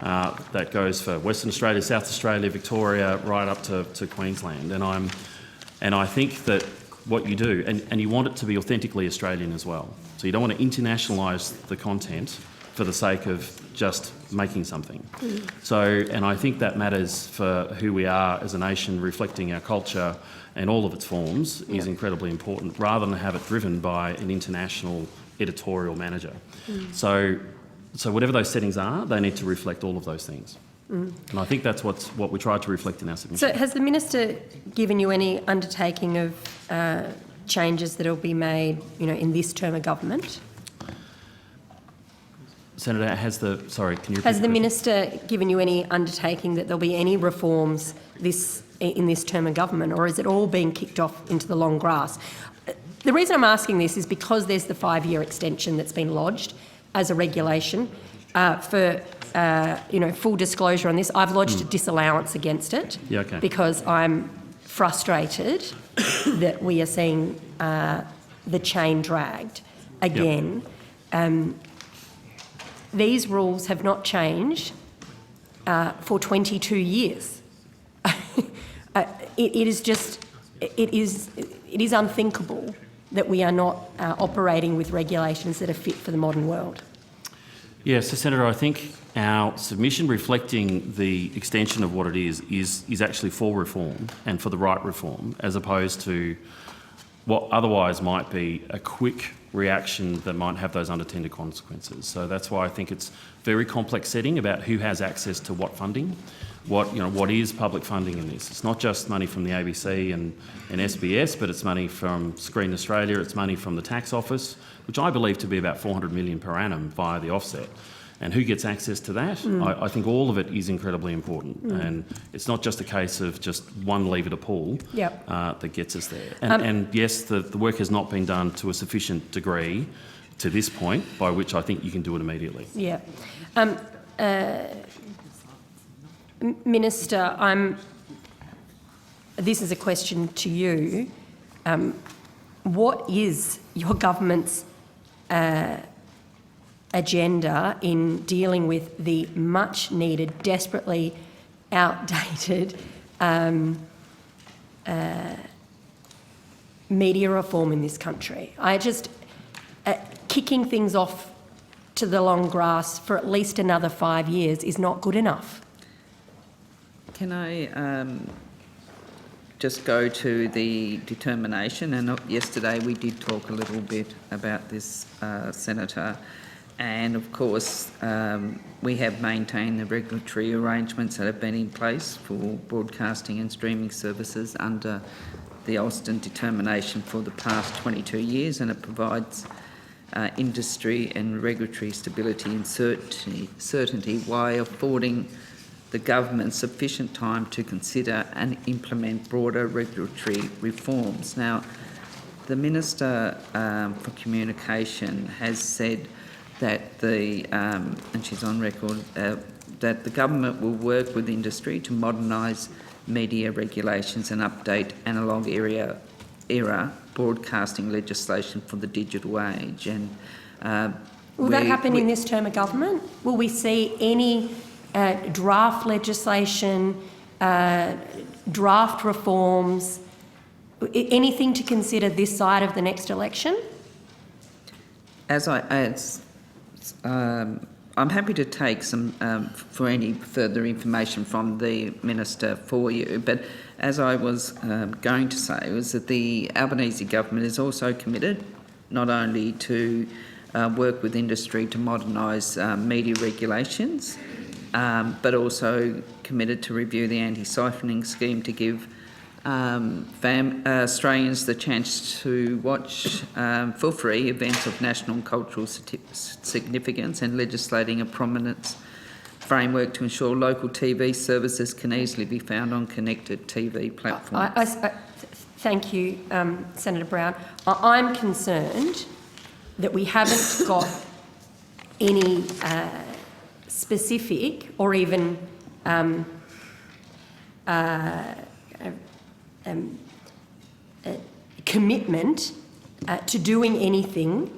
that goes for Western Australia, South Australia, Victoria, right up to Queensland. And I think that what you do, and you want it to be authentically Australian as well. So you don't want to internationalise the content for the sake of just making something. And I think that matters for who we are as a nation, reflecting our culture and all of its forms is incredibly important, rather than have it driven by an international editorial manager. So whatever those settings are, they need to reflect all of those things. And I think that's what we tried to reflect in our submission. So has the minister given you any undertaking of changes that will be made, in this term of government? Senator, can you repeat the question? Minister given you any undertaking that there'll be any reforms in this term of government, or is it all being kicked off into the long grass? The reason I'm asking this is because there's the 5-year extension that's been lodged as a regulation. For full disclosure on this, I've lodged a disallowance against it because I'm frustrated that we are seeing the chain dragged again. These rules have not changed for 22 years. It is unthinkable that we are not operating with regulations that are fit for the modern world. Yeah, so Senator, I think our submission reflecting the extension of what it is actually for reform and for the right reform, as opposed to what otherwise might be a quick reaction that might have those unintended consequences. So that's why I think it's a very complex setting about who has access to what funding, what is public funding in this. It's not just money from the ABC and SBS, but it's money from Screen Australia, it's money from the tax office, which I believe to be about 400 million per annum via the offset. And who gets access to that? I think all of it is incredibly important. And it's not just a case of just one lever to pull that gets us there. And yes, the work has not been done to a sufficient degree to this point, by which I think you can do it immediately. Yeah. Minister, this is a question to you. What is your government's agenda in dealing with the much needed, desperately outdated media reform in this country? Kicking things off to the long grass for at least another 5 years is not good enough. Can I just go to the determination? And yesterday we did talk a little bit about this, Senator. And of course, we have maintained the regulatory arrangements that have been in place for broadcasting and streaming services under the Alston determination for the past 22 years, and it provides industry and regulatory stability and certainty while affording the government sufficient time to consider and implement broader regulatory reforms. Now, the Minister for Communication has said that and she's on record, that the government will work with industry to modernise media regulations and update analogue era broadcasting legislation for the digital age. And will that happen in this term of government? Will we see any draft legislation, draft reforms, anything to consider this side of the next election? I'm happy to take some for any further information from the Minister for you, but as I was going to say, was that the Albanese government is also committed not only to work with industry to modernise media regulations, but also committed to review the anti-siphoning scheme to give Australians the chance to watch for free events of national and cultural significance, and legislating a prominence framework to ensure local TV services can easily be found on connected TV platforms. Thank you, Senator Brown. I'm concerned that we haven't got any specific or even commitment to doing anything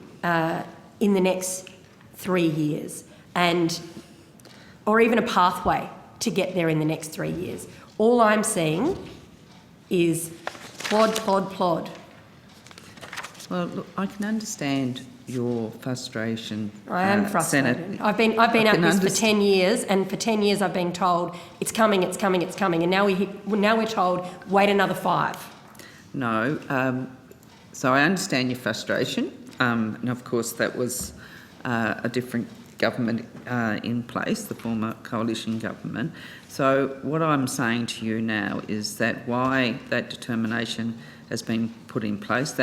in the next 3 years, or even a pathway to get there in the next 3 years. All I'm seeing is plod, plod, plod. Well, look, I can understand your frustration. I am frustrated. Senate. I've been at this for 10 years, and for 10 years I've been told it's coming, it's coming, it's coming, and now we're told wait another 5. No, so I understand your frustration, and of course that was a different government in place, the former coalition government. So what I'm saying to you now is that why that determination has been put in place,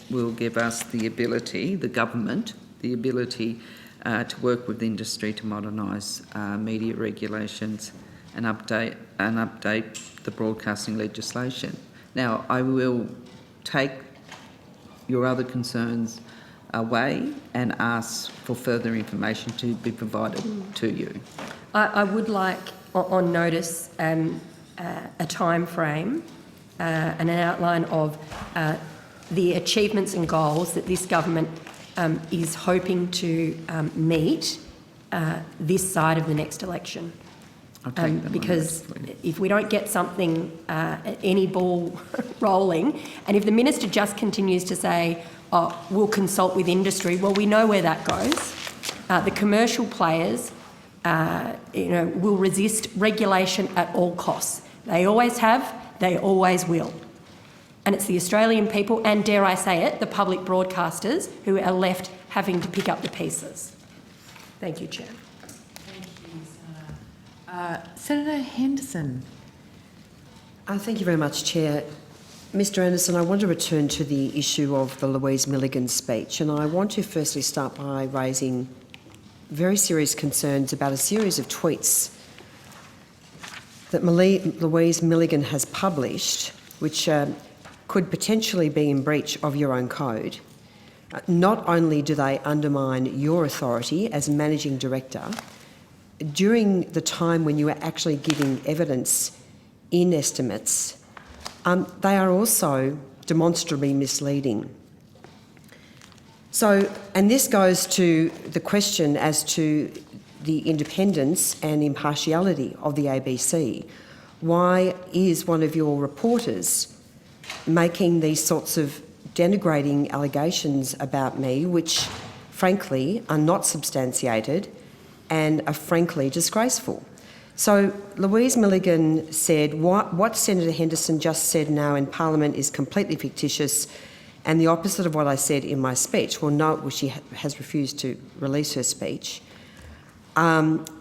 will give us the ability, the government, the ability to work with industry to modernise media regulations and update the broadcasting legislation. Now, I will take your other concerns away and ask for further information to be provided to you. I would like on notice a time frame and an outline of the achievements and goals that this government is hoping to meet this side of the next election. Because if we don't get something, any ball rolling, and if the minister just continues to say, oh, we'll consult with industry, well, we know where that goes. The commercial players, will resist regulation at all costs. They always have, they always will. And it's the Australian people, and dare I say it, the public broadcasters, who are left having to pick up the pieces. Thank you, Chair. Senator Henderson. Thank you very much, Chair. Mr Anderson, I want to return to the issue of the Louise Milligan speech, and I want to firstly start by raising very serious concerns about a series of tweets that Louise Milligan has published, which could potentially be in breach of your own code. Not only do they undermine your authority as Managing Director, during the time when you were actually giving evidence in estimates, they are also demonstrably misleading. So, and this goes to the question as to the independence and impartiality of the ABC. Why is one of your reporters making these sorts of denigrating allegations about me, which frankly are not substantiated and are frankly disgraceful? So Louise Milligan said, what Senator Henderson just said now in Parliament is completely fictitious and the opposite of what I said in my speech. Well, no, she has refused to release her speech.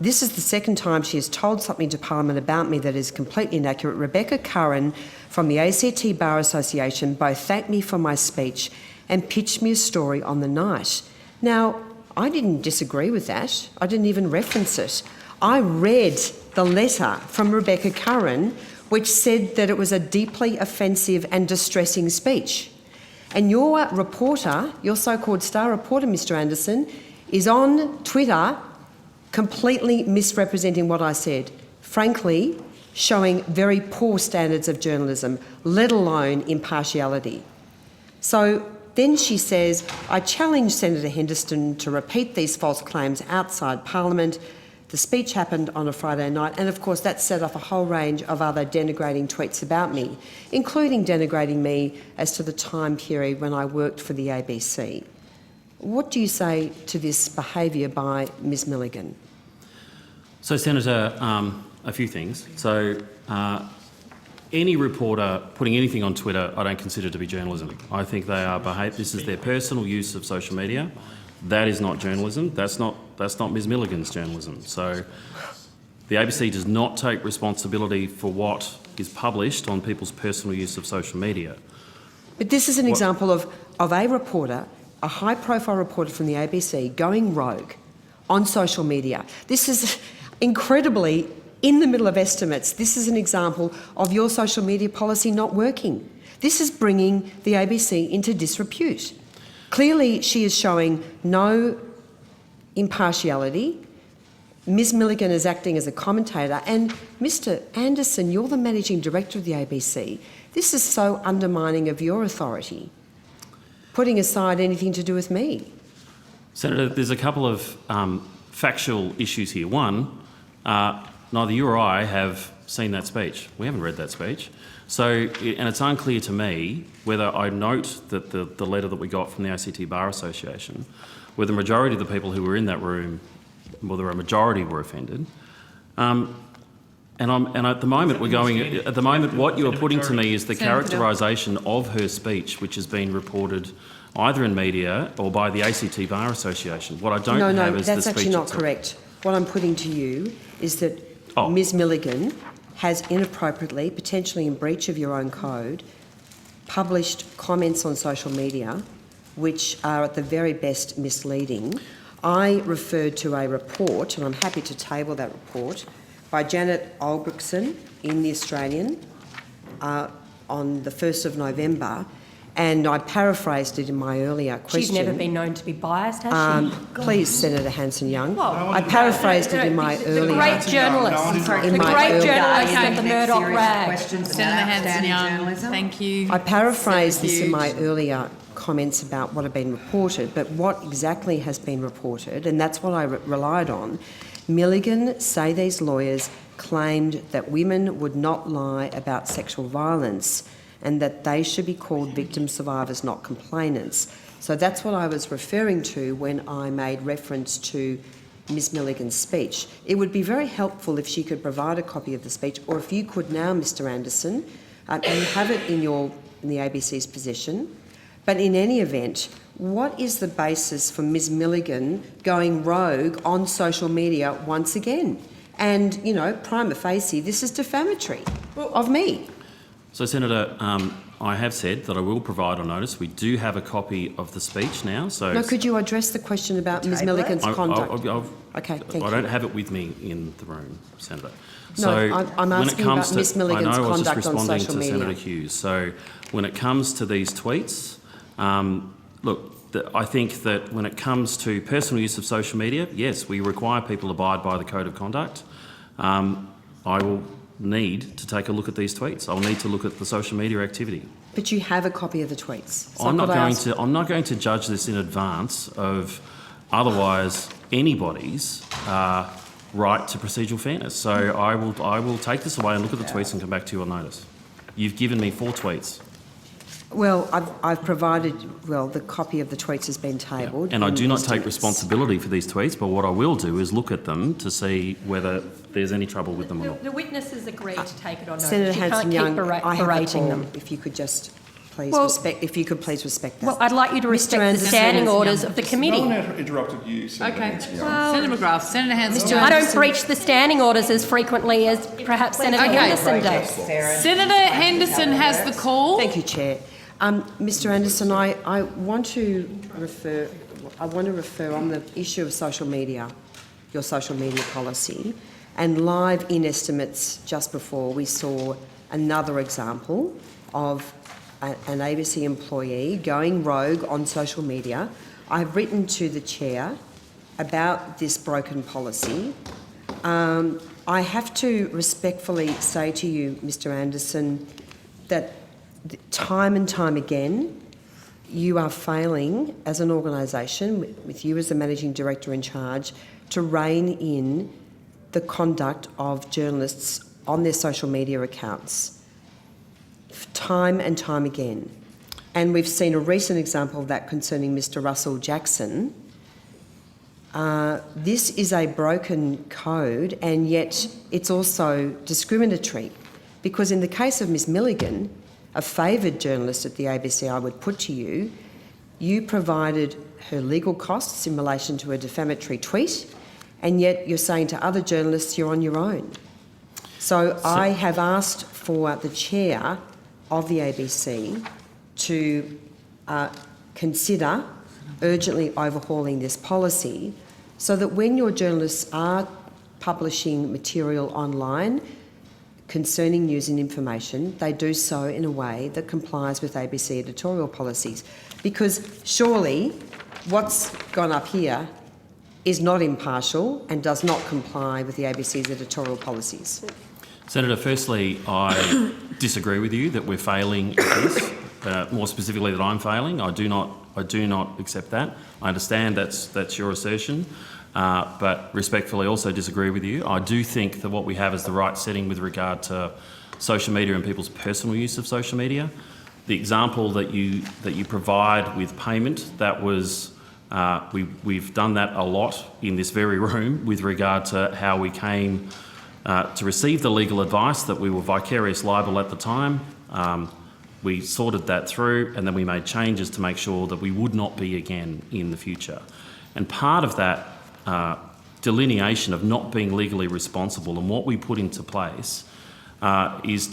This is the second time she has told something to Parliament about me that is completely inaccurate. Rebecca Curran from the ACT Bar Association both thanked me for my speech and pitched me a story on the night. Now, I didn't disagree with that. I didn't even reference it. I read the letter from Rebecca Curran which said that it was a deeply offensive and distressing speech. And your reporter, your so-called star reporter, Mr Anderson, is on Twitter completely misrepresenting what I said, frankly showing very poor standards of journalism, let alone impartiality. So then she says, I challenge Senator Henderson to repeat these false claims outside Parliament. The speech happened on a Friday night, and of course that set off a whole range of other denigrating tweets about me, including denigrating me as to the time period when I worked for the ABC. What do you say to this behaviour by Ms Milligan? So, Senator, a few things. So, any reporter putting anything on Twitter, I don't consider to be journalism. I think they are this is their personal use of social media. That is not journalism. That's not Ms Milligan's journalism. So, the ABC does not take responsibility for what is published on people's personal use of social media. But this is an example of a reporter, a high-profile reporter from the ABC, going rogue on social media. This is incredibly in the middle of estimates. This is an example of your social media policy not working. This is bringing the ABC into disrepute. Clearly, she is showing no impartiality. Ms Milligan is acting as a commentator, and Mr Anderson, you're the Managing Director of the ABC. This is so undermining of your authority, putting aside anything to do with me. Senator, there's a couple of factual issues here. One, neither you or I have seen that speech. We haven't read that speech. So, and it's unclear to me whether I note that the letter that we got from the ACT Bar Association, where the majority of the people who were in that room, whether a majority were offended. And at the moment what you are putting to me is the characterisation of her speech, which has been reported either in media or by the ACT Bar Association. What I don't have is the speech. No, that's actually not correct. What I'm putting to you is that Ms Milligan has inappropriately, potentially in breach of your own code, published comments on social media which are at the very best misleading. I referred to a report, and I'm happy to table that report, by Janet Albrechtsen in The Australian on the 1st of November, and I paraphrased it in my earlier question. She's never been known to be biased, has she? Please, Senator Hanson-Young. I paraphrased it in my earlier... The great journalist. The great journalist of the Murdoch rag. Senator Hanson-Young, thank you. I paraphrased this in my earlier comments about what had been reported, but what exactly has been reported, and that's what I relied on. Milligan, say these lawyers, claimed that women would not lie about sexual violence and that they should be called victim survivors, not complainants. So that's what I was referring to when I made reference to Ms Milligan's speech. It would be very helpful if she could provide a copy of the speech, or if you could now, Mr Anderson, and you have it in the ABC's possession. But in any event, what is the basis for Ms Milligan going rogue on social media once again? And, you know, prima facie, this is defamatory of me. So, Senator, I have said that I will provide on notice. We do have a copy of the speech now. So, no, could you address the question about Ms Milligan's conduct? Okay, thank you. I don't have it with me in the room, Senator. No, so I'm asking about Ms Milligan's conduct on social media. I know I was just responding to Senator Hughes. So, when it comes to these tweets, look, I think that when it comes to personal use of social media, yes, we require people to abide by the code of conduct. I will need to take a look at these tweets. I'll need to look at the social media activity. But you have a copy of the tweets. I'm not going to judge this in advance of otherwise anybody's right to procedural fairness. So I will take this away and look at the tweets and come back to you on notice. You've given me 4 tweets. Well, I've provided, the copy of the tweets has been tabled. And I in do not these take tweets. responsibility for these tweets, but what I will do is look at them to see whether there's any trouble with them or not. The witnesses agreed to take it on notice. Senator You can't Hanson-Young, keep I have a berating call. them. If you could just please Well- respect, if you could please respect that. Well, I'd like you to respect the Anderson. standing orders of the committee. interrupted you, Senator Okay. Hanson-Young. Senator McGrath, Senator Hanson. I don't breach the standing orders as frequently as perhaps Senator Okay. Henderson does. Senator Henderson has the call. Thank you, Chair. Mr Anderson, I want to refer on the issue of social media, your social media policy, and live in estimates just before we saw another example of an ABC employee going rogue on social media. I've written to the Chair about this broken policy. I have to respectfully say to you, Mr Anderson, that time and time again, you are failing as an organisation, with you as the Managing Director in charge, to rein in the conduct of journalists on their social media accounts. Time and time again. And we've seen a recent example of that concerning Mr Russell Jackson. This is a broken code, and yet it's also discriminatory, because in the case of Ms Milligan, a favoured journalist at the ABC, I would put to you, you provided her legal costs in relation to a defamatory tweet, and yet you're saying to other journalists you're on your own. So I have asked for the chair of the ABC to consider urgently overhauling this policy so that when your journalists are publishing material online concerning news and information, they do so in a way that complies with ABC editorial policies. Because surely what's gone up here is not impartial and does not comply with the ABC's editorial policies. Senator, firstly, I disagree with you that we're failing at this. More specifically, that I'm failing. I do not accept that. I understand that's your assertion, but respectfully also disagree with you. I do think that what we have is the right setting with regard to social media and people's personal use of social media. The example that you provide with payment, that was we've done that a lot in this very room with regard to how we came to receive the legal advice that we were vicarious liable at the time. We sorted that through, and then we made changes to make sure that we would not be again in the future. And part of that delineation of not being legally responsible and what we put into place is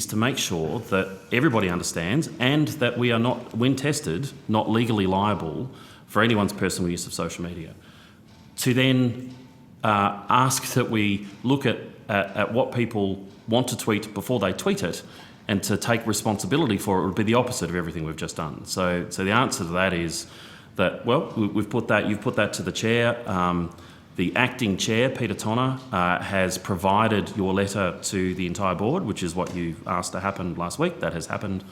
to make sure that everybody understands, and that we are not, when tested, not legally liable for anyone's personal use of social media. To then ask that we look at what people want to tweet before they tweet it, and to take responsibility for it would be the opposite of everything we've just done. So the answer to that is that, well, you've put that to the chair. The acting chair, Peter Tonner, has provided your letter to the entire board, which is what you asked to happen last week. That has happened,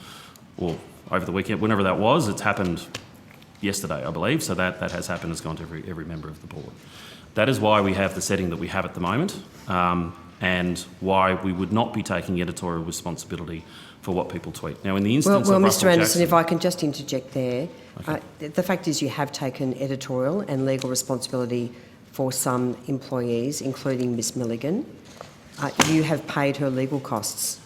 or over the weekend, whenever that was. It's happened yesterday, I believe. So that has happened. It's gone to every member of the board. That is why we have the setting that we have at the moment, and why we would not be taking editorial responsibility for what people tweet. Now, in the instance Well, of Mr Russell Anderson, Jackson, if I can just interject there. Okay. The fact is you have taken editorial and legal responsibility for some employees, including Miss Milligan. You have paid her legal costs.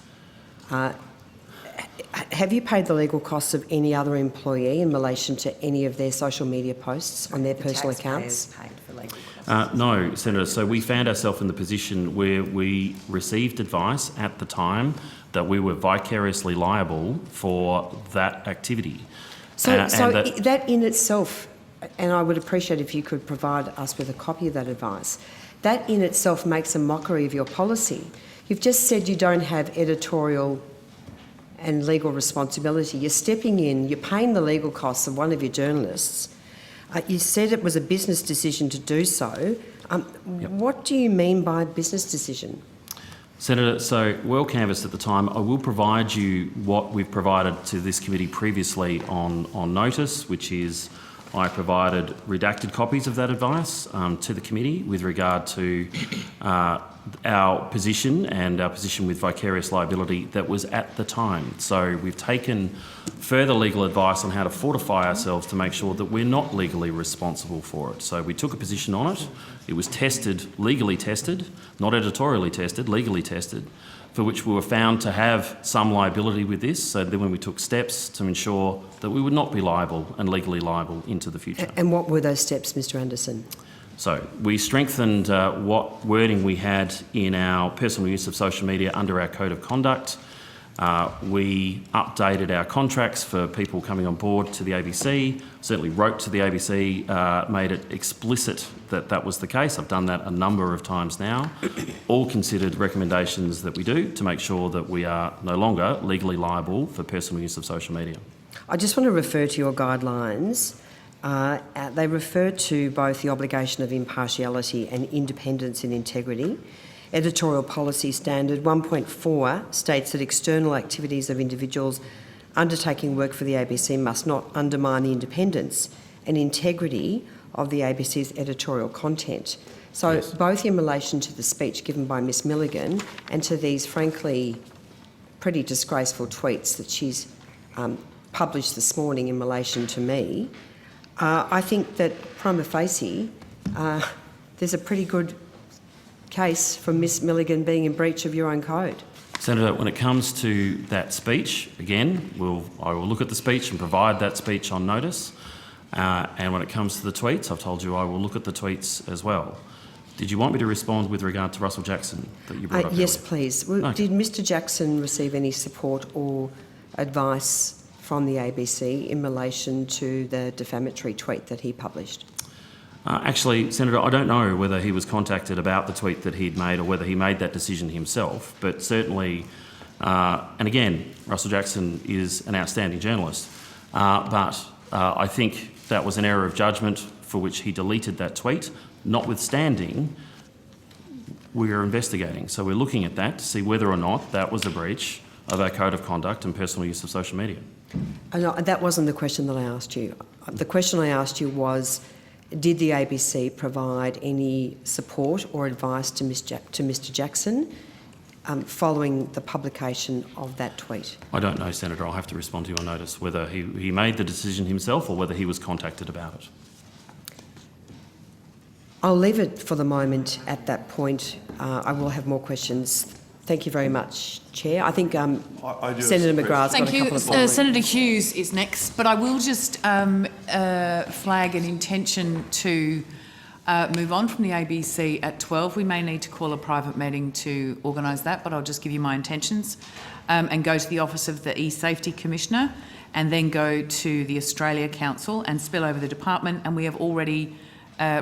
Have you paid the legal costs of any other employee in relation to any of their social media posts on their personal accounts? Taxpayers paid for legal costs. No, Senator. So we found ourselves in the position where we received advice at the time that we were vicariously liable for that activity. So and that in itself, and I would appreciate if you could provide us with a copy of that advice, that in itself makes a mockery of your policy. You've just said you don't have editorial and legal responsibility. You're stepping in, you're paying the legal costs of one of your journalists. You said it was a business decision to do so. Yep. What do you mean by business decision? Senator, so well canvassed at the time. I will provide you what we've provided to this committee previously on notice, which is I provided redacted copies of that advice to the committee with regard to our position and our position with vicarious liability that was at the time. So we've taken further legal advice on how to fortify ourselves to make sure that we're not legally responsible for it. So we took a position on it. It was tested, legally tested, not editorially tested, legally tested, for which we were found to have some liability with this. So then when we took steps to ensure that we would not be liable and legally liable into the future. And what were those steps, Mr Anderson? So we strengthened what wording we had in our personal use of social media under our code of conduct. We updated our contracts for people coming on board to the ABC, certainly wrote to the ABC, made it explicit that that was the case. I've done that a number of times now. All considered recommendations that we do to make sure that we are no longer legally liable for personal use of social media. I just want to refer to your guidelines. They refer to both the obligation of impartiality and independence and integrity. Editorial Policy Standard 1.4 states that external activities of individuals undertaking work for the ABC must not undermine the independence and integrity of the ABC's editorial content. So Yes. both in relation to the speech given by Ms Milligan and to these frankly pretty disgraceful tweets that she's published this morning in relation to me, I think that prima facie there's a pretty good case for Ms Milligan being in breach of your own code. Senator, when it comes to that speech, again, I will look at the speech and provide that speech on notice. And when it comes to the tweets, I've told you I will look at the tweets as well. Did you want me to respond with regard to Russell Jackson that you brought up Yes, earlier? please. Okay. Did Mr Jackson receive any support or advice from the ABC in relation to the defamatory tweet that he published? Actually, Senator, I don't know whether he was contacted about the tweet that he'd made or whether he made that decision himself, but certainly, and again, Russell Jackson is an outstanding journalist, but I think that was an error of judgment for which he deleted that tweet. Notwithstanding, we are investigating. So we're looking at that to see whether or not that was a breach of our code of conduct and personal use of social media. No, that wasn't the question that I asked you. The question I asked you was, did the ABC provide any support or advice to Mr Jackson following the publication of that tweet? I don't know, Senator. I'll have to respond to you on notice whether he made the decision himself or whether he was contacted about it. I'll leave it for the moment at that point. I will have more questions. Thank you very much, Chair. I think I do Senator have some McGrath's got Thank a you. couple of points. Senator Hughes is next, but I will just flag an intention to move on from the ABC at 12. We may need to call a private meeting to organise that, but I'll just give you my intentions and go to the Office of the E-Safety Commissioner and then go to the Australia Council and spill over the department, and we have already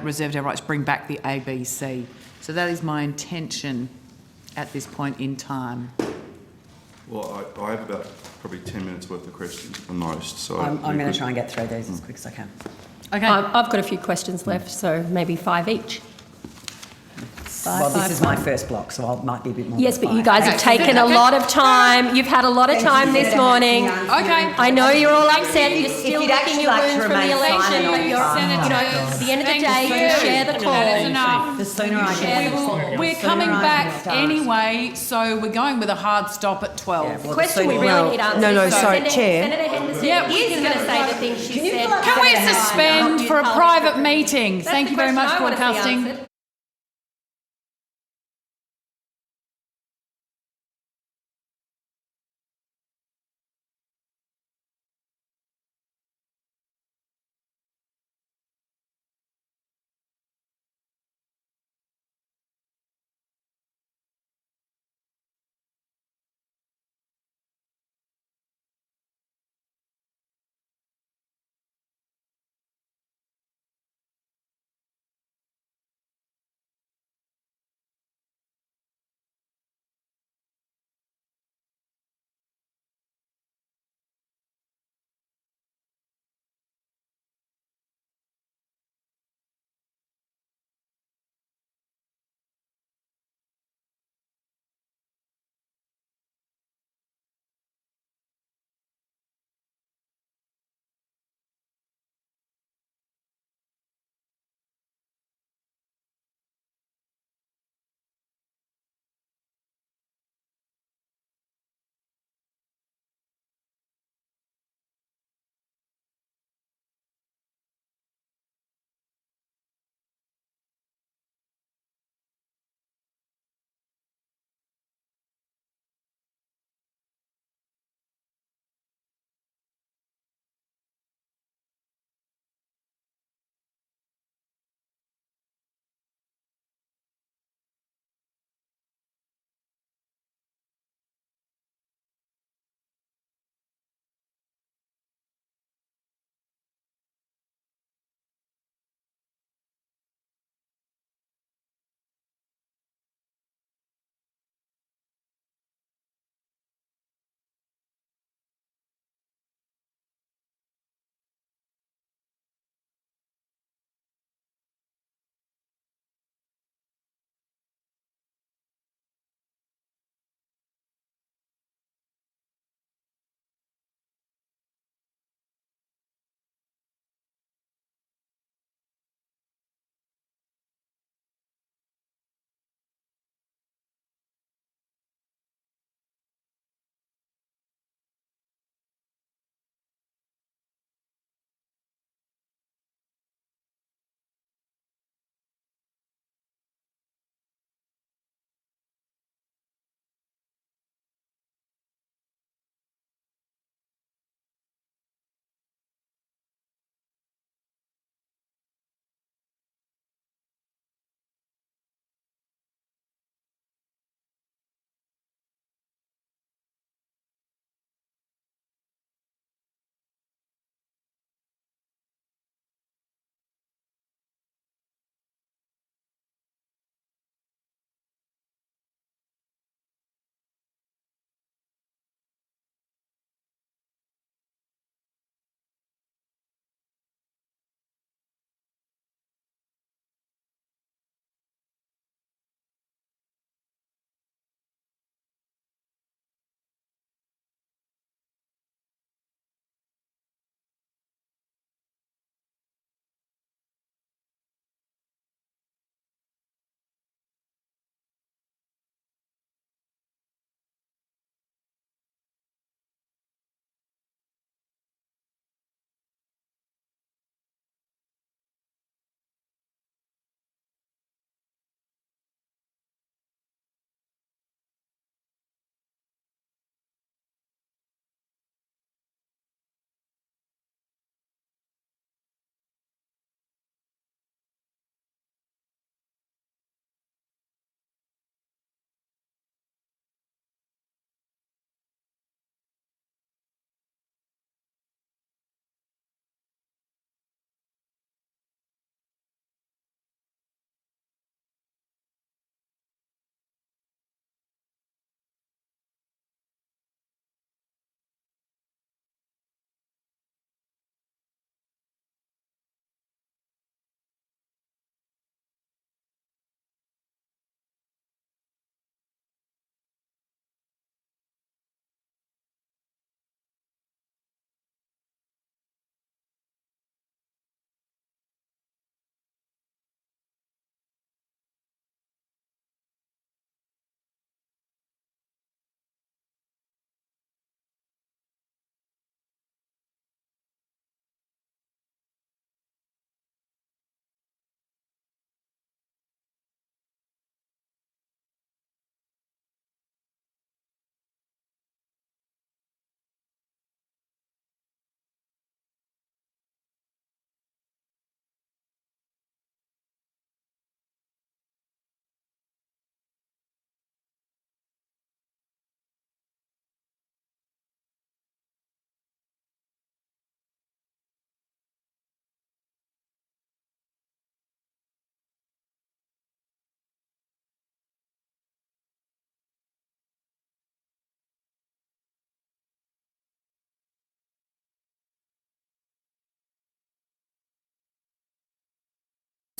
reserved our right to bring back the ABC. So that is my intention at this point in time. Well, I have about probably 10 minutes worth of questions at the most, so... I'm going to try and get through these as quick as I can. Okay. I've got a few questions left, so maybe 5 each. Well, this is my first block, so I might be a bit more. Yes, than but you five. guys have taken a lot of time. You've had a lot of time this morning. Okay. I know you're all upset. You're still you'd licking actually your like to wounds from the remain election, silent but on you're, this. you know, at the end of the day, Thank you you. share the That is call. enough. The sooner I Share get the call. We're sooner coming I can back start. anyway, so we're going with a hard stop at 12. Yeah, well, Question we really Well, need answers. no, So sorry, Senator, Chair. Senator Henderson Yeah, we is can going to have say a- the things she Can you said. pull up Can we Senator Howard, suspend not for a use private politics. meeting? That's Thank the you very question much, I wanna see broadcasting. answered.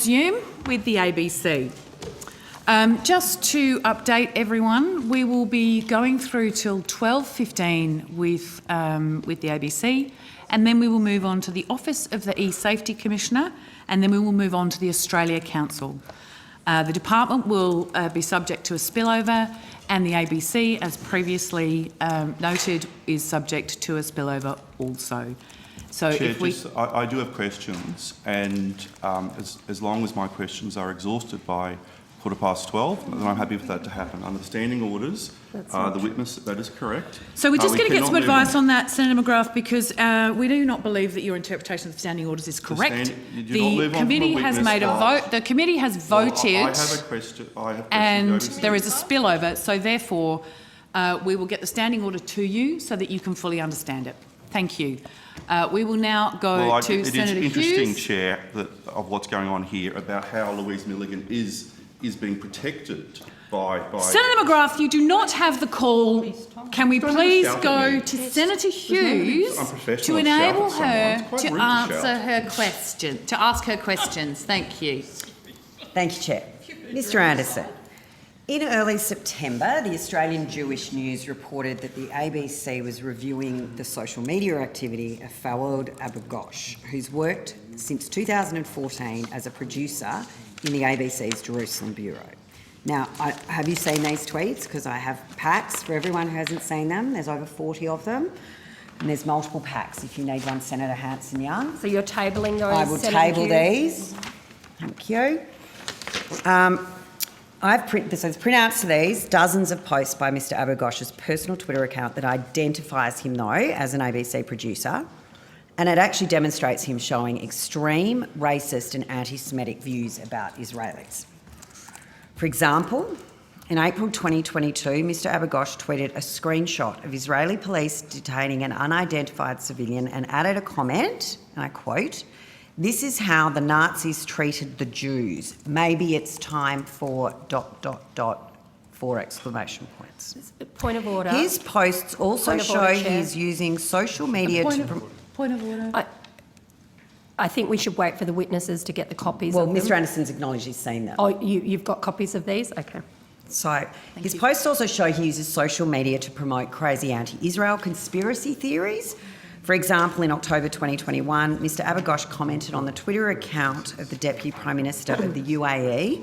Resume with the ABC. Just to update everyone, we will be going through till 12:15 with the ABC, and then we will move on to the Office of the E-Safety Commissioner, and then we will move on to the Australia Council. The department will be subject to a spillover, and the ABC, as previously noted, is subject to a spillover also. So Chair, if we... I do have questions, and as long as my questions are exhausted by 12:15, then I'm happy for that to happen. Under the standing orders, the witness, that is correct. So we're just We going to get cannot some move advice on that, Senator McGrath, because we do not believe that your interpretation of the standing orders is correct. You do not move on from a committee has witness made a vote. vote. The committee has voted, I have a question. and there is a spillover. So therefore, we will get the standing order to you so that you can fully understand it. Thank you. We will now go to Senator Hughes. It is interesting, Chair, of what's going on here about how Louise Milligan is being protected by... Senator McGrath, you do not have the call. Can we please go to Senator Hughes to enable her to answer her question, to ask her questions? Thank you. Thank you, Chair. Mr Anderson, in early September, the Australian Jewish News reported that the ABC was reviewing the social media activity of Fawad Abu Ghosh, who's worked since 2014 as a producer in the ABC's Jerusalem Bureau. Now, have you seen these tweets? Because I have packs for everyone who hasn't seen them. There's over 40 of them. And there's multiple packs if you need one, Senator Hanson-Young. So you're tabling those? I will table these. Thank you. There's printouts to these, dozens of posts by Mr Abu Ghosh's personal Twitter account that identifies him, though, as an ABC producer. And it actually demonstrates him showing extreme racist and anti-Semitic views about Israelis. For example, in April 2022, Mr Abu Ghosh tweeted a screenshot of Israeli police detaining an unidentified civilian and added a comment, and I quote, "This is how the Nazis treated the Jews. Maybe it's time for ... 4 exclamation points. Point of order. His posts also show he's using social media to... Point of order. I think we should wait for the witnesses to get the copies Well, of them. Mr Anderson's acknowledged he's seen them. Oh, you've got copies of these? Okay. So his posts also show he uses social media to promote crazy anti-Israel conspiracy theories. For example, in October 2021, Mr Abu Ghosh commented on the Twitter account of the Deputy Prime Minister of the UAE,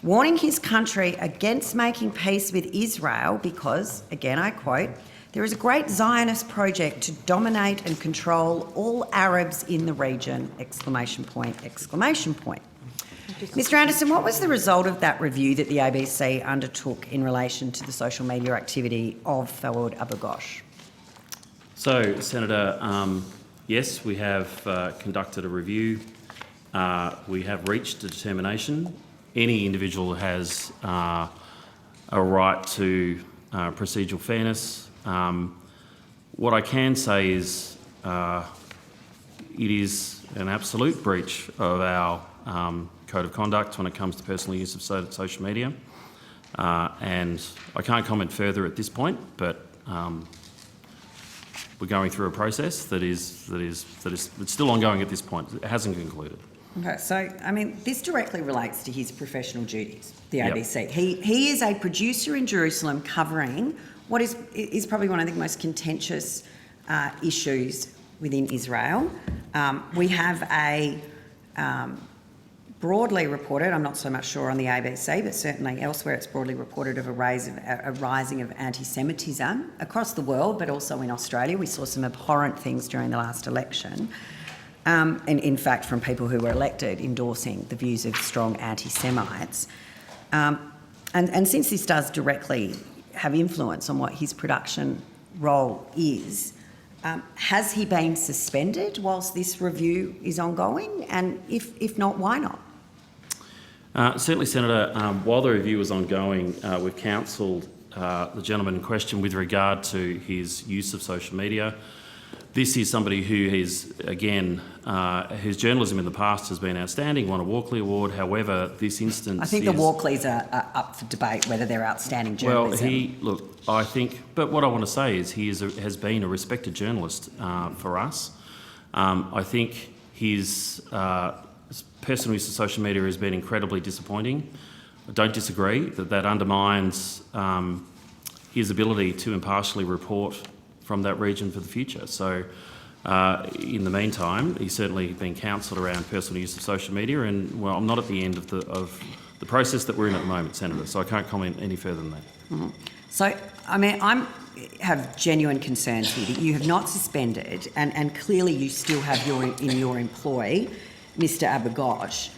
warning his country against making peace with Israel because, again I quote, "There is a great Zionist project to dominate and control all Arabs in the region, exclamation point, exclamation point." Mr Anderson, what was the result of that review that the ABC undertook in relation to the social media activity of Fawad Abu Ghosh? So, Senator, yes, we have conducted a review. We have reached a determination. Any individual has a right to procedural fairness. What I can say is it is an absolute breach of our code of conduct when it comes to personal use of social media. And I can't comment further at this point, but we're going through a process that is it's still ongoing at this point. It hasn't concluded. Okay, so, I mean, this directly relates to his professional duties, the Yep. ABC. He is a producer in Jerusalem covering what is probably one of the most contentious issues within Israel. We have a broadly reported, I'm not so much sure on the ABC, but certainly elsewhere it's broadly reported of a rising of anti-Semitism across the world, but also in Australia. We saw some abhorrent things during the last election. And in fact from people who were elected endorsing the views of strong anti-Semites. And since this does directly have influence on what his production role is, has he been suspended whilst this review is ongoing? And if not, why not? Certainly, Senator, while the review is ongoing, we've counselled the gentleman in question with regard to his use of social media. This is somebody who is, again, whose journalism in the past has been outstanding, won a Walkley Award. However, this instance I think the Walkleys are up for debate whether they're outstanding journalism. But what I want to say is he has been a respected journalist for us. I think his personal use of social media has been incredibly disappointing. I don't disagree that undermines his ability to impartially report from that region for the future. So in the meantime, he's certainly been counselled around personal use of social media, and well, I'm not at the end of the process that we're in at the moment, Senator, so I can't comment any further than that. Mm-hmm. So, I mean, I have genuine concerns here that you have not suspended, and clearly you still have in your employ Mr Abagosh.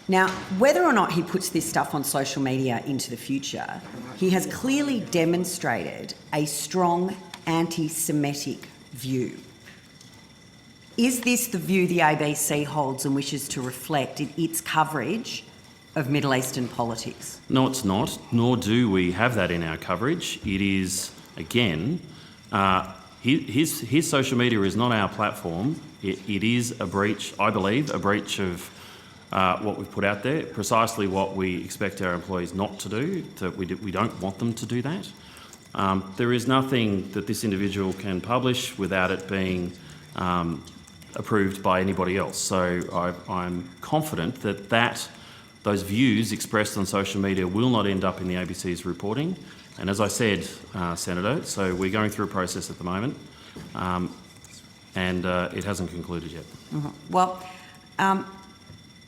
Now, whether or not he puts this stuff on social media into the future, he has clearly demonstrated a strong anti-Semitic view. Is this the view the ABC holds and wishes to reflect in its coverage of Middle Eastern politics? No, it's not, nor do we have that in our coverage. It is, again, his social media is not our platform. It is a breach, I believe, a breach of what we've put out there, precisely what we expect our employees not to do, that we don't want them to do that. There is nothing that this individual can publish without it being approved by anybody else. So I'm confident that those views expressed on social media will not end up in the ABC's reporting. And as I said, Senator, so we're going through a process at the moment, and it hasn't concluded yet. Mm-hmm. Well,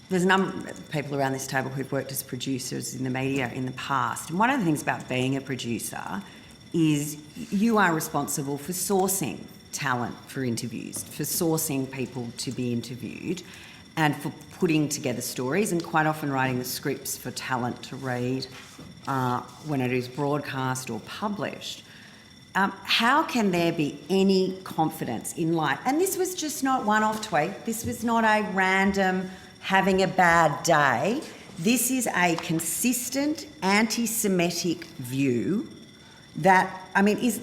there's a number of people around this table who've worked as producers in the media in the past. And one of the things about being a producer is you are responsible for sourcing talent for interviews, for sourcing people to be interviewed, and for putting together stories and quite often writing the scripts for talent to read when it is broadcast or published. How can there be any confidence in light? And this was just not one-off tweet. This was not a random having a bad day. This is a consistent anti-Semitic view that, I mean, is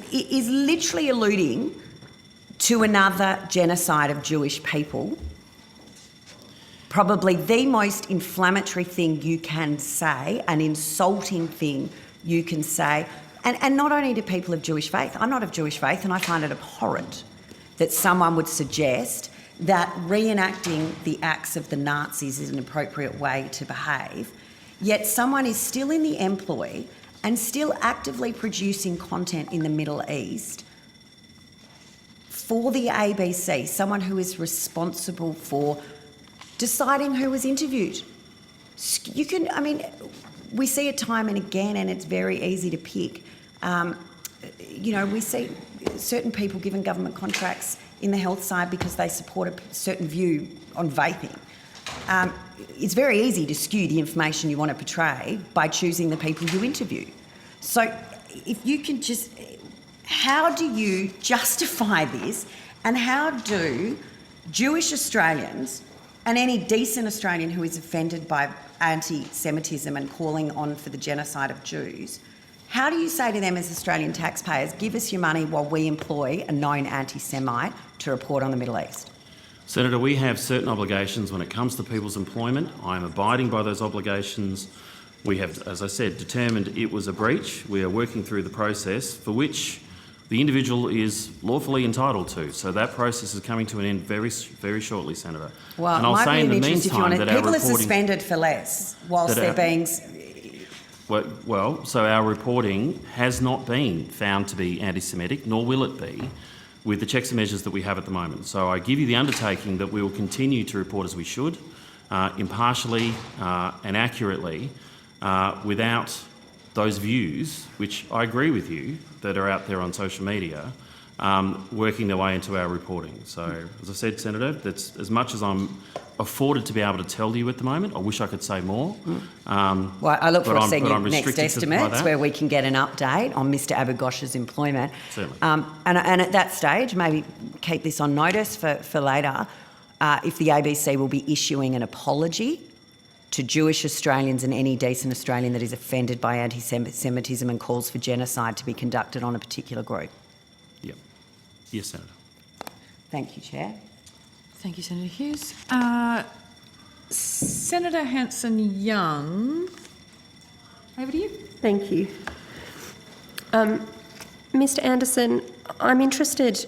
literally alluding to another genocide of Jewish people. Probably the most inflammatory thing you can say, an insulting thing you can say, and not only to people of Jewish faith. I'm not of Jewish faith, and I find it abhorrent that someone would suggest that reenacting the acts of the Nazis is an appropriate way to behave, yet someone is still in the employ and still actively producing content in the Middle East for the ABC, someone who is responsible for deciding who was interviewed. You can, I mean, we see it time and again, and it's very easy to pick. We see certain people given government contracts in the health side because they support a certain view on vaping. It's very easy to skew the information you want to portray by choosing the people you interview. So if you can just, how do you justify this, and how do Jewish Australians and any decent Australian who is offended by anti-Semitism and calling on for the genocide of Jews, how do you say to them as Australian taxpayers, give us your money while we employ a known anti-Semite to report on the Middle East? Senator, we have certain obligations when it comes to people's employment. I am abiding by those obligations. We have, as I said, determined it was a breach. We are working through the process for which the individual is lawfully entitled to. So that process is coming to an end very, very shortly, Senator. Well, and I'll say in the meantime that our people are reporting, suspended for less whilst they're being. Well, so our reporting has not been found to be anti-Semitic, nor will it be, with the checks and measures that we have at the moment. So I give you the undertaking that we will continue to report as we should, impartially and accurately, without those views, which I agree with you, that are out there on social media, working their way into our reporting. So, as I said, Senator, that's as much as I'm afforded to be able to tell you at the moment. I wish I could say more. Well, I look forward to seeing your next restricted estimates where we can get an update on Mr Abagosh's employment. Certainly. And at that stage, maybe keep this on notice for later, if the ABC will be issuing an apology to Jewish Australians and any decent Australian that is offended by anti-Semitism and calls for genocide to be conducted on a particular group. Yep. Yes, Senator. Thank you, Chair. Thank you, Senator Hughes. Senator Hanson-Young, over to you. Thank you. Mr Anderson, I'm interested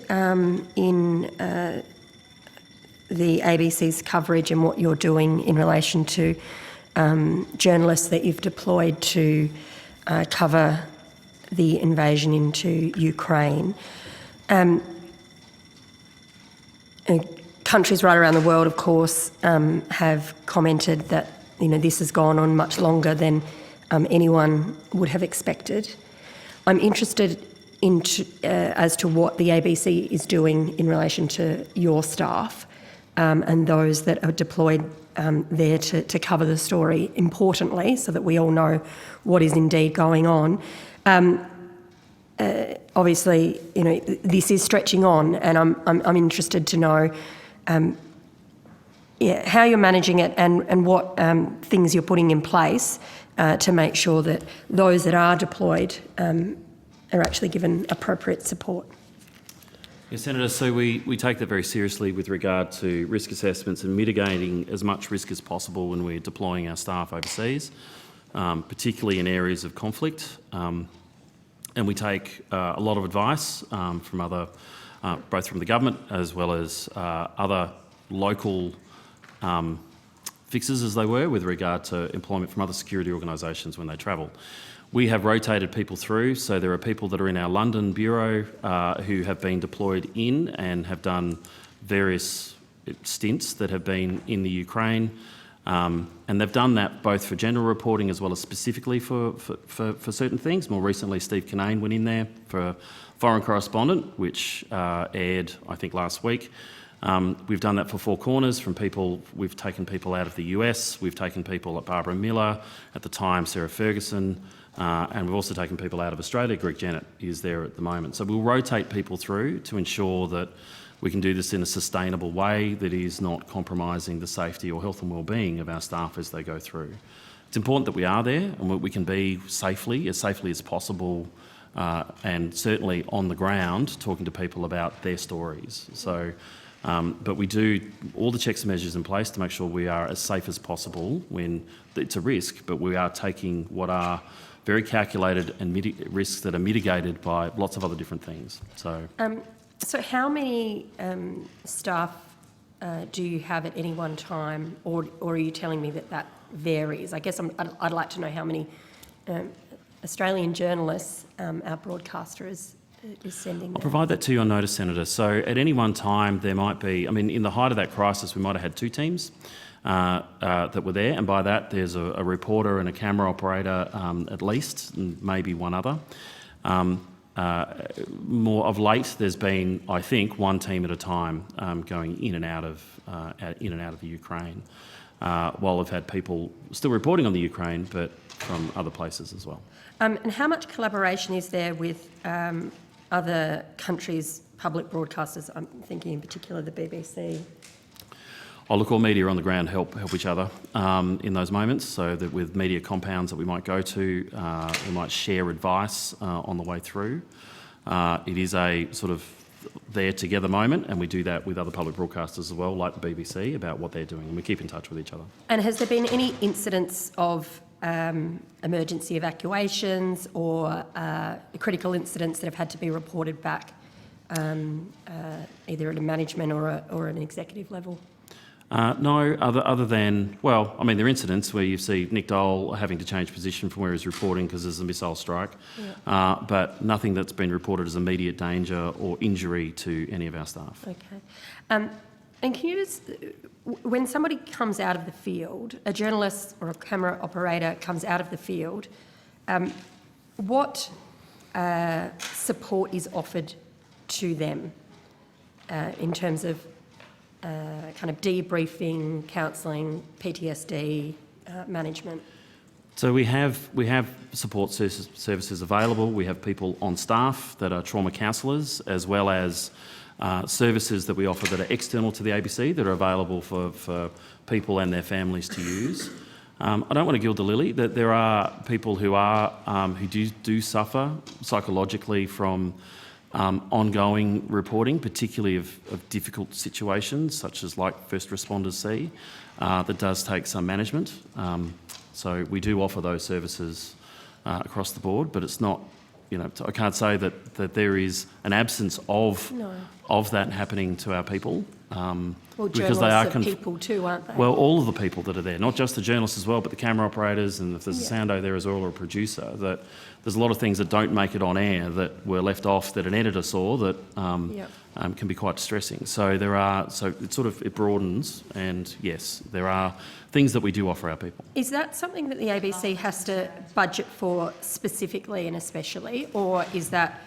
in the ABC's coverage and what you're doing in relation to journalists that you've deployed to cover the invasion into Ukraine. Countries right around the world, of course, have commented that this has gone on much longer than anyone would have expected. I'm interested as to what the ABC is doing in relation to your staff and those that are deployed there to cover the story, importantly, so that we all know what is indeed going on. Obviously, this is stretching on, and I'm interested to know how you're managing it and what things you're putting in place to make sure that those that are deployed are actually given appropriate support. Yes, Senator, so we take that very seriously with regard to risk assessments and mitigating as much risk as possible when we're deploying our staff overseas, particularly in areas of conflict. And we take a lot of advice from other, both from the government as well as other local fixes, as they were, with regard to employment from other security organisations when they travel. We have rotated people through, so there are people that are in our London bureau who have been deployed in and have done various stints that have been in the Ukraine. And they've done that both for general reporting as well as specifically for certain things. More recently, Steve Kinane went in there for Foreign Correspondent, which aired, I think, last week. We've done that for Four Corners from people. We've taken people out of the US. We've taken people at Barbara Miller, at the time Sarah Ferguson, and we've also taken people out of Australia. Greg Jennett is there at the moment. So we'll rotate people through to ensure that we can do this in a sustainable way that is not compromising the safety or health and well-being of our staff as they go through. It's important that we are there and we can be safely as possible, and certainly on the ground talking to people about their stories. So, but we do all the checks and measures in place to make sure we are as safe as possible when it's a risk, but we are taking what are very calculated and risks that are mitigated by lots of other different things. So how many staff do you have at any one time, or are you telling me that varies? I guess I'd like to know how many Australian journalists our broadcaster is sending. I'll provide that to you on notice, Senator. So at any one time there might be, in the height of that crisis we might have had 2 teams that were there, and by that there's a reporter and a camera operator at least, and maybe one other. More of late, there's been, I think, 1 team at a time going in and out of the Ukraine. While we've had people still reporting on the Ukraine, but from other places as well. And how much collaboration is there with other countries' public broadcasters? I'm thinking in particular the BBC. All media on the ground help each other in those moments, so that with media compounds that we might go to, we might share advice on the way through. It is a sort of there together moment, and we do that with other public broadcasters as well, like the BBC, about what they're doing, and we keep in touch with each other. And has there been any incidents of emergency evacuations or critical incidents that have had to be reported back, either at a management or an executive level? No, other than, there are incidents where you see Nick Dole having to change position from where he's reporting because there's a missile strike, but nothing that's been reported as immediate danger or injury to any of our staff. Okay. And can you just, when somebody comes out of the field, a journalist or a camera operator comes out of the field, what support is offered to them in terms of kind of debriefing, counselling, PTSD, management? So we have support services available. We have people on staff that are trauma counsellors, as well as services that we offer that are external to the ABC that are available for people and their families to use. I don't want to gild the lily that there are people who do suffer psychologically from ongoing reporting, particularly of difficult situations, such as like first responders see, that does take some management. So we do offer those services across the board, but it's not, I can't say that there is an absence of that happening to our people. Well, because they are journalists are people too, aren't they? well, all of the people that are there, not just the journalists as well, but the camera operators, and if there's a soundo there as well, or a producer, that there's a lot of things that don't make it on air that were left off that an editor saw that can be quite distressing. So it broadens, and yes, there are things that we do offer our people. Is that something that the ABC has to budget for specifically and especially, or is that,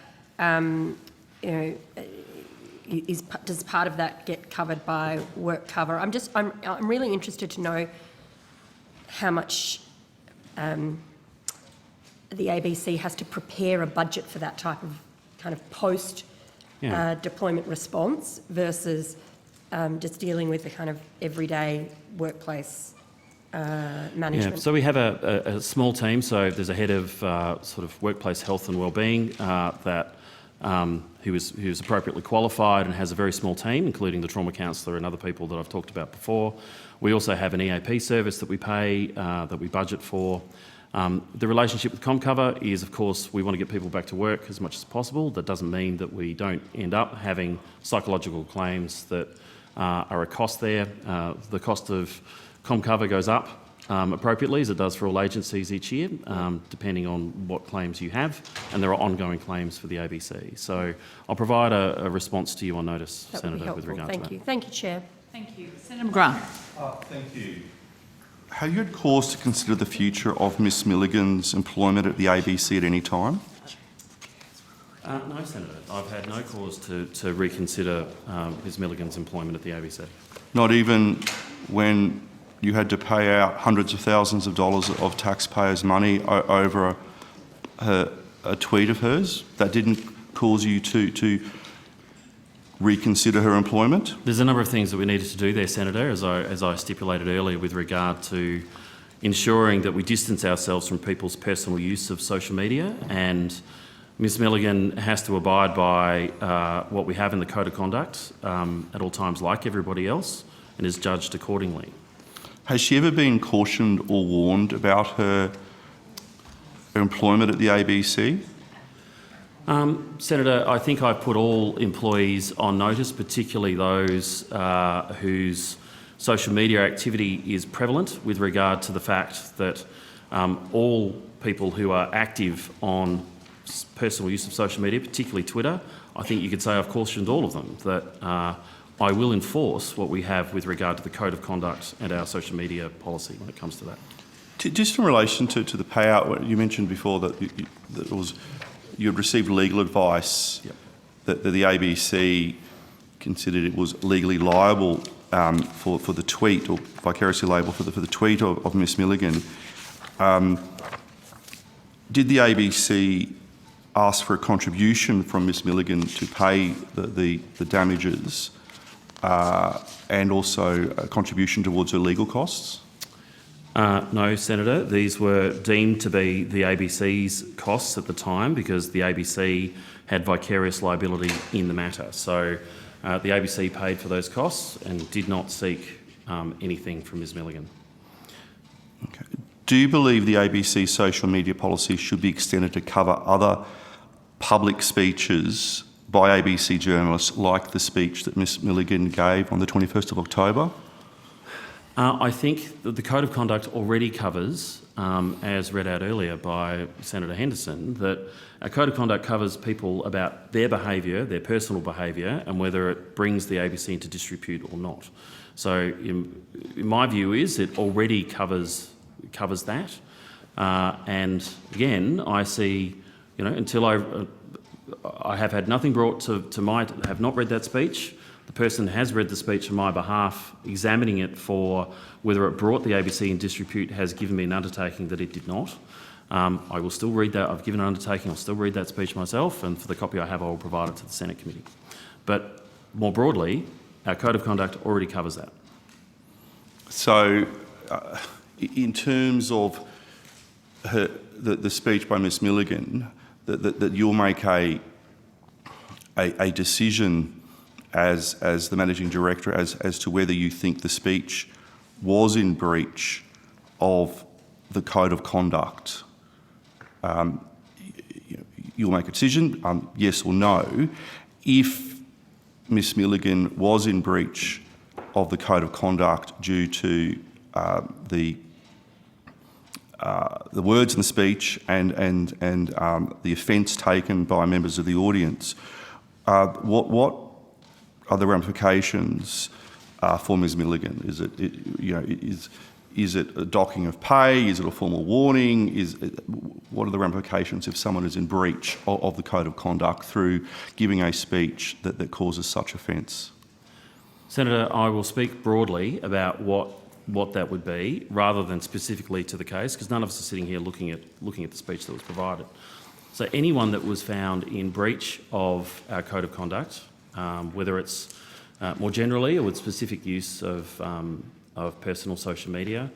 does part of that get covered by work cover? I'm really interested to know how much the ABC has to prepare a budget for that type of kind of post deployment response versus just dealing with the kind of everyday workplace management. Yeah, so we have a small team. So there's a head of sort of workplace health and wellbeing who is appropriately qualified and has a very small team, including the trauma counsellor and other people that I've talked about before. We also have an EAP service that we pay, that we budget for. The relationship with ComCover is, of course, we want to get people back to work as much as possible. That doesn't mean that we don't end up having psychological claims that are a cost there. The cost of ComCover goes up appropriately, as it does for all agencies each year, depending on what claims you have, and there are ongoing claims for the ABC. So I'll provide a response to you on notice, That would be Senator, helpful. with regard Thank to that. you. Thank you, Chair. Thank you. Senator McGrath. Thank you. Have you had cause to consider the future of Miss Milligan's employment at the ABC at any time? No, Senator. I've had no cause to reconsider Ms Milligan's employment at the ABC. Not even when you had to pay out hundreds of thousands of dollars of taxpayers' money over a tweet of hers? That didn't cause you to reconsider her employment? There's a number of things that we needed to do there, Senator, as I stipulated earlier, with regard to ensuring that we distance ourselves from people's personal use of social media, and Ms Milligan has to abide by what we have in the Code of Conduct at all times, like everybody else, and is judged accordingly. Has she ever been cautioned or warned about her employment at the ABC? Senator, I think I've put all employees on notice, particularly those whose social media activity is prevalent, with regard to the fact that all people who are active on personal use of social media, particularly Twitter, I think you could say I've cautioned all of them that I will enforce what we have with regard to the Code of Conduct and our social media policy when it comes to that. Just in relation to the payout, you mentioned before that it was you had received legal advice that the ABC considered it was legally liable for the tweet, or vicariously liable for the tweet of Miss Milligan. Did the ABC ask for a contribution from Miss Milligan to pay the damages and also a contribution towards her legal costs? No, Senator. These were deemed to be the ABC's costs at the time because the ABC had vicarious liability in the matter. So the ABC paid for those costs and did not seek anything from Ms Milligan. Okay. Do you believe the ABC social media policy should be extended to cover other public speeches by ABC journalists, like the speech that Ms Milligan gave on the 21st of October? I think that the Code of Conduct already covers, as read out earlier by Senator Henderson, that a Code of Conduct covers people about their behaviour, their personal behaviour, and whether it brings the ABC into disrepute or not. So in my view is it already covers that. And again, I see, until I have had nothing brought to my, have not read that speech. The person has read the speech on my behalf, examining it for whether it brought the ABC in disrepute, has given me an undertaking that it did not. I will still read that. I've given an undertaking. I'll still read that speech myself, and for the copy I have, I will provide it to the Senate committee. But more broadly, our Code of Conduct already covers that. So, in terms of the speech by Ms Milligan, that you'll make a decision as the Managing Director as to whether you think the speech was in breach of the Code of Conduct. You'll make a decision, yes or no. If Miss Milligan was in breach of the code of conduct due to the words in the speech and the offence taken by members of the audience. What are the ramifications for Ms Milligan? Is it a docking of pay? Is it a formal warning? What are the ramifications if someone is in breach of the code of conduct through giving a speech that causes such offence? Senator, I will speak broadly about what that would be, rather than specifically to the case, because none of us are sitting here looking at the speech that was provided. So anyone that was found in breach of our code of conduct, whether it's more generally or with specific use of personal social media,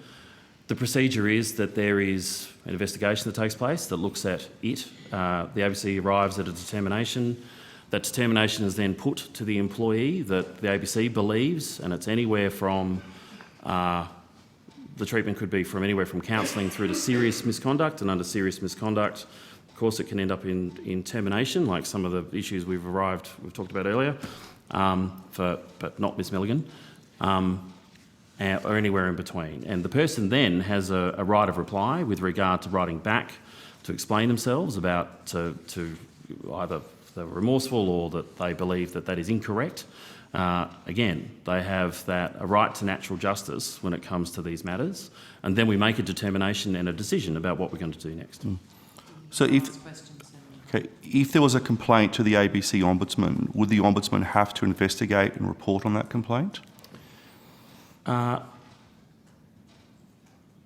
the procedure is that there is an investigation that takes place that looks at it. The ABC arrives at a determination. That determination is then put to the employee that the ABC believes, and it's anywhere from the treatment could be from anywhere from counselling through to serious misconduct, and under serious misconduct, of course, it can end up in termination, like some of the issues we've talked about earlier, but not Ms Milligan, or anywhere in between. And the person then has a right of reply with regard to writing back to explain themselves about to either they're remorseful or that they believe that is incorrect. Again, they have a right to natural justice when it comes to these matters, and then we make a determination and a decision about what we're going to do next. So if there was a complaint to the ABC Ombudsman, would the Ombudsman have to investigate and report on that complaint?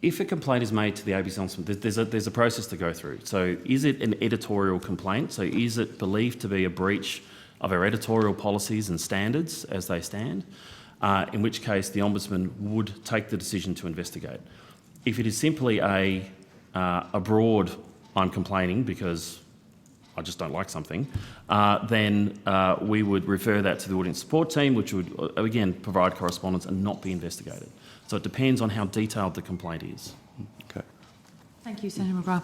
If a complaint is made to the ABC Ombudsman, there's a process to go through. So is it an editorial complaint? So is it believed to be a breach of our editorial policies and standards as they stand? In which case the Ombudsman would take the decision to investigate. If it is simply a broad, I'm complaining because I just don't like something, then we would refer that to the audience support team, which would, again, provide correspondence and not be investigated. So it depends on how detailed the complaint is. Okay. Thank you, Senator McGrath.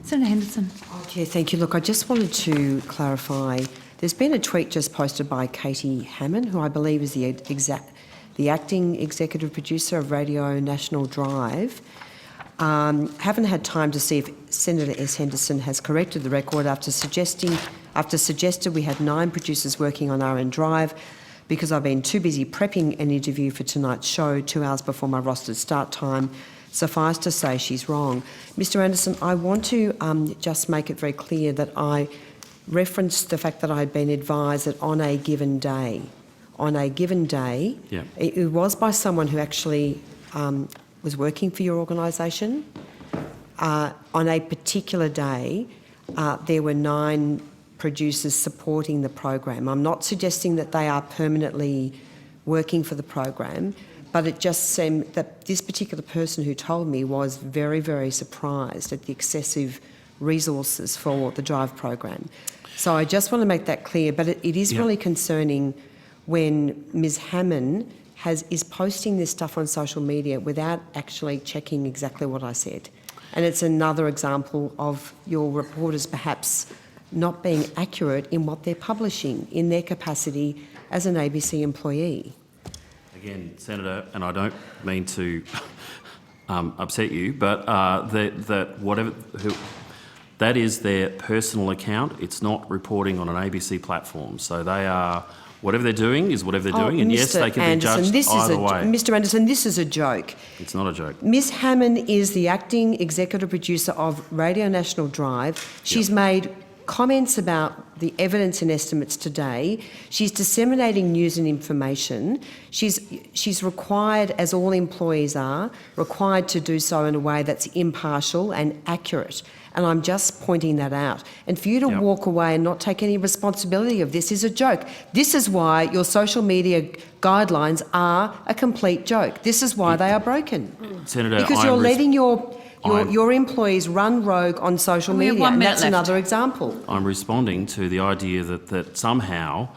Senator Henderson. Chair, thank you. Look, I just wanted to clarify. There's been a tweet just posted by Katie Hammond, who I believe is the acting executive producer of Radio National Drive. Haven't had time to see if Senator S. Henderson has corrected the record after suggested we had 9 producers working on RN Drive because I've been too busy prepping an interview for tonight's show 2 hours before my rostered start time. Suffice to say she's wrong. Mr. Anderson, I want to just make it very clear that I referenced the fact that I had been advised that on a given day, Yeah. it was by someone who actually was working for your organisation. On a particular day, there were 9 producers supporting the program. I'm not suggesting that they are permanently working for the program, but it just seemed that this particular person who told me was very, very surprised at the excessive resources for the Drive program. So I just want to make that clear, but it is really concerning when Ms Hammond is posting this stuff on social media without actually checking exactly what I said. And it's another example of your reporters perhaps not being accurate in what they're publishing in their capacity as an ABC employee. Again, Senator, and I don't mean to upset you, but that is their personal account. It's not reporting on an ABC platform. So they are, whatever they're doing is whatever they're doing, and yes, they can be judged either way. Mr. Anderson, this is a joke. It's not a joke. Ms Hammond is the acting executive producer of Radio National Drive. She's made comments about the evidence and estimates today. She's disseminating news and information. She's required, as all employees are, required to do so in a way that's impartial and accurate. And I'm just pointing that out. And for you to walk away and not take any responsibility of this is a joke. This is why your social media guidelines are a complete joke. This is why they are broken. Senator, because you're letting your employees run rogue on social media, and that's another example. I'm responding to the idea that somehow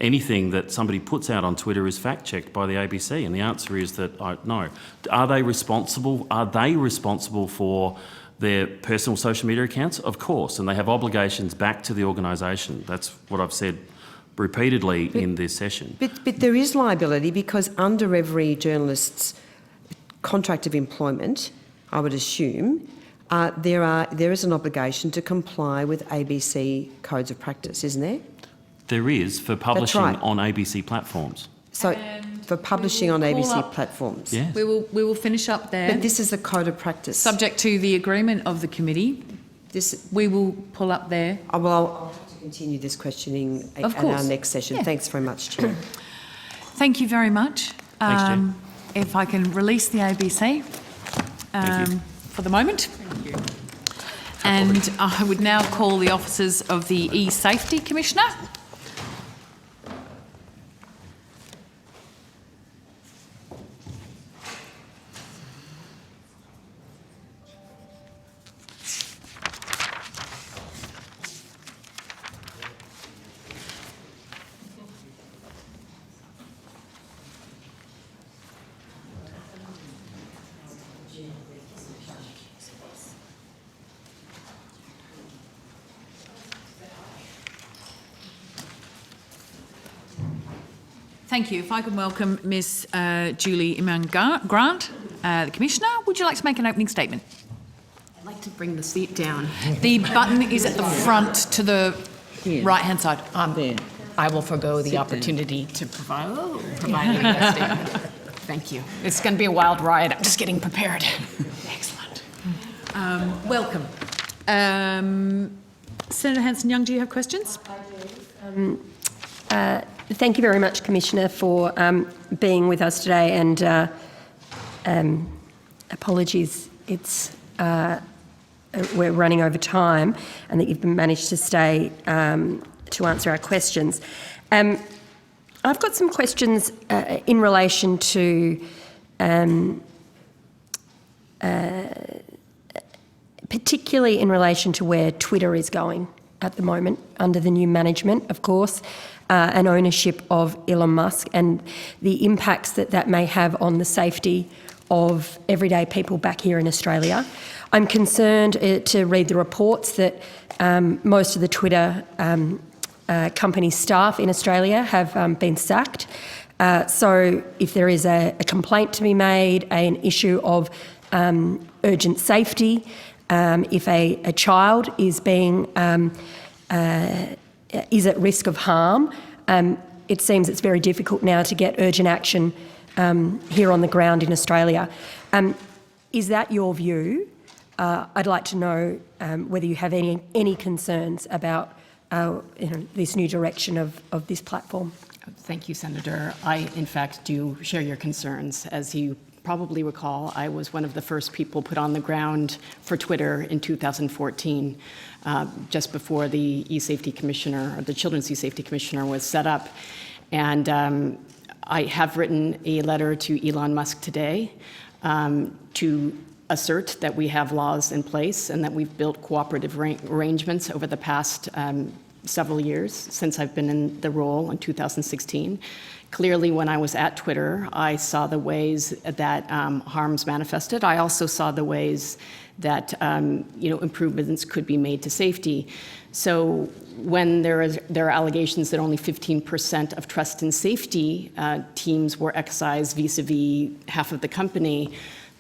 anything that somebody puts out on Twitter is fact-checked by the ABC, and the answer is that no. Are they responsible? Are they responsible for their personal social media accounts? Of course, and they have obligations back to the organisation. That's what I've said repeatedly in this session. But there is liability because under every journalist's contract of employment, I would assume, there is an obligation to comply with ABC codes of practice, isn't there? There is for publishing right. on ABC platforms. So for publishing on we will call ABC up- platforms. Yes. We will finish up there. But this is a code of practice. Subject to the agreement of the committee, we will pull up there. I'll have to continue this questioning Of at our course. next session. Yeah. Thanks very much, Chair. Thank you very much. Thanks, Chair. If I can release the ABC for the moment. And I would now call the officers of the E-Safety Commissioner. Thank you. If I can welcome Ms Julie Iman-Grant, the Commissioner. Would you like to make an opening statement? I'd like to bring the seat down. The button is at the front to the right-hand side. There. I will forego the opportunity to provide a statement. Thank you. It's going to be a wild ride. I'm just getting prepared. Excellent. Welcome. Senator Hanson-Young, do you have questions? I do. Thank you very much, Commissioner, for being with us today, and apologies, we're running over time, and that you've managed to stay to answer our questions. I've got some questions in relation to particularly in relation to where Twitter is going at the moment under the new management, of course, and ownership of Elon Musk, and the impacts that that may have on the safety of everyday people back here in Australia. I'm concerned to read the reports that most of the Twitter company staff in Australia have been sacked. So if there is a complaint to be made, an issue of urgent safety, if a child is being is at risk of harm, it seems it's very difficult now to get urgent action here on the ground in Australia. Is that your view? I'd like to know whether you have any concerns about this new direction of this platform. Thank you, Senator. I, in fact, do share your concerns. As you probably recall, I was one of the first people put on the ground for Twitter in 2014, just before the E-Safety Commissioner, or the Children's E-Safety Commissioner, was set up. And I have written a letter to Elon Musk today to assert that we have laws in place and that we've built cooperative arrangements over the past several years since I've been in the role in 2016. Clearly, when I was at Twitter, I saw the ways that harms manifested. I also saw the ways that improvements could be made to safety. So when there are allegations that only 15% of trust and safety teams were excised vis-a-vis half of the company,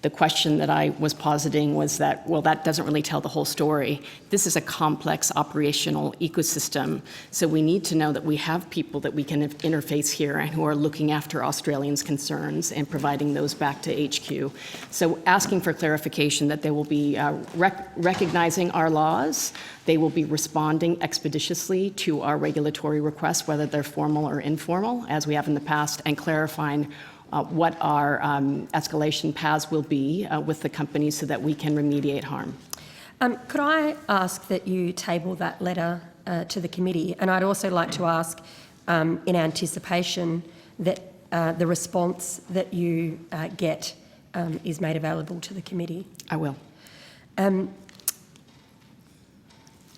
the question that I was positing was that, well, that doesn't really tell the whole story. This is a complex operational ecosystem, so we need to know that we have people that we can interface here and who are looking after Australians' concerns and providing those back to HQ. So asking for clarification that they will be recognizing our laws, they will be responding expeditiously to our regulatory requests, whether they're formal or informal, as we have in the past, and clarifying what our escalation paths will be with the company so that we can remediate harm. Could I ask that you table that letter to the committee? And I'd also like to ask, in anticipation, that the response that you get is made available to the committee. I will.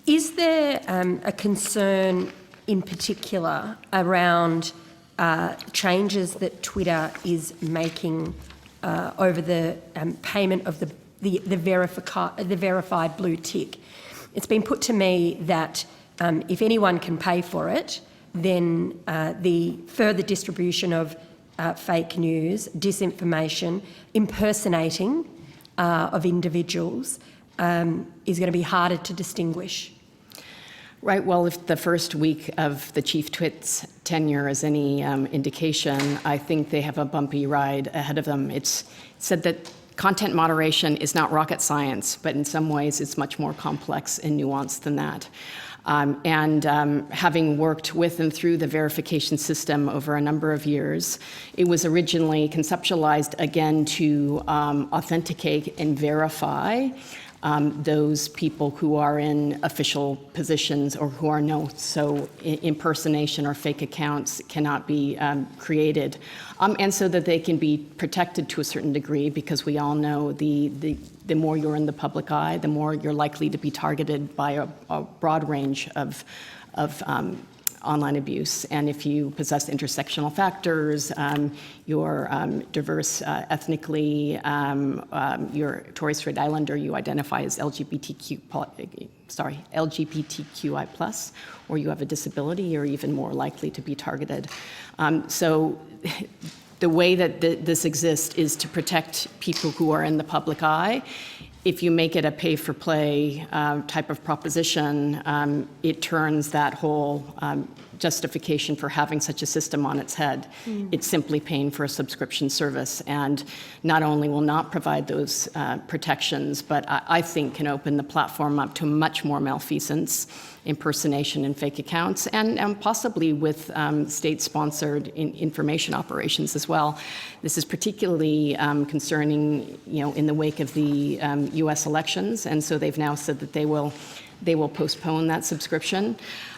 Is there a concern in particular around changes that Twitter is making over the payment of the verified blue tick? It's been put to me that if anyone can pay for it, then the further distribution of fake news, disinformation, impersonating of individuals is going to be harder to distinguish. Right. Well, if the first week of the Chief Twit's tenure is any indication, I think they have a bumpy ride ahead of them. It's said that content moderation is not rocket science, but in some ways it's much more complex and nuanced than that. Having worked with and through the verification system over a number of years, it was originally conceptualized again to authenticate and verify those people who are in official positions or who are so impersonation or fake accounts cannot be created, and so that they can be protected to a certain degree, because we all know the more you're in the public eye, the more you're likely to be targeted by a broad range of online abuse. And if you possess intersectional factors, you're diverse ethnically, you're Torres Strait Islander, you identify as LGBTQI+, or you have a disability, you're even more likely to be targeted. So the way that this exists is to protect people who are in the public eye. If you make it a pay-for-play type of proposition, it turns that whole justification for having such a system on its head. It's simply paying for a subscription service, and not only will not provide those protections, but I think can open the platform up to much more malfeasance, impersonation and fake accounts, and possibly with state-sponsored information operations as well. This is particularly concerning, in the wake of the U.S. elections, and so they've now said that they will postpone that subscription.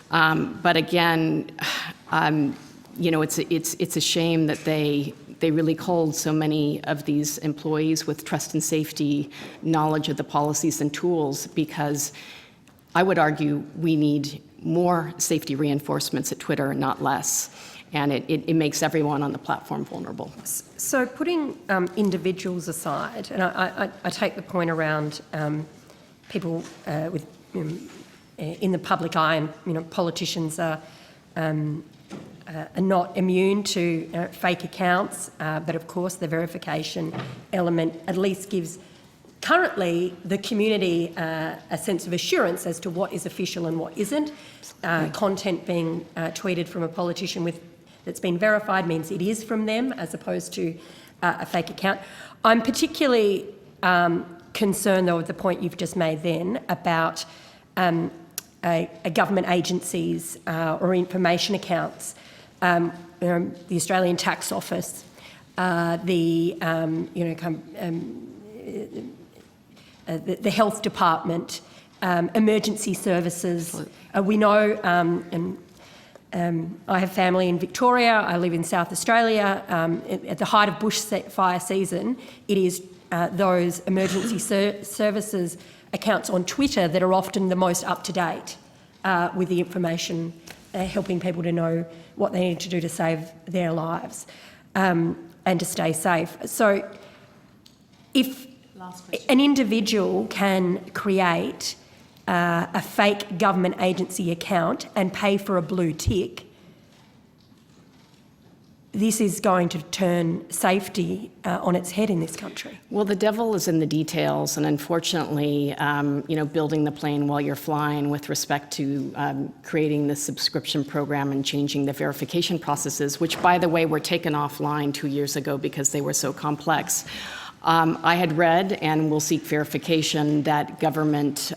But again, it's a shame that they really culled so many of these employees with trust and safety knowledge of the policies and tools, because I would argue we need more safety reinforcements at Twitter, not less. And it makes everyone on the platform vulnerable. So putting individuals aside, and I take the point around people with in the public eye, and politicians are not immune to fake accounts, but of course the verification element at least gives currently the community a sense of assurance as to what is official and what isn't. Content being tweeted from a politician that's been verified means it is from them as opposed to a fake account. I'm particularly concerned, though, with the point you've just made then about government agencies or information accounts, the Australian Tax Office, the Health Department, emergency services. We know, and I have family in Victoria, I live in South Australia. At the height of bushfire season, it is those emergency services accounts on Twitter that are often the most up-to-date with the information, helping people to know what they need to do to save their lives and to stay safe. So if an individual can create a fake government agency account and pay for a blue tick, this is going to turn safety on its head in this country. Well, the devil is in the details, and unfortunately, building the plane while you're flying with respect to creating the subscription program and changing the verification processes, which, by the way, were taken offline 2 years ago because they were so complex. I had read, and will seek verification, that government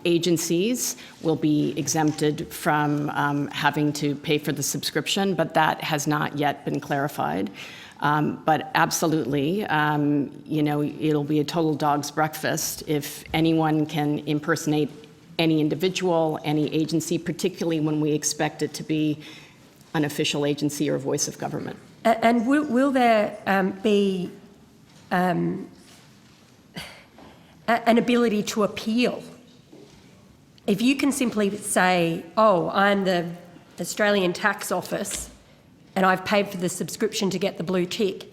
agencies will be exempted from having to pay for the subscription, but that has not yet been clarified. But absolutely, it'll be a total dog's breakfast if anyone can impersonate any individual, any agency, particularly when we expect it to be an official agency or voice of government. And will there be an ability to appeal? If you can simply say, oh, I'm the Australian Tax Office and I've paid for the subscription to get the blue tick,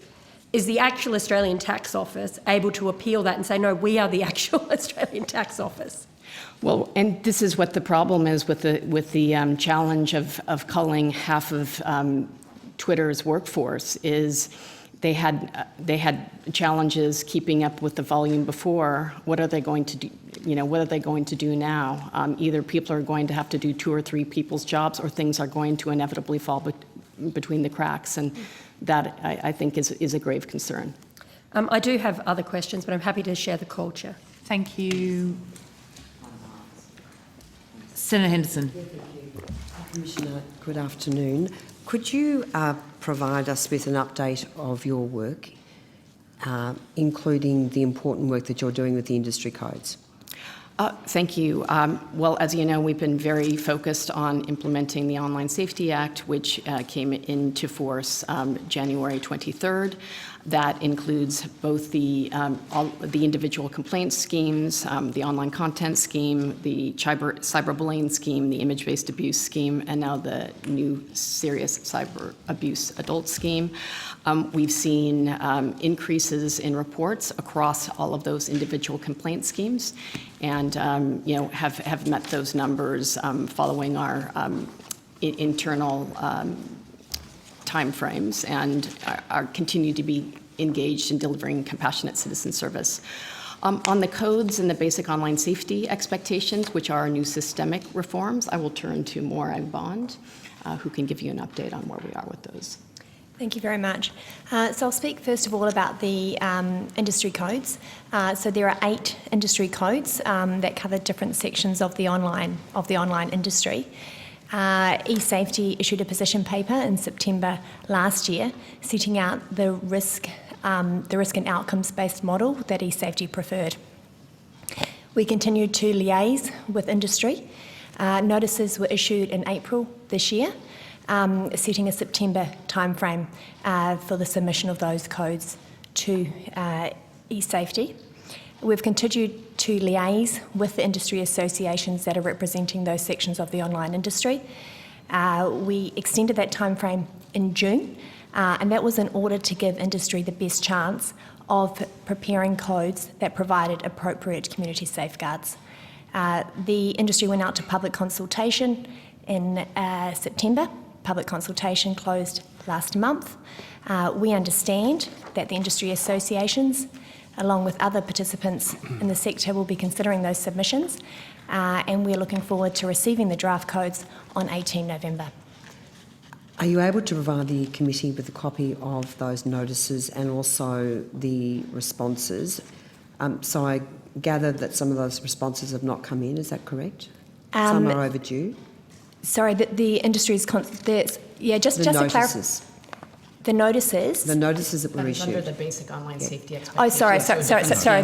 is the actual Australian Tax Office able to appeal that and say, no, we are the actual Australian Tax Office? Well, and this is what the problem is with the challenge of culling half of Twitter's workforce is they had challenges keeping up with the volume before. What are they going to do? What are they going to do now? Either people are going to have to do 2 or 3 people's jobs, or things are going to inevitably fall between the cracks, and that I think is a grave concern. I do have other questions, but I'm happy to share the call, Chair. Thank you. Senator Henderson. Commissioner, good afternoon. Could you provide us with an update of your work, including the important work that you're doing with the industry codes? Thank you. Well, as you know, we've been very focused on implementing the Online Safety Act, which came into force January 23rd. That includes both the individual complaint schemes, the online content scheme, the cyberbullying scheme, the image-based abuse scheme, and now the new serious cyber abuse adult scheme. We've seen increases in reports across all of those individual complaint schemes, and have met those numbers following our internal timeframes, and are continue to be engaged in delivering compassionate citizen service. On the codes and the basic online safety expectations, which are our new systemic reforms, I will turn to Morag Bond, who can give you an update on where we are with those. Thank you very much. So I'll speak first of all about the industry codes. So there are 8 industry codes that cover different sections of the online industry. eSafety issued a position paper in September last year, setting out the risk and outcomes-based model that eSafety preferred. We continued to liaise with industry. Notices were issued in April this year, setting a September timeframe for the submission of those codes to eSafety. We've continued to liaise with the industry associations that are representing those sections of the online industry. We extended that timeframe in June, and that was in order to give industry the best chance of preparing codes that provided appropriate community safeguards. The industry went out to public consultation in September. Public consultation closed last month. We understand that the industry associations, along with other participants in the sector, will be considering those submissions, and we're looking forward to receiving the draft codes on 18 November. Are you able to provide the committee with a copy of those notices and also the responses? So I gather that some of those responses have not come in, is that correct? Some are overdue? Sorry, the industry's... just notices. to clarify. The notices? The notices that were issued. Under the basic online safety expectations. Oh, sorry,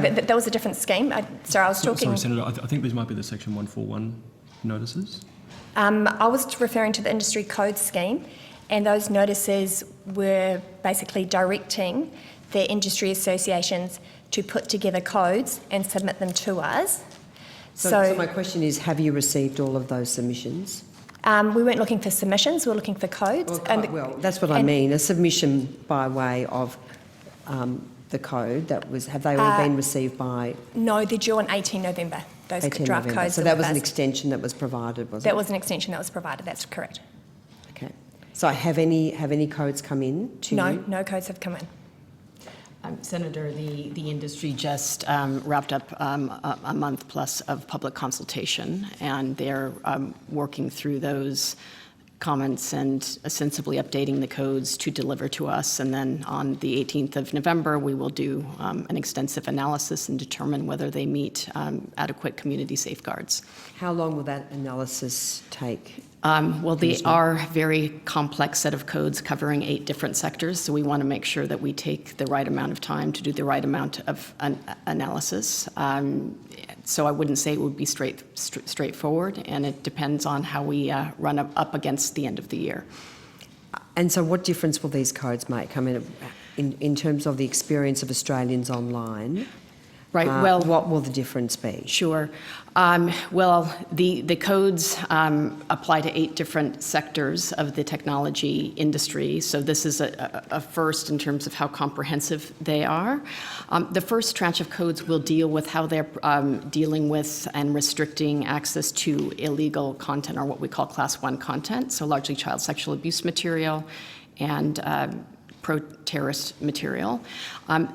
that was a different scheme. I was talking... Sorry, Senator, I think these might be the Section 141 notices. I was referring to the industry code scheme, and those notices were basically directing the industry associations to put together codes and submit them to us. So my question is, have you received all of those submissions? We weren't looking for submissions, we were looking for codes. Well, that's what I mean, a submission by way of the code, have they all been received by... No, they're due on 18 November, those 18 draft November. codes. So that was an extension that was provided, was it? That was an extension that was provided, that's correct. Okay. So have any codes come in to you? No codes have come in. Senator, the industry just wrapped up a month plus of public consultation, and they're working through those comments and ostensibly updating the codes to deliver to us. And then on the 18th of November, we will do an extensive analysis and determine whether they meet adequate community safeguards. How long will that analysis take? Well, they are a very complex set of codes covering 8 different sectors, so we want to make sure that we take the right amount of time to do the right amount of analysis. So I wouldn't say it would be straightforward, and it depends on how we run up against the end of the year. And so what difference will these codes make? I mean, in terms of the experience of Australians online, Right, well, what will the difference be? Sure. Well, the codes apply to 8 different sectors of the technology industry, so this is a first in terms of how comprehensive they are. The first tranche of codes will deal with how they're dealing with and restricting access to illegal content, or what we call Class 1 content, so largely child sexual abuse material and pro-terrorist material.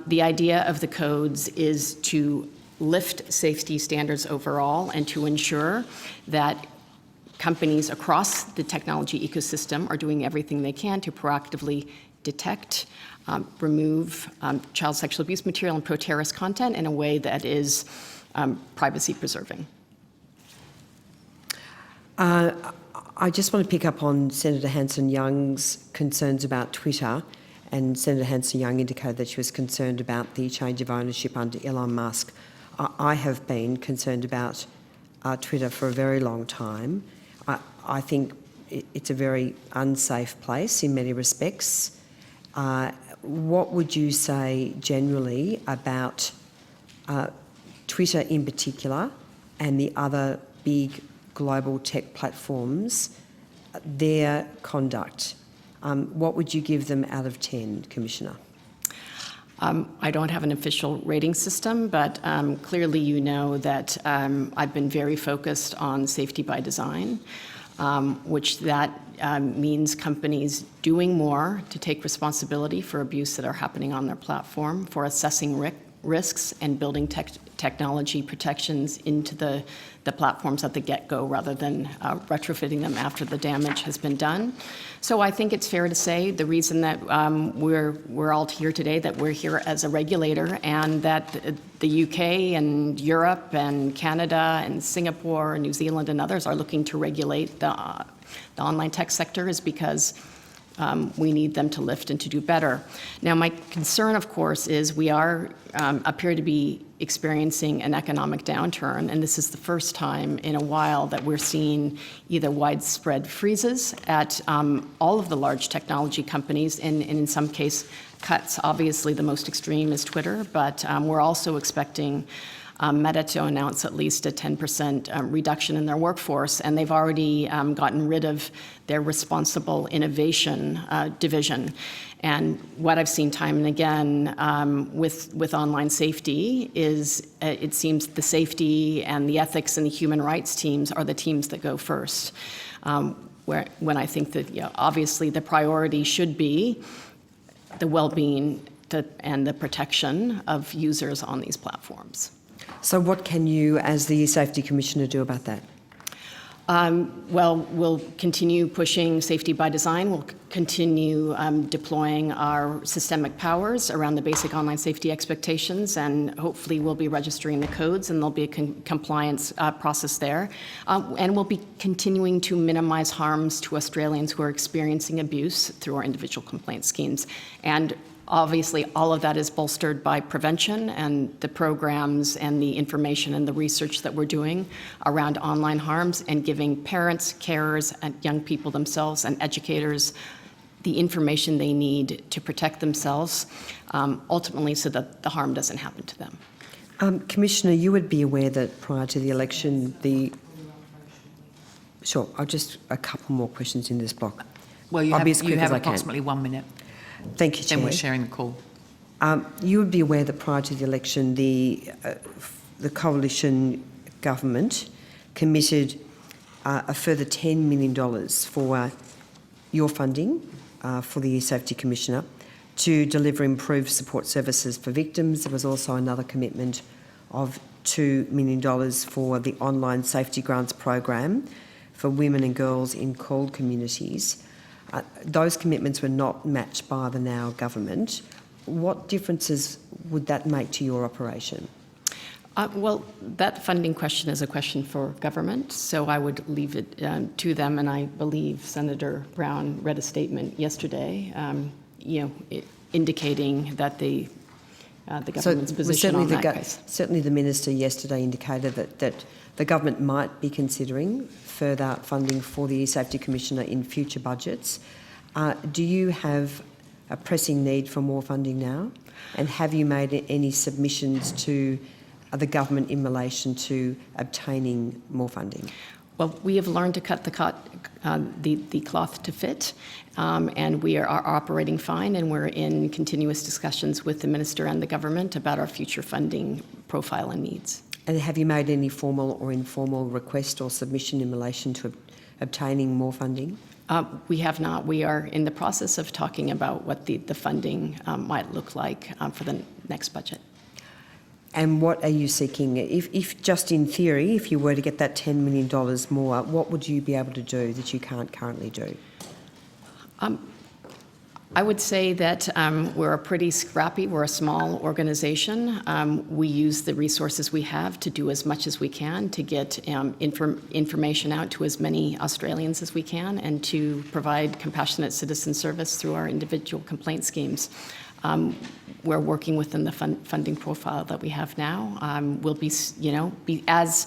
The idea of the codes is to lift safety standards overall and to ensure that companies across the technology ecosystem are doing everything they can to proactively detect, remove child sexual abuse material and pro-terrorist content in a way that is privacy preserving. I just want to pick up on Senator Hanson-Young's concerns about Twitter. And Senator Hanson-Young indicated that she was concerned about the change of ownership under Elon Musk. I have been concerned about Twitter for a very long time. I think it's a very unsafe place in many respects. What would you say generally about Twitter in particular and the other big global tech platforms, their conduct? What would you give them out of 10, Commissioner? I don't have an official rating system, but clearly you know that I've been very focused on safety by design, which that means companies doing more to take responsibility for abuse that are happening on their platform, for assessing risks and building technology protections into the platforms at the get-go rather than retrofitting them after the damage has been done. So I think it's fair to say the reason that we're all here today, that we're here as a regulator, and that the UK and Europe and Canada and Singapore and New Zealand and others are looking to regulate the online tech sector is because we need them to lift and to do better. Now, my concern, of course, is we appear to be experiencing an economic downturn, and this is the first time in a while that we're seeing either widespread freezes at all of the large technology companies, and in some case, cuts. Obviously, the most extreme is Twitter, but we're also expecting Meta to announce at least a 10% reduction in their workforce, and they've already gotten rid of their responsible innovation division. And what I've seen time and again with online safety is it seems the safety and the ethics and the human rights teams are the teams that go first. When I think that obviously the priority should be the well-being and the protection of users on these platforms. So what can you, as the Safety Commissioner, do about that? Well, we'll continue pushing safety by design. We'll continue deploying our systemic powers around the basic online safety expectations, and hopefully we'll be registering the codes, and there'll be a compliance process there. And we'll be continuing to minimize harms to Australians who are experiencing abuse through our individual complaint schemes. And obviously, all of that is bolstered by prevention and the programs and the information and the research that we're doing around online harms, and giving parents, carers, and young people themselves and educators the information they need to protect themselves, ultimately so that the harm doesn't happen to them. Commissioner, you would be aware that prior to the election, Sure, I'll just a couple more questions in this block. Well, you have approximately 1 minute. Thank you, Chair. Then we're sharing the call. You would be aware that prior to the election, the coalition government committed a further $10 million for your funding for the Safety Commissioner to deliver improved support services for victims. There was also another commitment of $2 million for the online safety grants program for women and girls in CALD communities. Those commitments were not matched by the now government. What differences would that make to your operation? Well, that funding question is a question for government, so I would leave it to them, and I believe Senator Brown read a statement yesterday, indicating that the government's position on that case. Certainly the Minister yesterday indicated that the government might be considering further funding for the Safety Commissioner in future budgets. Do you have a pressing need for more funding now? And have you made any submissions to the government in relation to obtaining more funding? Well, we have learned to cut the cloth to fit, and we are operating fine, and we're in continuous discussions with the Minister and the government about our future funding profile and needs. And have you made any formal or informal request or submission in relation to obtaining more funding? We have not. We are in the process of talking about what the funding might look like for the next budget. And what are you seeking? If just in theory, if you were to get that $10 million more, what would you be able to do that you can't currently do? I would say that we're we're a small organisation. We use the resources we have to do as much as we can to get information out to as many Australians as we can and to provide compassionate citizen service through our individual complaint schemes. We're working within the funding profile that we have now. We'll be as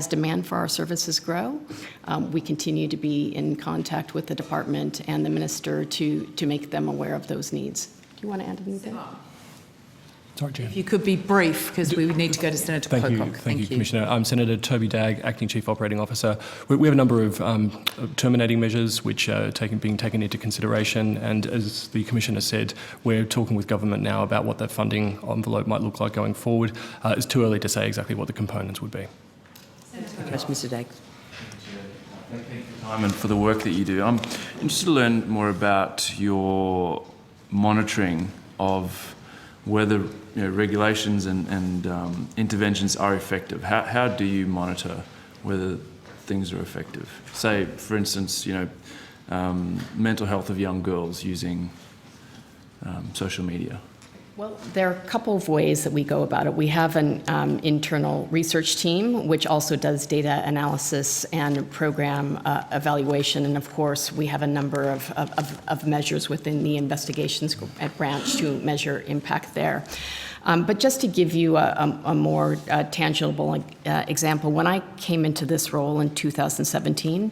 demand for our services grow, we continue to be in contact with the department and the minister to make them aware of those needs. Do you want to add anything? Sorry, Chair. If you could be brief, because we would need to go to Senator Pocock. Thank you, Commissioner. I'm Senator Toby Dagg, Acting Chief Operating Officer. We have a number of terminating measures which are being taken into consideration, and as the Commissioner said, we're talking with government now about what that funding envelope might look like going forward. It's too early to say exactly what the components would be. Yes, Mr. Dagg. Thank you for your time and for the work that you do. I'm interested to learn more about your monitoring of whether regulations and interventions are effective. How do you monitor whether things are effective? Say, for instance, mental health of young girls using social media. Well, there are a couple of ways that we go about it. We have an internal research team, which also does data analysis and program evaluation. And of course, we have a number of measures within the investigations branch to measure impact there. But just to give you a more tangible example, when I came into this role in 2017,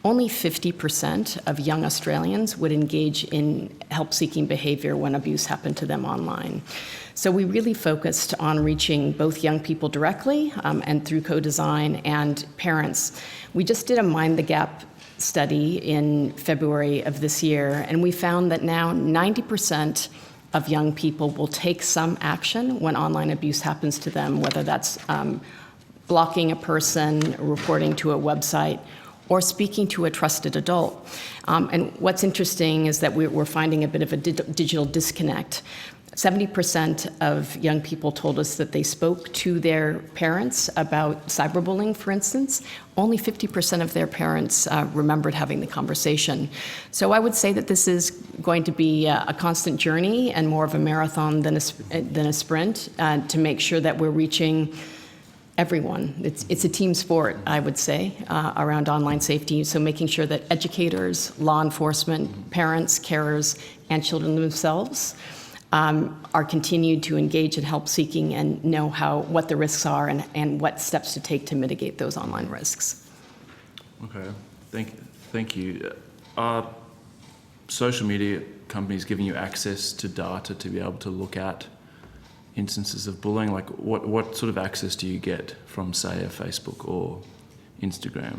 only 50% of young Australians would engage in help-seeking behaviour when abuse happened to them online. So we really focused on reaching both young people directly and through co-design and parents. We just did a Mind the Gap study in February of this year, and we found that now 90% of young people will take some action when online abuse happens to them, whether that's blocking a person, reporting to a website, or speaking to a trusted adult. And what's interesting is that we're finding a bit of a digital disconnect. 70% of young people told us that they spoke to their parents about cyberbullying, for instance. Only 50% of their parents remembered having the conversation. So I would say that this is going to be a constant journey and more of a marathon than a sprint to make sure that we're reaching everyone. It's a team sport, I would say, around online safety. So making sure that educators, law enforcement, parents, carers, and children themselves are continued to engage in help seeking and know what the risks are and what steps to take to mitigate those online risks. Okay, thank you. Are social media companies giving you access to data to be able to look at instances of bullying? Like what sort of access do you get from, say, a Facebook or Instagram?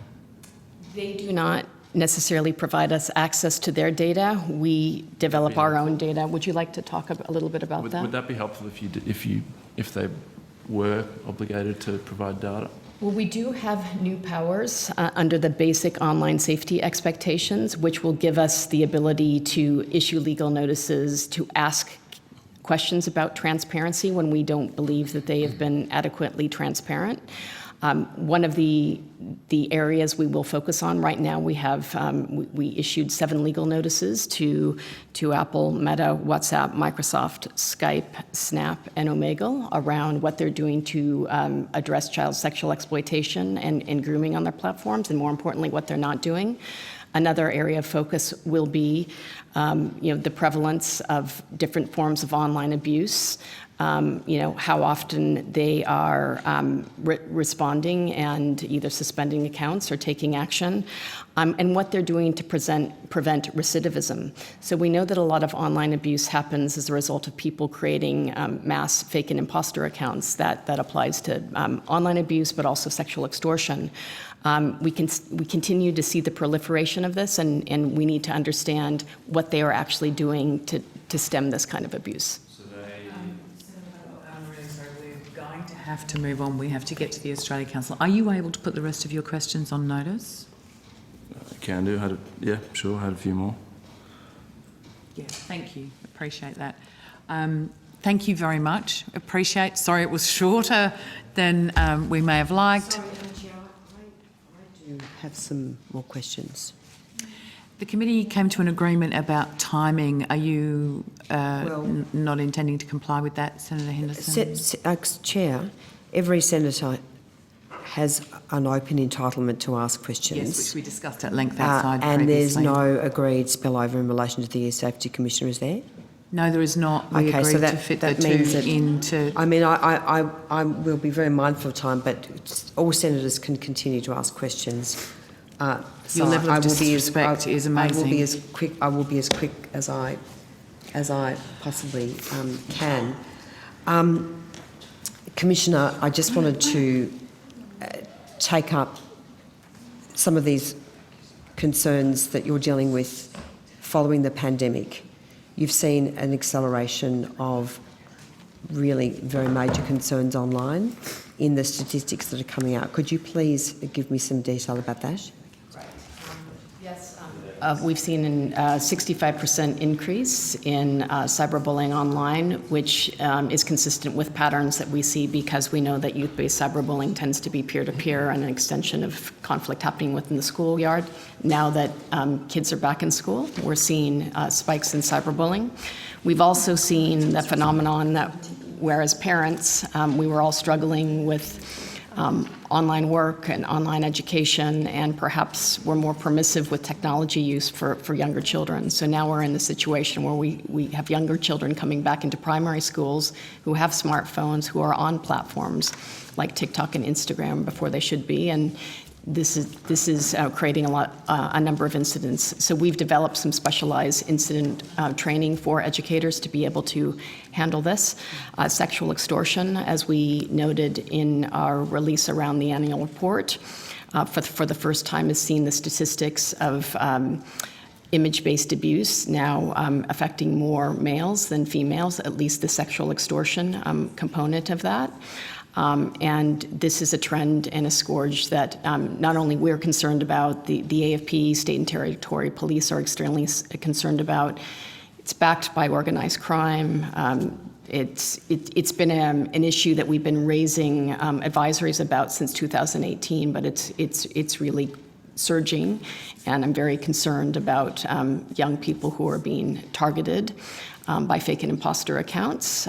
They do not necessarily provide us access to their data. We develop our own data. Would you like to talk a little bit about that? Would that be helpful if they were obligated to provide data? Well, we do have new powers under the basic online safety expectations, which will give us the ability to issue legal notices, to ask questions about transparency when we don't believe that they have been adequately transparent. One of the areas we will focus on right now, we issued 7 legal notices to Apple, Meta, WhatsApp, Microsoft, Skype, Snap, and Omegle around what they're doing to address child sexual exploitation and grooming on their platforms, and more importantly, what they're not doing. Another area of focus will be the prevalence of different forms of online abuse, how often they are responding and either suspending accounts or taking action, and what they're doing to prevent recidivism. So we know that a lot of online abuse happens as a result of people creating mass fake and imposter accounts. That applies to online abuse, but also sexual extortion. We continue to see the proliferation of this, and we need to understand what they are actually doing to stem this kind of abuse. Have to move on. We have to get to the Australia Council. Are you able to put the rest of your questions on notice? Can do. Yeah, sure. Had a few more. Yeah, thank you. Appreciate that. Thank you very much. Appreciate. Sorry, it was shorter than we may have liked. Sorry, Chair, I do have some more questions. The committee came to an agreement about timing. Are you not intending to comply with that, Senator Henderson? Chair, every senator has an open entitlement to ask questions. Yes, which we discussed at length outside and previously. there's no agreed spillover in relation to the Air Safety Commissioner, is there? No, there is not. We agreed so to fit the two into... I mean, I will be very mindful of time, but all senators can continue to ask questions. Your level of disrespect is amazing. I will be as quick as I possibly can. Commissioner, I just wanted to take up some of these concerns that you're dealing with following the pandemic. You've seen an acceleration of really very major concerns online in the statistics that are coming out. Could you please give me some detail about that? Yes, we've seen a 65% increase in cyberbullying online, which is consistent with patterns that we see because we know that youth-based cyberbullying tends to be peer-to-peer and an extension of conflict happening within the schoolyard. Now that kids are back in school, we're seeing spikes in cyberbullying. We've also seen the phenomenon that whereas parents, we were all struggling with online work and online education, and perhaps we're more permissive with technology use for younger children. So now we're in the situation where we have younger children coming back into primary schools who have smartphones, who are on platforms like TikTok and Instagram before they should be, and this is creating a number of incidents. So we've developed some specialized incident training for educators to be able to handle this. Sexual extortion, as we noted in our release around the annual report, for the first time has seen the statistics of image-based abuse now affecting more males than females, at least the sexual extortion component of that. And this is a trend and a scourge that not only we're concerned about, the AFP, state and territory police are extremely concerned about. It's backed by organized crime. It's been an issue that we've been raising advisories about since 2018, but it's really surging, and I'm very concerned about young people who are being targeted by fake and imposter accounts.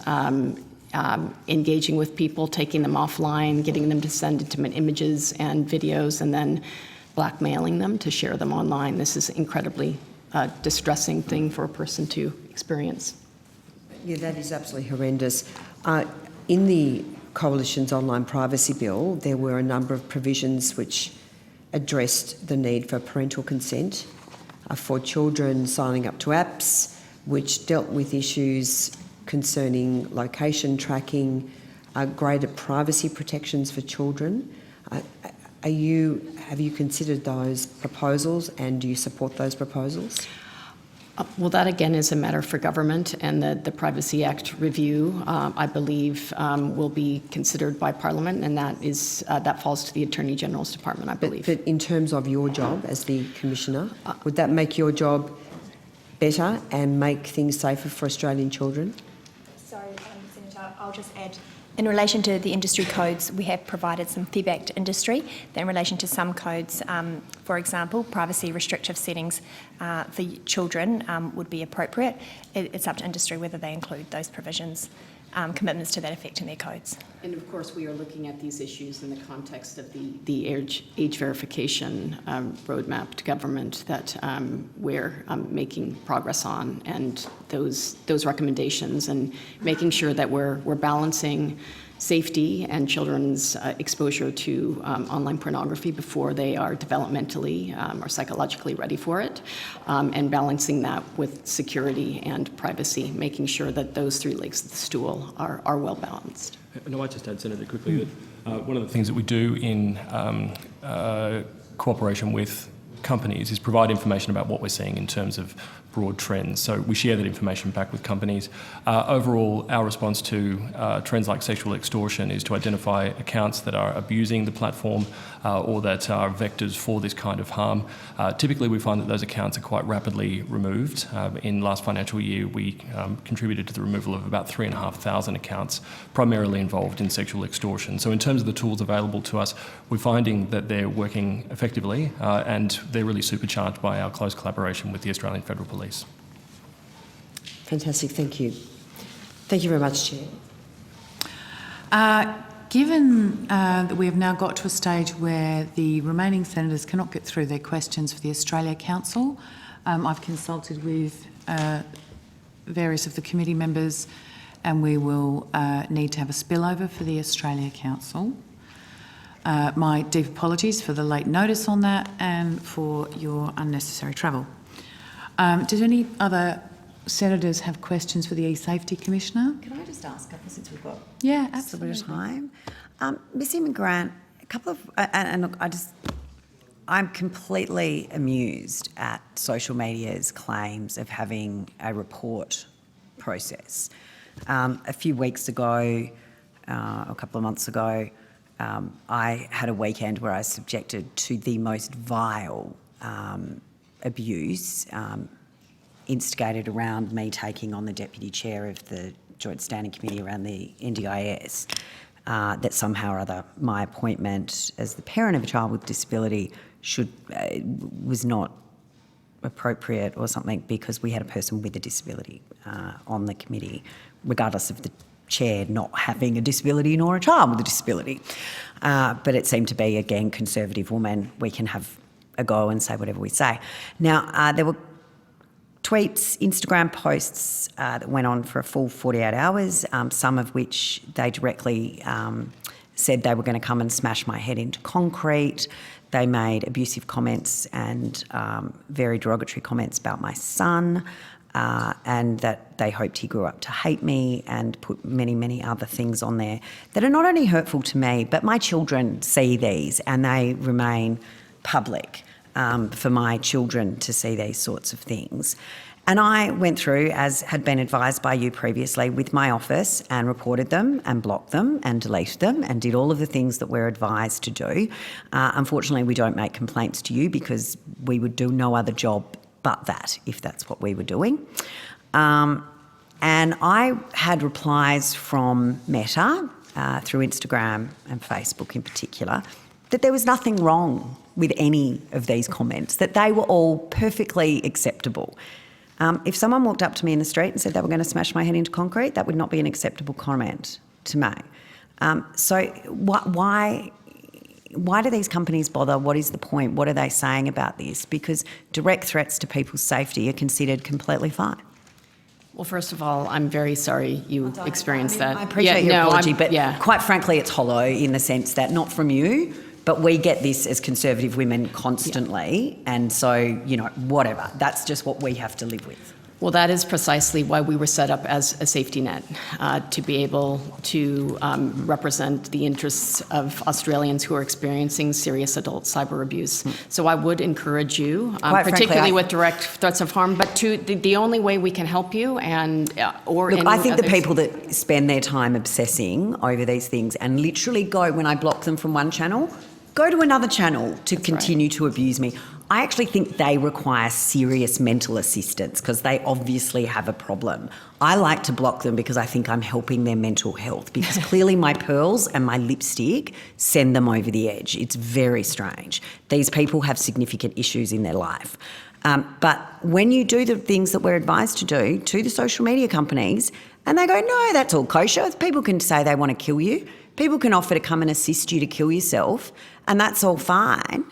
Engaging with people, taking them offline, getting them to send intimate images and videos, and then blackmailing them to share them online. This is an incredibly distressing thing for a person to experience. Yeah, that is absolutely horrendous. In the Coalition's online privacy bill, there were a number of provisions which addressed the need for parental consent for children signing up to apps, which dealt with issues concerning location tracking, greater privacy protections for children. Have you considered those proposals, and do you support those proposals? Well, that again is a matter for government, and the Privacy Act review, I believe, will be considered by Parliament, and that falls to the Attorney General's Department, I believe. But in terms of your job as the Commissioner, would that make your job better and make things safer for Australian children? Sorry, Senator, I'll just add. In relation to the industry codes, we have provided some feedback to industry that in relation to some codes, for example, privacy restrictive settings for children would be appropriate. It's up to industry whether they include those provisions. commitments to that effect in their codes. And of course, we are looking at these issues in the context of the age verification roadmap to government that we're making progress on, and those recommendations, and making sure that we're balancing safety and children's exposure to online pornography before they are developmentally or psychologically ready for it, and balancing that with security and privacy, making sure that those three legs of the stool are well balanced. And I might just add, Senator, quickly that one of the things that we do in cooperation with companies is provide information about what we're seeing in terms of broad trends. So we share that information back with companies. Overall, our response to trends like sexual extortion is to identify accounts that are abusing the platform or that are vectors for this kind of harm. Typically, we find that those accounts are quite rapidly removed. In last financial year, we contributed to the removal of about 3,500 accounts, primarily involved in sexual extortion. So in terms of the tools available to us, we're finding that they're working effectively and they're really supercharged by our close collaboration with the Australian Federal Police. Fantastic, thank you. Thank you very much, Chair. Given that we have now got to a stage where the remaining senators cannot get through their questions for the Australia Council, I've consulted with various of the committee members, and we will need to have a spillover for the Australia Council. My deep apologies for the late notice on that and for your unnecessary travel. Does any other senators have questions for the E-Safety Commissioner? Can I just ask a couple since we've got Yeah, a absolutely. bit of time? Ms. Grant, a couple of, and look, I'm completely amused at social media's claims of having a report process. A few weeks ago, a couple of months ago, I had a weekend where I was subjected to the most vile abuse instigated around me taking on the Deputy Chair of the Joint Standing Committee around the NDIS, that somehow or other my appointment as the parent of a child with disability was not appropriate or something because we had a person with a disability on the committee, regardless of the chair not having a disability nor a child with a disability. But it seemed to be, again, conservative woman. We can have a go and say whatever we say. Now, there were tweets, Instagram posts that went on for a full 48 hours, some of which they directly said they were going to come and smash my head into concrete. They made abusive comments and very derogatory comments about my son, and that they hoped he grew up to hate me, and put many, many other things on there that are not only hurtful to me, but my children see these and they remain public for my children to see these sorts of things. And I went through, as had been advised by you previously, with my office and reported them and blocked them and deleted them and did all of the things that we're advised to do. Unfortunately, we don't make complaints to you because we would do no other job but that, if that's what we were doing. And I had replies from Meta, through Instagram and Facebook in particular, that there was nothing wrong with any of these comments, that they were all perfectly acceptable. If someone walked up to me in the street and said they were going to smash my head into concrete, that would not be an acceptable comment to me. So why do these companies bother? What is the point? What are they saying about this? Because direct threats to people's safety are considered completely fine. Well, first of all, I'm very sorry you experienced that. I appreciate your apology, but yeah. quite frankly, it's hollow in the sense that not from you, but we get this as conservative women constantly, and so, you know, whatever. That's just what we have to live with. Well, that is precisely why we were set up as a safety net, to be able to represent the interests of Australians who are experiencing serious adult cyber abuse. So I would encourage you, particularly with direct threats of harm, but the only way we can help you and or Look, any I think the others. people that spend their time obsessing over these things and literally go, when I block them from one channel, go to another channel to continue to abuse me. I actually think they require serious mental assistance because they obviously have a problem. I like to block them because I think I'm helping their mental health, because clearly my pearls and my lipstick send them over the edge. It's very strange. These people have significant issues in their life. But when you do the things that we're advised to do to the social media companies, And they go, no, that's all kosher. People can say they want to kill you. People can offer to come and assist you to kill yourself, and that's all fine.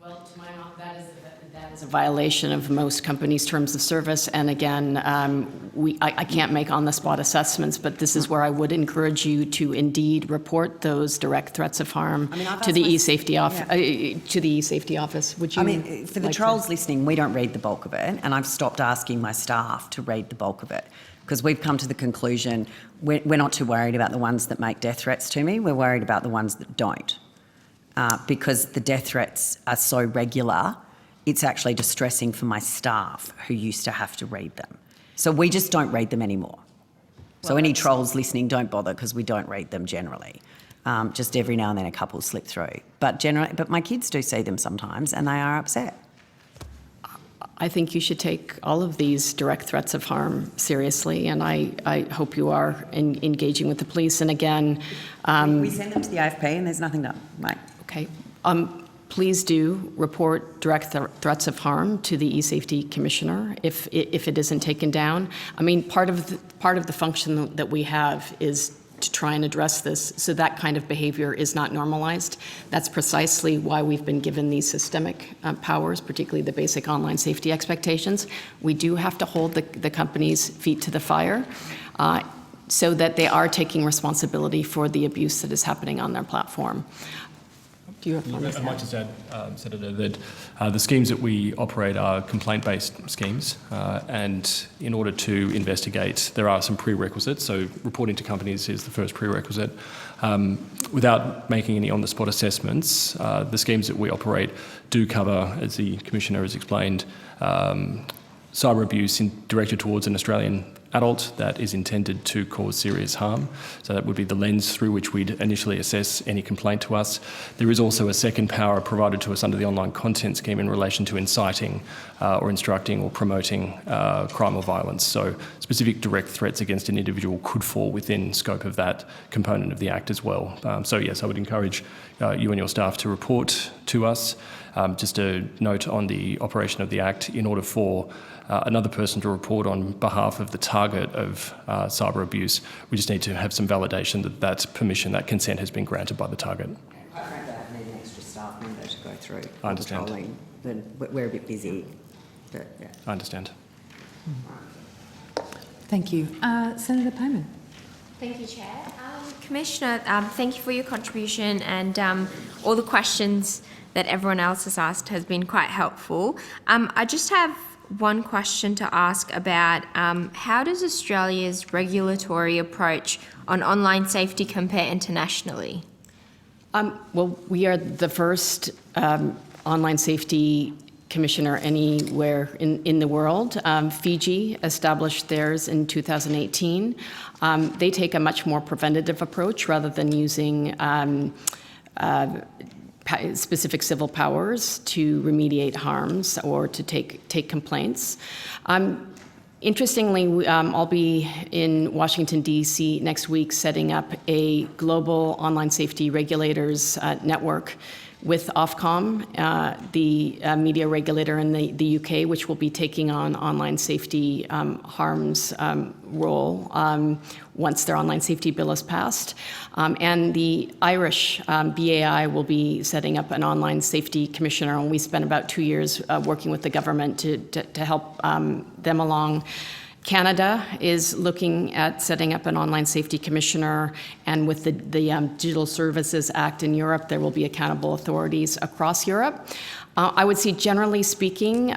Well, to my knowledge, that is a violation of most companies' terms of service. And again, I can't make on-the-spot assessments, but this is where I would encourage you to indeed report those direct threats of harm to the e-safety office. Would you? I mean, for the trolls listening, we don't read the bulk of it, and I've stopped asking my staff to read the bulk of it because we've come to the conclusion we're not too worried about the ones that make death threats to me. We're worried about the ones that don't, because the death threats are so regular. It's actually distressing for my staff who used to have to read them. So we just don't read them anymore. So any trolls listening, don't bother because we don't read them generally. Just every now and then a couple slip through. But my kids do see them sometimes and they are upset. I think you should take all of these direct threats of harm seriously, and I hope you are engaging with the police. And again... we send them to the AFP and there's nothing done, mate. Okay. Please do report direct threats of harm to the e-safety commissioner if it isn't taken down. I mean, part of the function that we have is to try and address this so that kind of behavior is not normalized. That's precisely why we've been given these systemic powers, particularly the basic online safety expectations. We do have to hold the company's feet to the fire so that they are taking responsibility for the abuse that is happening on their platform. Do you have I might just add, Senator, that the schemes that we operate are complaint-based schemes, and in order to investigate, there are some prerequisites. So reporting to companies is the first prerequisite. Without making any on-the-spot assessments, the schemes that we operate do cover, as the Commissioner has explained, cyber abuse directed towards an Australian adult that is intended to cause serious harm. So that would be the lens through which we'd initially assess any complaint to us. There is also a second power provided to us under the online content scheme in relation to inciting or instructing or promoting crime or violence. So specific direct threats against an individual could fall within scope of that component of the Act as well. So yes, I would encourage you and your staff to report to us. Just a note on the operation of the Act, in order for another person to report on behalf of the target of cyber abuse, we just need to have some validation that that permission, that consent has been granted by the target. Quite frankly, I need an extra staff member to go through. I understand. Patrolling. We're a bit busy, but yeah. I understand. Thank you. Senator Payman. Thank you, Chair. Commissioner, thank you for your contribution, and all the questions that everyone else has asked has been quite helpful. I just have one question to ask about how does Australia's regulatory approach on online safety compare internationally? Well, we are the first online safety commissioner anywhere in the world. Fiji established theirs in 2018. They take a much more preventative approach rather than using specific civil powers to remediate harms or to take complaints. Interestingly, I'll be in Washington, D.C. next week setting up a global online safety regulators network with Ofcom, the media regulator in the UK, which will be taking on online safety harms role once their online safety bill is passed. And the Irish BAI will be setting up an online safety commissioner, and we spent about 2 years working with the government to help them along. Canada is looking at setting up an online safety commissioner, and with the Digital Services Act in Europe, there will be accountable authorities across Europe. I would say, generally speaking,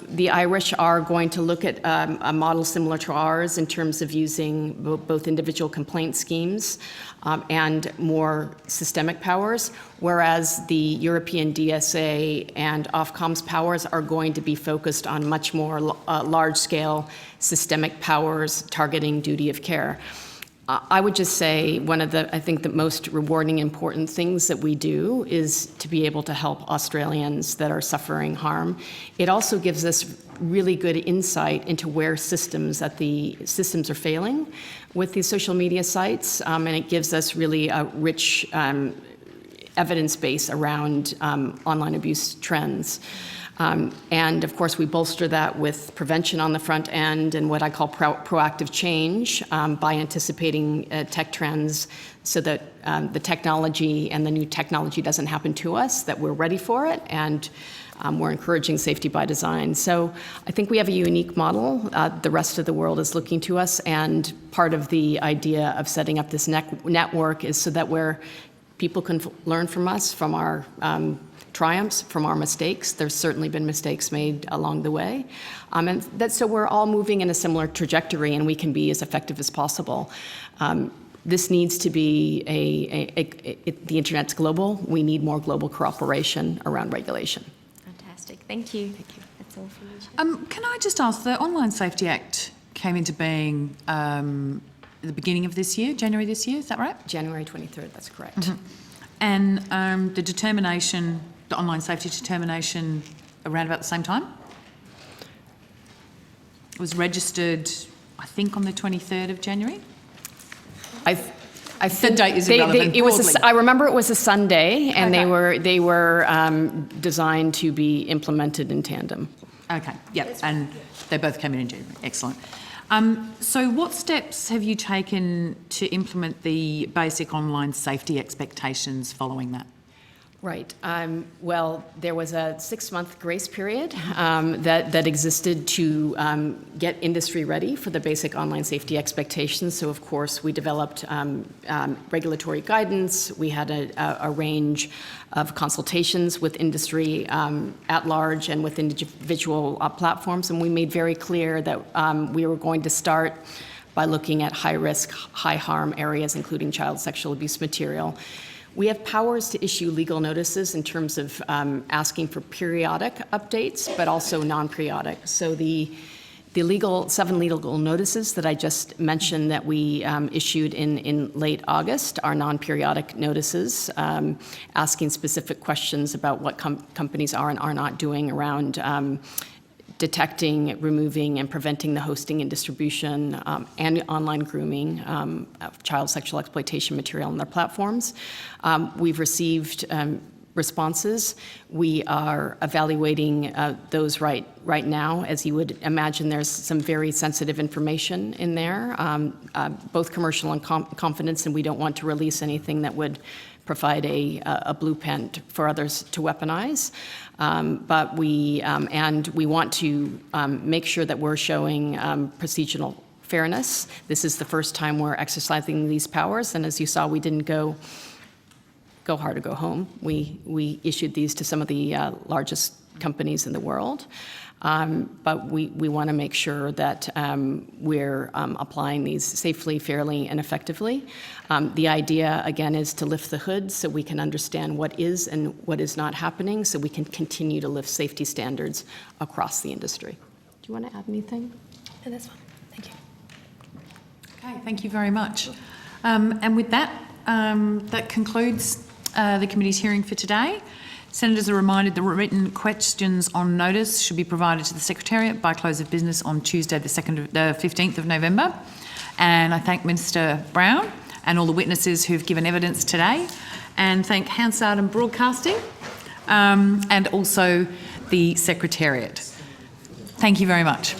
the Irish are going to look at a model similar to ours in terms of using both individual complaint schemes and more systemic powers, whereas the European DSA and Ofcom's powers are going to be focused on much more large-scale systemic powers targeting duty of care. I would just say one of the, I think, the most rewarding, important things that we do is to be able to help Australians that are suffering harm. It also gives us really good insight into where systems are failing with these social media sites, and it gives us really a rich evidence base around online abuse trends. And of course, we bolster that with prevention on the front end and what I call proactive change by anticipating tech trends so that the technology and the new technology doesn't happen to us, that we're ready for it, and we're encouraging safety by design. So I think we have a unique model. The rest of the world is looking to us, and part of the idea of setting up this network is so that people can learn from us, from our triumphs, from our mistakes. There's certainly been mistakes made along the way. And so we're all moving in a similar trajectory, and we can be as effective as possible. This needs to be the internet's global. We need more global cooperation around regulation. Fantastic. Thank you. Thank you. That's all for you, Chair. Can I just ask, the Online Safety Act came into being at the beginning of this year, January this year, is that right? January 23rd, that's correct. Mm-hmm. And the online safety determination around about the same time? It was registered, I think, on the 23rd of January? The date is irrelevant. I remember it was a Sunday, and Okay. they were designed to be implemented in tandem. Okay, yep, and they both came in January. Excellent. So what steps have you taken to implement the basic online safety expectations following that? Right. Well, there was a 6-month grace period that existed to get industry ready for the basic online safety expectations. So, of course, we developed regulatory guidance. We had a range of consultations with industry at large and with individual platforms. And we made very clear that we were going to start by looking at high-risk, high-harm areas, including child sexual abuse material. We have powers to issue legal notices in terms of asking for periodic updates, but also non-periodic. So the 7 legal notices that I just mentioned that we issued in late August are non-periodic notices, asking specific questions about what companies are and are not doing around detecting, removing, and preventing the hosting and distribution and online grooming of child sexual exploitation material on their platforms. We've received responses. We are evaluating those right now. As you would imagine, there's some very sensitive information in there, both commercial and confidence, and we don't want to release anything that would provide a blueprint for others to weaponize. But we want to make sure that we're showing procedural fairness. This is the first time we're exercising these powers, and as you saw, we didn't go hard or go home. We issued these to some of the largest companies in the world. But we want to make sure that we're applying these safely, fairly, and effectively. The idea, again, is to lift the hood so we can understand what is and what is not happening, so we can continue to lift safety standards across the industry. Do you want to add anything? No, that's fine. Thank you. Okay, thank you very much. And with that, that concludes the committee's hearing for today. Senators are reminded the written questions on notice should be provided to the Secretariat by close of business on Tuesday, the 15th of November. And I thank Minister Brown and all the witnesses who've given evidence today, and thank Hansard and Broadcasting and also the Secretariat. Thank you very much.